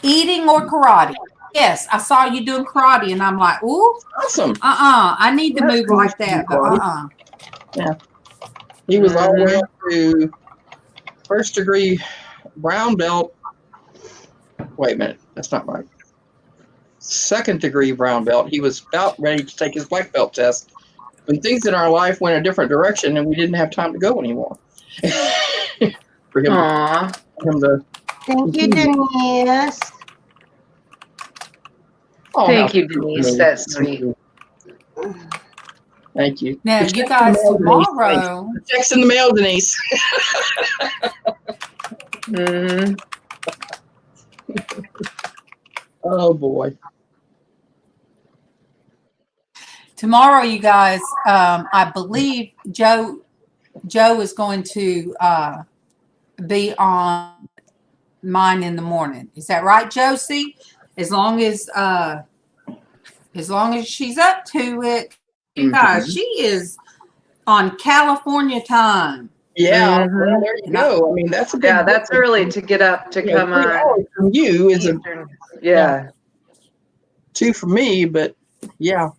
eating or karate. Yes, I saw you doing karate, and I'm like, ooh, awesome. I need to move like that, but Yeah. He was all the way up to first degree brown belt. Wait a minute, that's not right. Second degree brown belt. He was about ready to take his black belt test when things in our life went a different direction and we didn't have time to go anymore. For him to Thank you, Denise. Oh, Thank you, Denise. That's sweet. Thank you. now you guys tomorrow. The check's in the mail, Denise. Mm-hmm. Oh boy. Tomorrow, you guys, I believe Joe is going to be on mine in the morning. Is that right, Josie? As long as she's up to it, you guys. She is on California time. Yeah, well, there you go. I mean, that's a big that's early to get up to come on. From you is yeah. 2 for me, but yeah.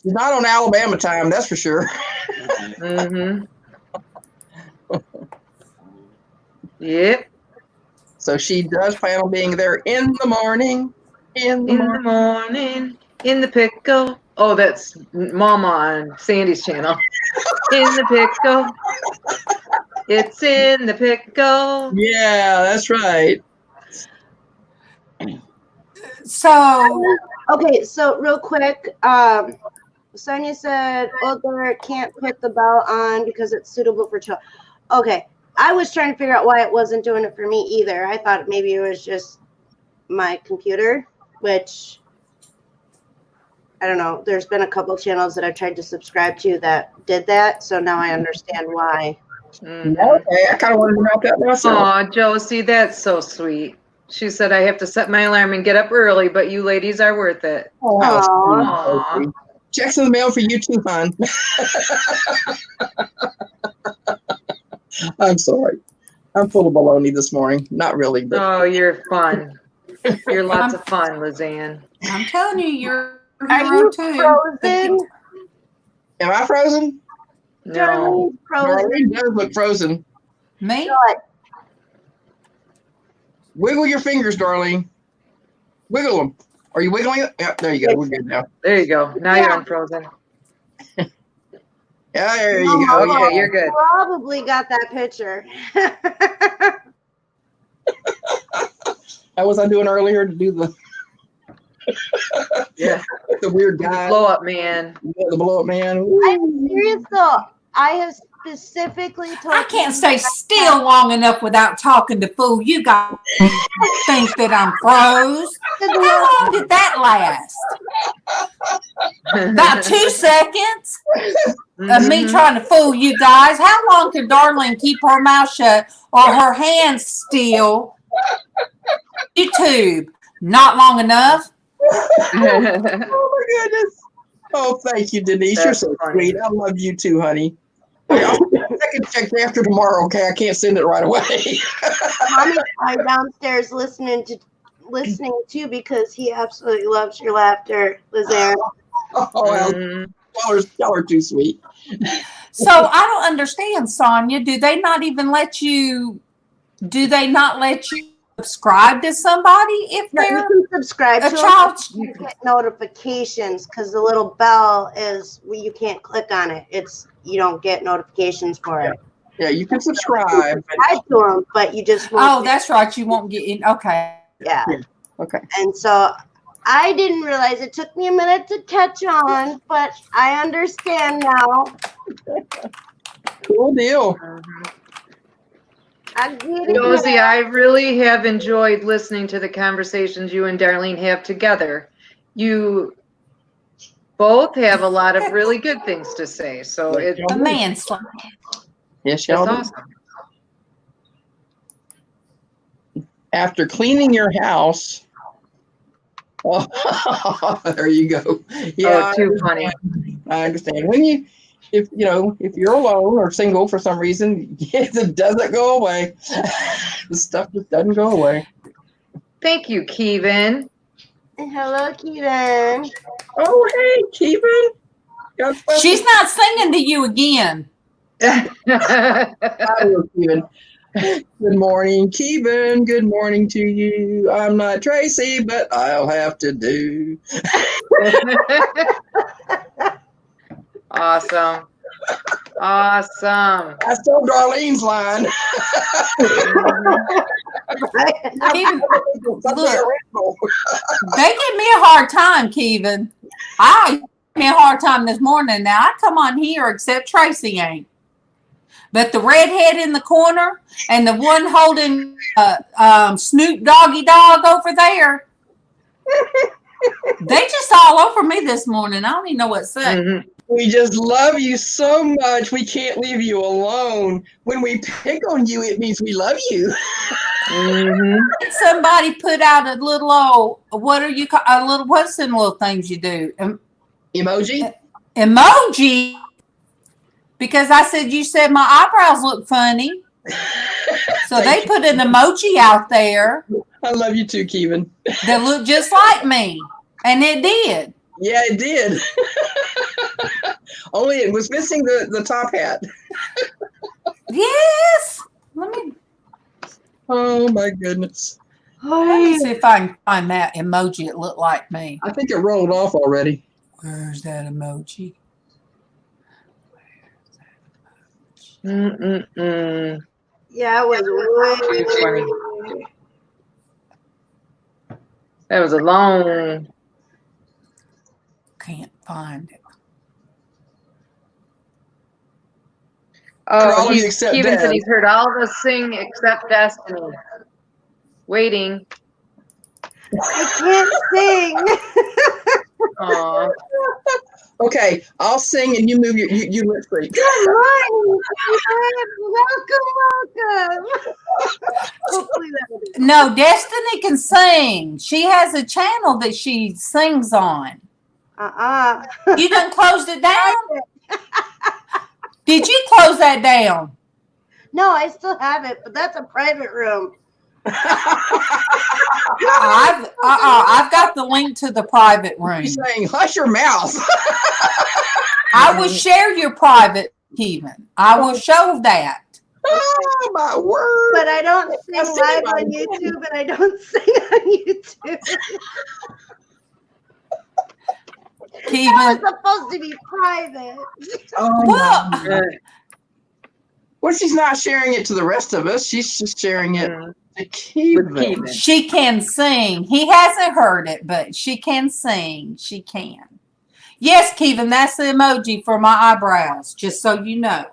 She's not on Alabama time, that's for sure. Mm-hmm. Yep. So she does plan on being there in the morning. In the morning. In the pickle. Oh, that's Mama on Sandy's channel. In the pickle. It's in the pickle. Yeah, that's right. So okay, so real quick, Sonia said Older can't put the belt on because it's suitable for children. Okay, I was trying to figure out why it wasn't doing it for me either. I thought maybe it was just my computer, which I don't know. There's been a couple channels that I tried to subscribe to that did that, so now I understand why. Mm-hmm. Okay, I kind of wanted to know that myself. Aw, Josie, that's so sweet. She said I have to set my alarm and get up early, but you ladies are worth it. Aww. Checks in the mail for you too, hon. I'm sorry. I'm full of baloney this morning. Not really, but oh, you're fun. You're lots of fun, Lizanne. I'm telling you, you're Are you too. frozen? Am I frozen? No. Frozen. Marlene does look frozen. Me? What? Wiggle your fingers, darling. Wiggle them. Are you wiggling it? Yeah, there you go. We're good now. There you go. Now you're unfrozen. Yeah, there you go. Okay, Yeah. you're good. Probably got that picture. How was I doing earlier to do the Yeah. the weird guy, Blow up, man. the blow up man? I'm serious though. I have specifically told I can't stay still long enough without talking to fool. You guys think that I'm froze. How long did that last? About 2 seconds of me trying to fool you guys. How long can Darlene keep her mouth shut or her hands still? YouTube, not long enough. Oh my goodness. Oh, thank you, Denise. That's You're so funny. sweet. I love you too, honey. I'll second check after tomorrow, okay? I can't send it right away. Mommy's downstairs listening too because he absolutely loves your laughter, Lizanne. Oh, well, y'all are too sweet. So I don't understand, Sonia. Do they not let you subscribe to somebody if No, they're you can subscribe a to child? it. You get notifications because the little bell is you can't click on it. You don't get notifications for it. Yeah, you can subscribe. Subscribe to them, but you just won't. Oh, that's right. You won't get in. Okay. Yeah. Okay. And so I didn't realize it took me a minute to catch on, but I understand now. Cool deal. I get it. Josie, I really have enjoyed listening to the conversations you and Darlene have together. You both have a lot of really good things to say, so it's A manslaughter. Yes, y'all do. awesome. After cleaning your house. Oh, there you go. Yeah, Oh, too funny. I understand. If you're alone or single for some reason, it doesn't go away. The stuff just doesn't go away. Thank you, Kevin. Hello, Keaton. Oh, hey, Kevin. She's not singing to you again. Hello, Kevin. Good morning, Kevin. Good morning to you. I'm not Tracy, but I'll have to do. Awesome. Awesome. I stole Darlene's line. Kevin, look, they give me a hard time, Kevin. I gave me a hard time this morning. Now I come on here, except Tracy ain't. But the redhead in the corner and the one holding Snoop Doggy Dog over there, they just all over me this morning. I don't even know what to say. Mm-hmm. We just love you so much. We can't leave you alone. When we pick on you, it means we love you. Mm-hmm. Somebody put out a little old, what's them little things you do? Emoji? Emoji. Because I said, you said my eyebrows look funny. So they put an emoji out there I love you too, Kevin. that looked just like me. And it did. Yeah, it did. Only it was missing the top hat. Yes. Let me Oh my goodness. see if I can find that emoji that looked like me. I think it rolled off already. Where's that emoji? Mm-mm-mm. Yeah, it was Too way. funny. That was a long. Can't find it. Oh, all of you except Kevin said Dad. he's heard all of us sing except Destiny. Waiting. I can't sing. Aw. Okay, I'll sing and you move you lip sync. Good morning. Welcome. Hopefully that'll do. No, Destiny can sing. She has a channel that she sings on. You done closed it down? Did you close that down? No, I still have it, but that's a private room. I've got the link to the private room. She's saying, hush your mouth. I will share your private, Kevin. I will show that. Oh my word! But I don't sing That's live on anybody. YouTube, and I don't sing on YouTube. That was Kevin, supposed to be private. Oh well, my. Well, she's not sharing it to the rest of us. She's just sharing it Mm, to with Keevan. Keevan. she can sing. He hasn't heard it, but she can sing. She can. Yes, Kevin, that's the emoji for my eyebrows, just so you know.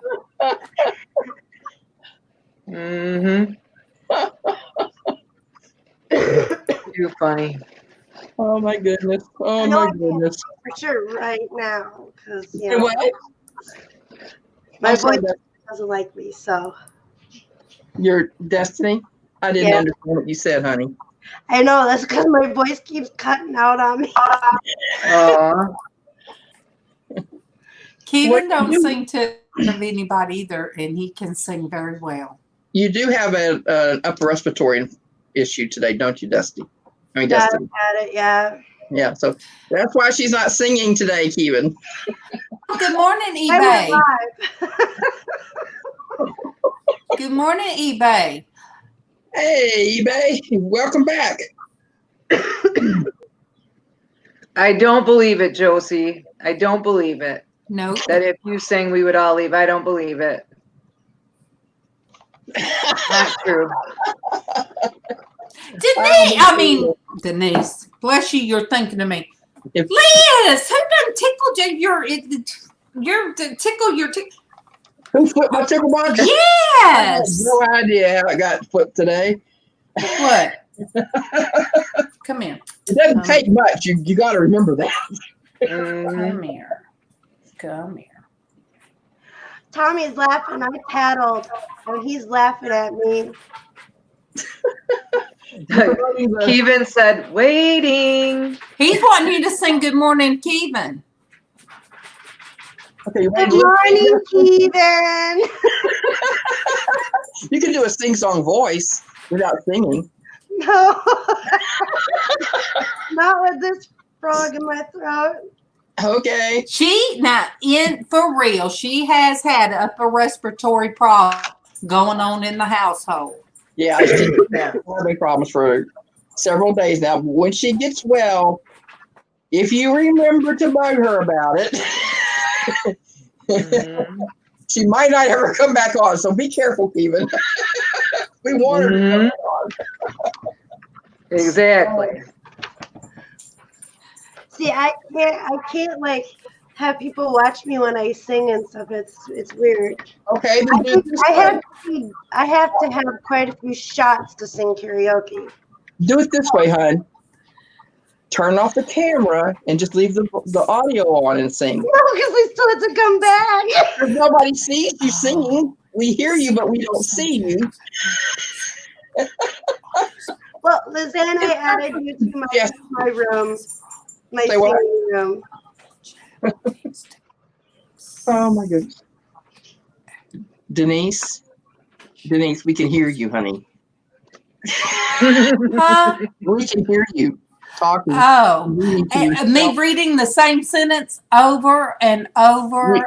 Mm-hmm. Too funny. Oh my goodness. Oh I know my I can't goodness. sing for sure right now because Say what? my I'm sorry, voice doesn't like me. So your Destiny? I didn't Yeah. understand what you said, honey. I know that's because my voice keeps cutting out on me. Aw. Kevin don't you- sing to anybody either, and he can sing very well. You do have an upper respiratory issue today, don't you, Dusty? I mean, Yeah, Destiny. I got it. Yeah. Yeah, so that's why she's not singing today, Keevan. Good morning, I went eBay. live. Good morning, eBay. Hey, eBay, welcome back. I don't believe it, Josie. I don't believe it. Nope. That if you sang, we would all leave. I don't believe it. Not true. Denise, bless you, you're thinking of me. If- Liz, who done tickled your tickle your tickle? Who flipped my tickle box? I Yes. have no idea how it got flipped today. What? Come here. It doesn't take much. You got to remember that. Mhm. Come here. Come here. Tommy's laughing. I paddled, and he's laughing at me. Keevan said, waiting. He's wanting you to sing Good Morning, Kevin. Okay, you Good ready to morning, listen? Keevan. You can do a sing-song voice without singing. No, not with this frog in my throat. Okay. For real, she has had upper respiratory problem going on in the household. Yeah, she's having problems for several days now. When she gets well, if you remember to bug her about it, Mhm. she might not ever come back on. So be careful, Keevan. We want her to come back on. Exactly. See, I can't like have people watch me when I sing and stuff. It's weird. Okay, then do it this I way. have to have quite a few shots to sing karaoke. Do it this way, hon. Turn off the camera and just leave the audio on and sing. No, because we still have to come back. Because nobody sees you singing. We hear you, but we don't see you. Well, Lizanne, I added you to Yes. my room, my Say what? singing room. Oh my goodness. Denise, we can hear you, honey. Huh? We can hear you talking. Oh, reading to me yourself. reading the same sentence over and over.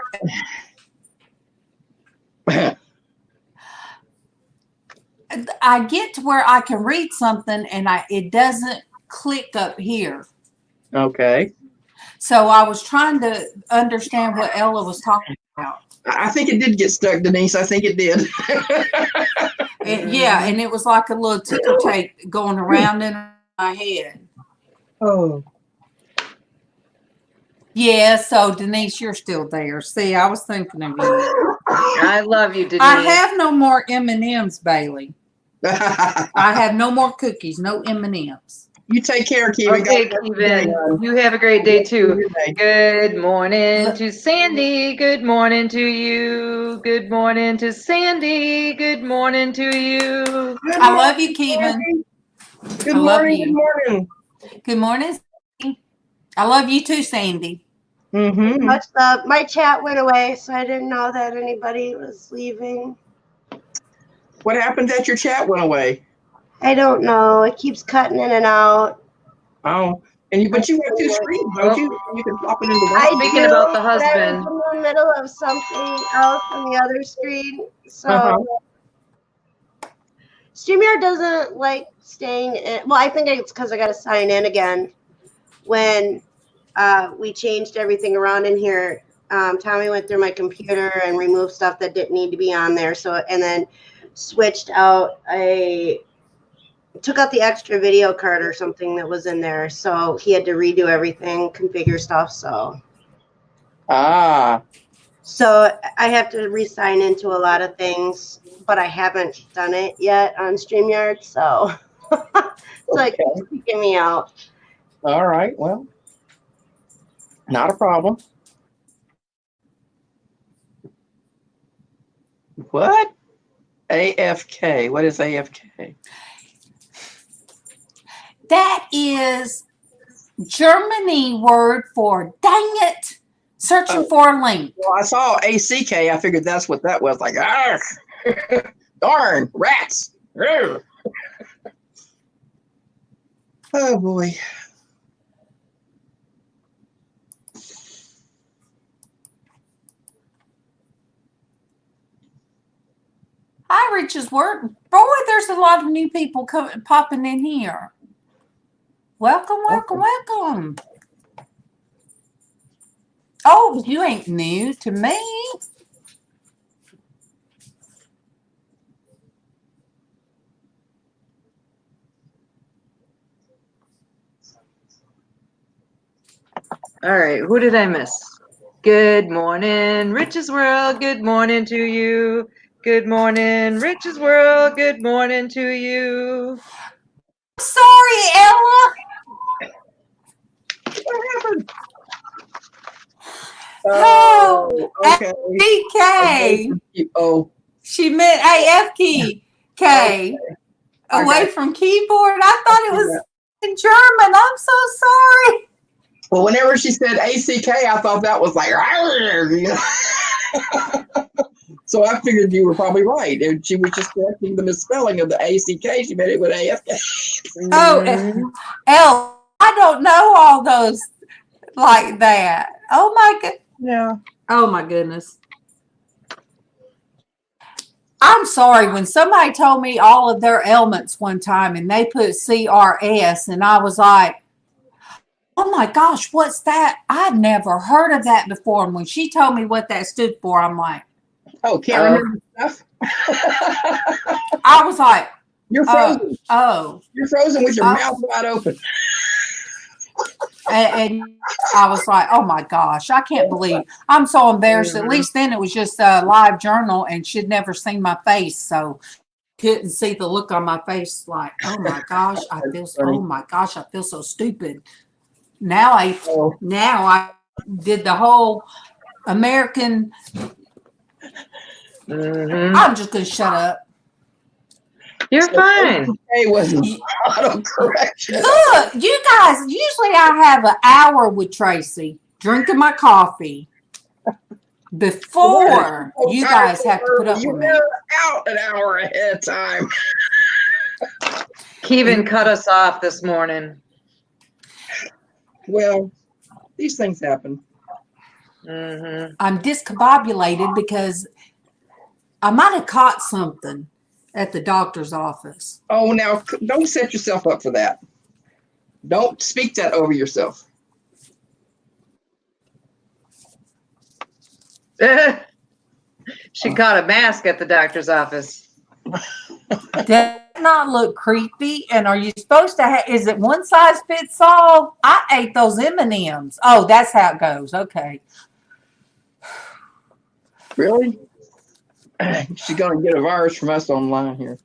I get to where I can read something and it doesn't click up here. Okay. So I was trying to understand what Ella was talking about. I think it did get stuck, Denise. I think it did. Yeah, and it was like a little ticker tape going around in my head. Oh. Yeah, so Denise, you're still there. See, I was thinking of you. I love you, Denise. I have no more M&Ms, Bailey. I have no more cookies, no M&Ms. You take care, Keevan. Okay, Keevan. You have a great day too. Good morning to Sandy. Good morning to you. Good morning to Sandy. Good morning to you. I love you, Keevan. Good I love morning. you. Good morning. Good morning, Sandy. I love you too, Sandy. Mm-hmm. Much love. My chat went away, so I didn't know that anybody was leaving. What happened that your chat went away? I don't know. It keeps cutting in and out. Oh, but you have two screens, don't you? You can pop it into I one. Speaking do, about the but I husband. was in the middle of something else on the other screen. So Uh-huh. StreamYard doesn't like staying in. Well, I think it's because I got to sign in again. When we changed everything around in here, Tommy went through my computer and removed stuff that didn't need to be on there. So, and then switched out took out the extra video card or something that was in there. So he had to redo everything, configure stuff. So Ah, I have to re-sign into a lot of things, but I haven't done it yet on StreamYard. So it's like kicking me out. all right. Well, not a problem. What? AFK. What is AFK? That is Germany word for dang it, searching for a link. Well, I saw ACK. I figured that's what that was. Like, darn, rats. Oh, boy. Hi, Rich's word. Boy, there's a lot of new people popping in here. Welcome, welcome, welcome. Oh, you ain't new to me. All right, who did I miss? Good morning, Rich's World. Good morning to you. Good morning, Rich's World. Good morning to you. Sorry, Ella. What happened? Oh, okay. AFK. Oh, She meant AFK. Okay. Away from keyboard. I thought it was in German. I'm so sorry. well, whenever she said ACK, I thought that was like, you know? So I figured you were probably right. And she was just correcting the misspelling of the ACK. She meant it with AFK. Oh, L. I don't know all those like that. Oh my god. Yeah. Oh my goodness. I'm sorry. When somebody told me all of their ailments one time and they put CRS and I was like, oh my gosh, what's that? I've never heard of that before. And when she told me what that stood for, I'm like, oh, can't remember stuff? I was like, You're frozen. You're frozen with your mouth wide open. And I was like, oh my gosh, I can't believe I'm so embarrassed. At least then it was just a live journal and she'd never seen my face. So couldn't see the look on my face like, oh my gosh, I feel so stupid. Now I did the whole American. I'm just gonna shut up. You're fine. It wasn't autocorrection. Look, you guys, usually I have an hour with Tracy drinking my coffee before you guys have to put up with me. You're out an hour ahead of time. Kevin cut us off this morning. Well, these things happen. I'm discombobulated because I might have caught something at the doctor's office. Oh, now don't set yourself up for that. Don't speak that over yourself. She caught a mask at the doctor's office. Does that not look creepy? And are you supposed to have, is it one size fits all? I ate those M&Ms. Oh, that's how it goes. Okay. Really? She's going to get a virus from us online here.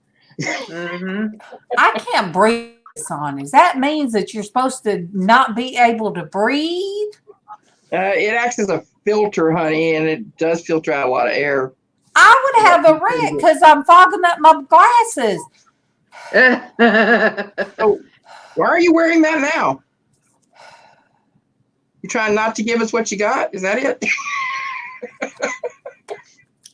I can't breathe, son. Does that means that you're supposed to not be able to breathe? It acts as a filter, honey, and it does filter out a lot of air. I would have a wreck because I'm fogging up my glasses. So, why are you wearing that now? You trying not to give us what you got? Is that it?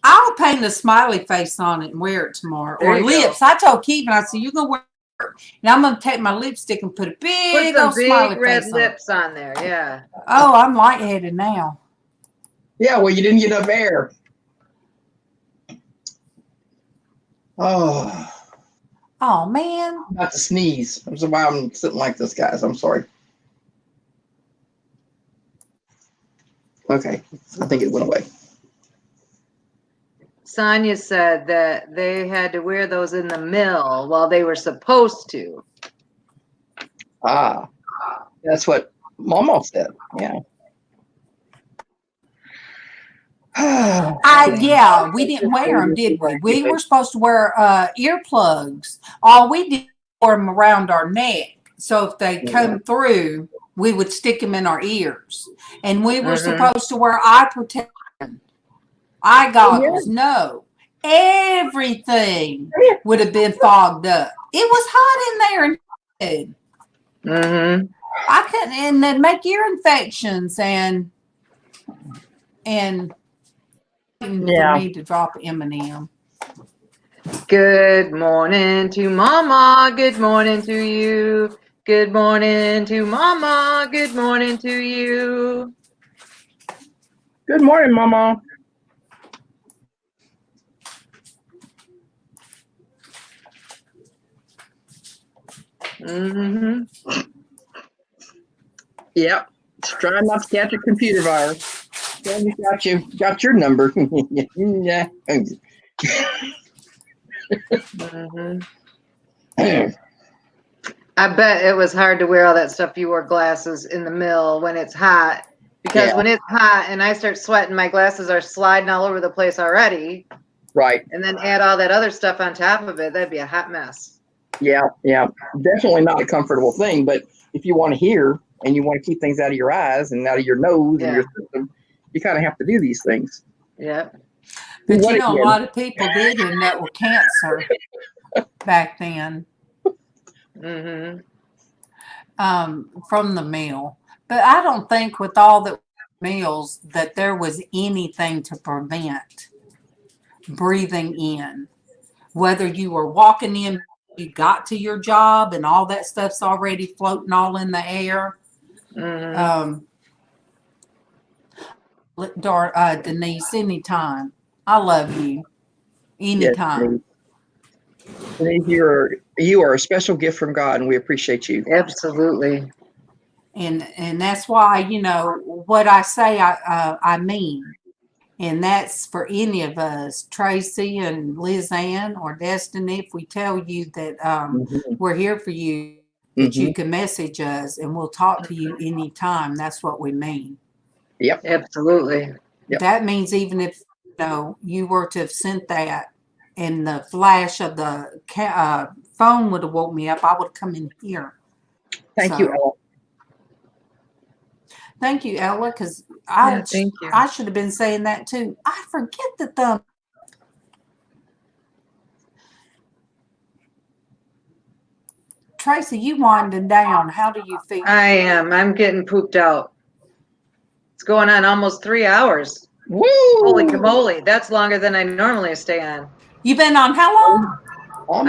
I'll paint a smiley face on it and wear it tomorrow. Or lips. I told Keevan, I said, you're going to wear it. And I'm going to take my lipstick and put a big old smiley red face lips on there. Yeah. Oh, I'm lightheaded now. Yeah, well, you didn't get enough air. Oh. Oh man. I'm about to sneeze. That's why I'm sitting like this, guys. I'm sorry. Okay, I think it went away. Sonia said that they had to wear those in the mill while they were supposed to. Ah, that's what Mama said. Yeah. Yeah, we didn't wear them, did we? We were supposed to wear earplugs. All we did was wear them around our neck. So if they come through, we would stick them in our ears. And we were supposed to wear eye protection, eye goggles. No, everything would have been fogged up. It was hot in there. I couldn't, and then make ear infections and for me to drop M&M. Good morning to Mama. Good morning to you. Good morning to Mama. Good morning to you. Good morning, Mama. Yep. Just trying not to catch a computer virus. Got your number. Yeah. I bet it was hard to wear all that stuff. You wore glasses in the mill when it's hot, because when it's hot and I start sweating, my glasses are sliding all over the place already. Right. And then add all that other stuff on top of it. That'd be a hot mess. Yeah. Definitely not a comfortable thing, but if you want to hear and you want to keep things out of your eyes and out of your nose and your system, you kind of have to do these things. Yeah. But you know, a lot of people did end up with cancer back then. From the mill. But I don't think with all the mills that there was anything to prevent breathing in. Whether you were walking in, you got to your job and all that stuff's already floating all in the air. Denise, anytime. I love you. Anytime. Yes, Denise, you are a special gift from God, and we appreciate you. Absolutely. And that's why, you know, what I say I mean. And that's for any of us, Tracy and Liz Ann or Destiny, if we tell you that we're here for you, that you can message us and we'll talk to you anytime. That's what we mean. Yep. Absolutely. Yep. That means even if you were to have sent that and the flash of the phone would have woke me up, I would have come in here. Thank you, Ella. Thank you, Ella, because I should have been saying that too. I forget the thumb. Tracy, you winding down. How do you feel? I am. I'm getting pooped out. It's going on almost 3 hours. Woo! Holy camoly. That's longer than I normally stay on. You've been on how long?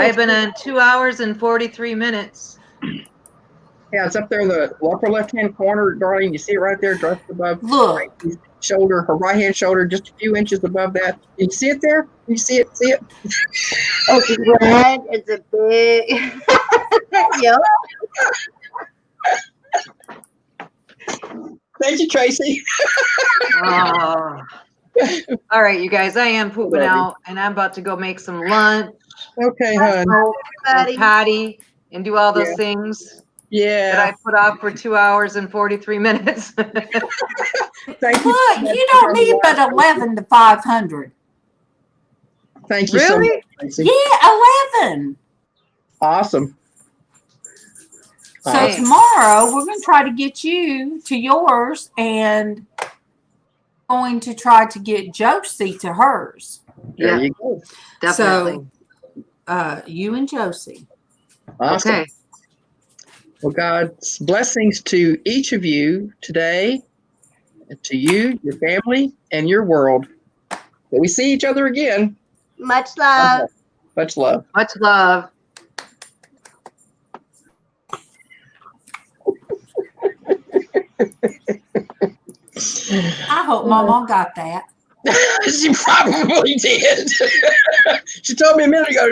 I've been on 2 hours and 43 minutes. Yeah, it's up there in the upper left-hand corner, darling. You see it right there, just above. Look. Right shoulder, her right-hand shoulder, just a few inches above that. You see it there? You see it? See it? It's red. It's a big. Yep. Thank you, Tracy. All right, you guys, I am pooping out, and I'm about to go make some lunch. Okay, hon. And potty and do all those things. Yeah. That I put off for 2 hours and 43 minutes. Thank you. Look, you don't need but 11 to 500. Thank you really? so much. Yeah, 11. Awesome. So tomorrow we're going to try to get you to yours and going to try to get Josie to hers. There you go. Definitely. So you and Josie. Awesome. Okay. Well, God's blessings to each of you today, to you, your family, and your world. That we see each other again. Much love. Much love. Much love. I hope Mama got that. She probably did. She told me a minute ago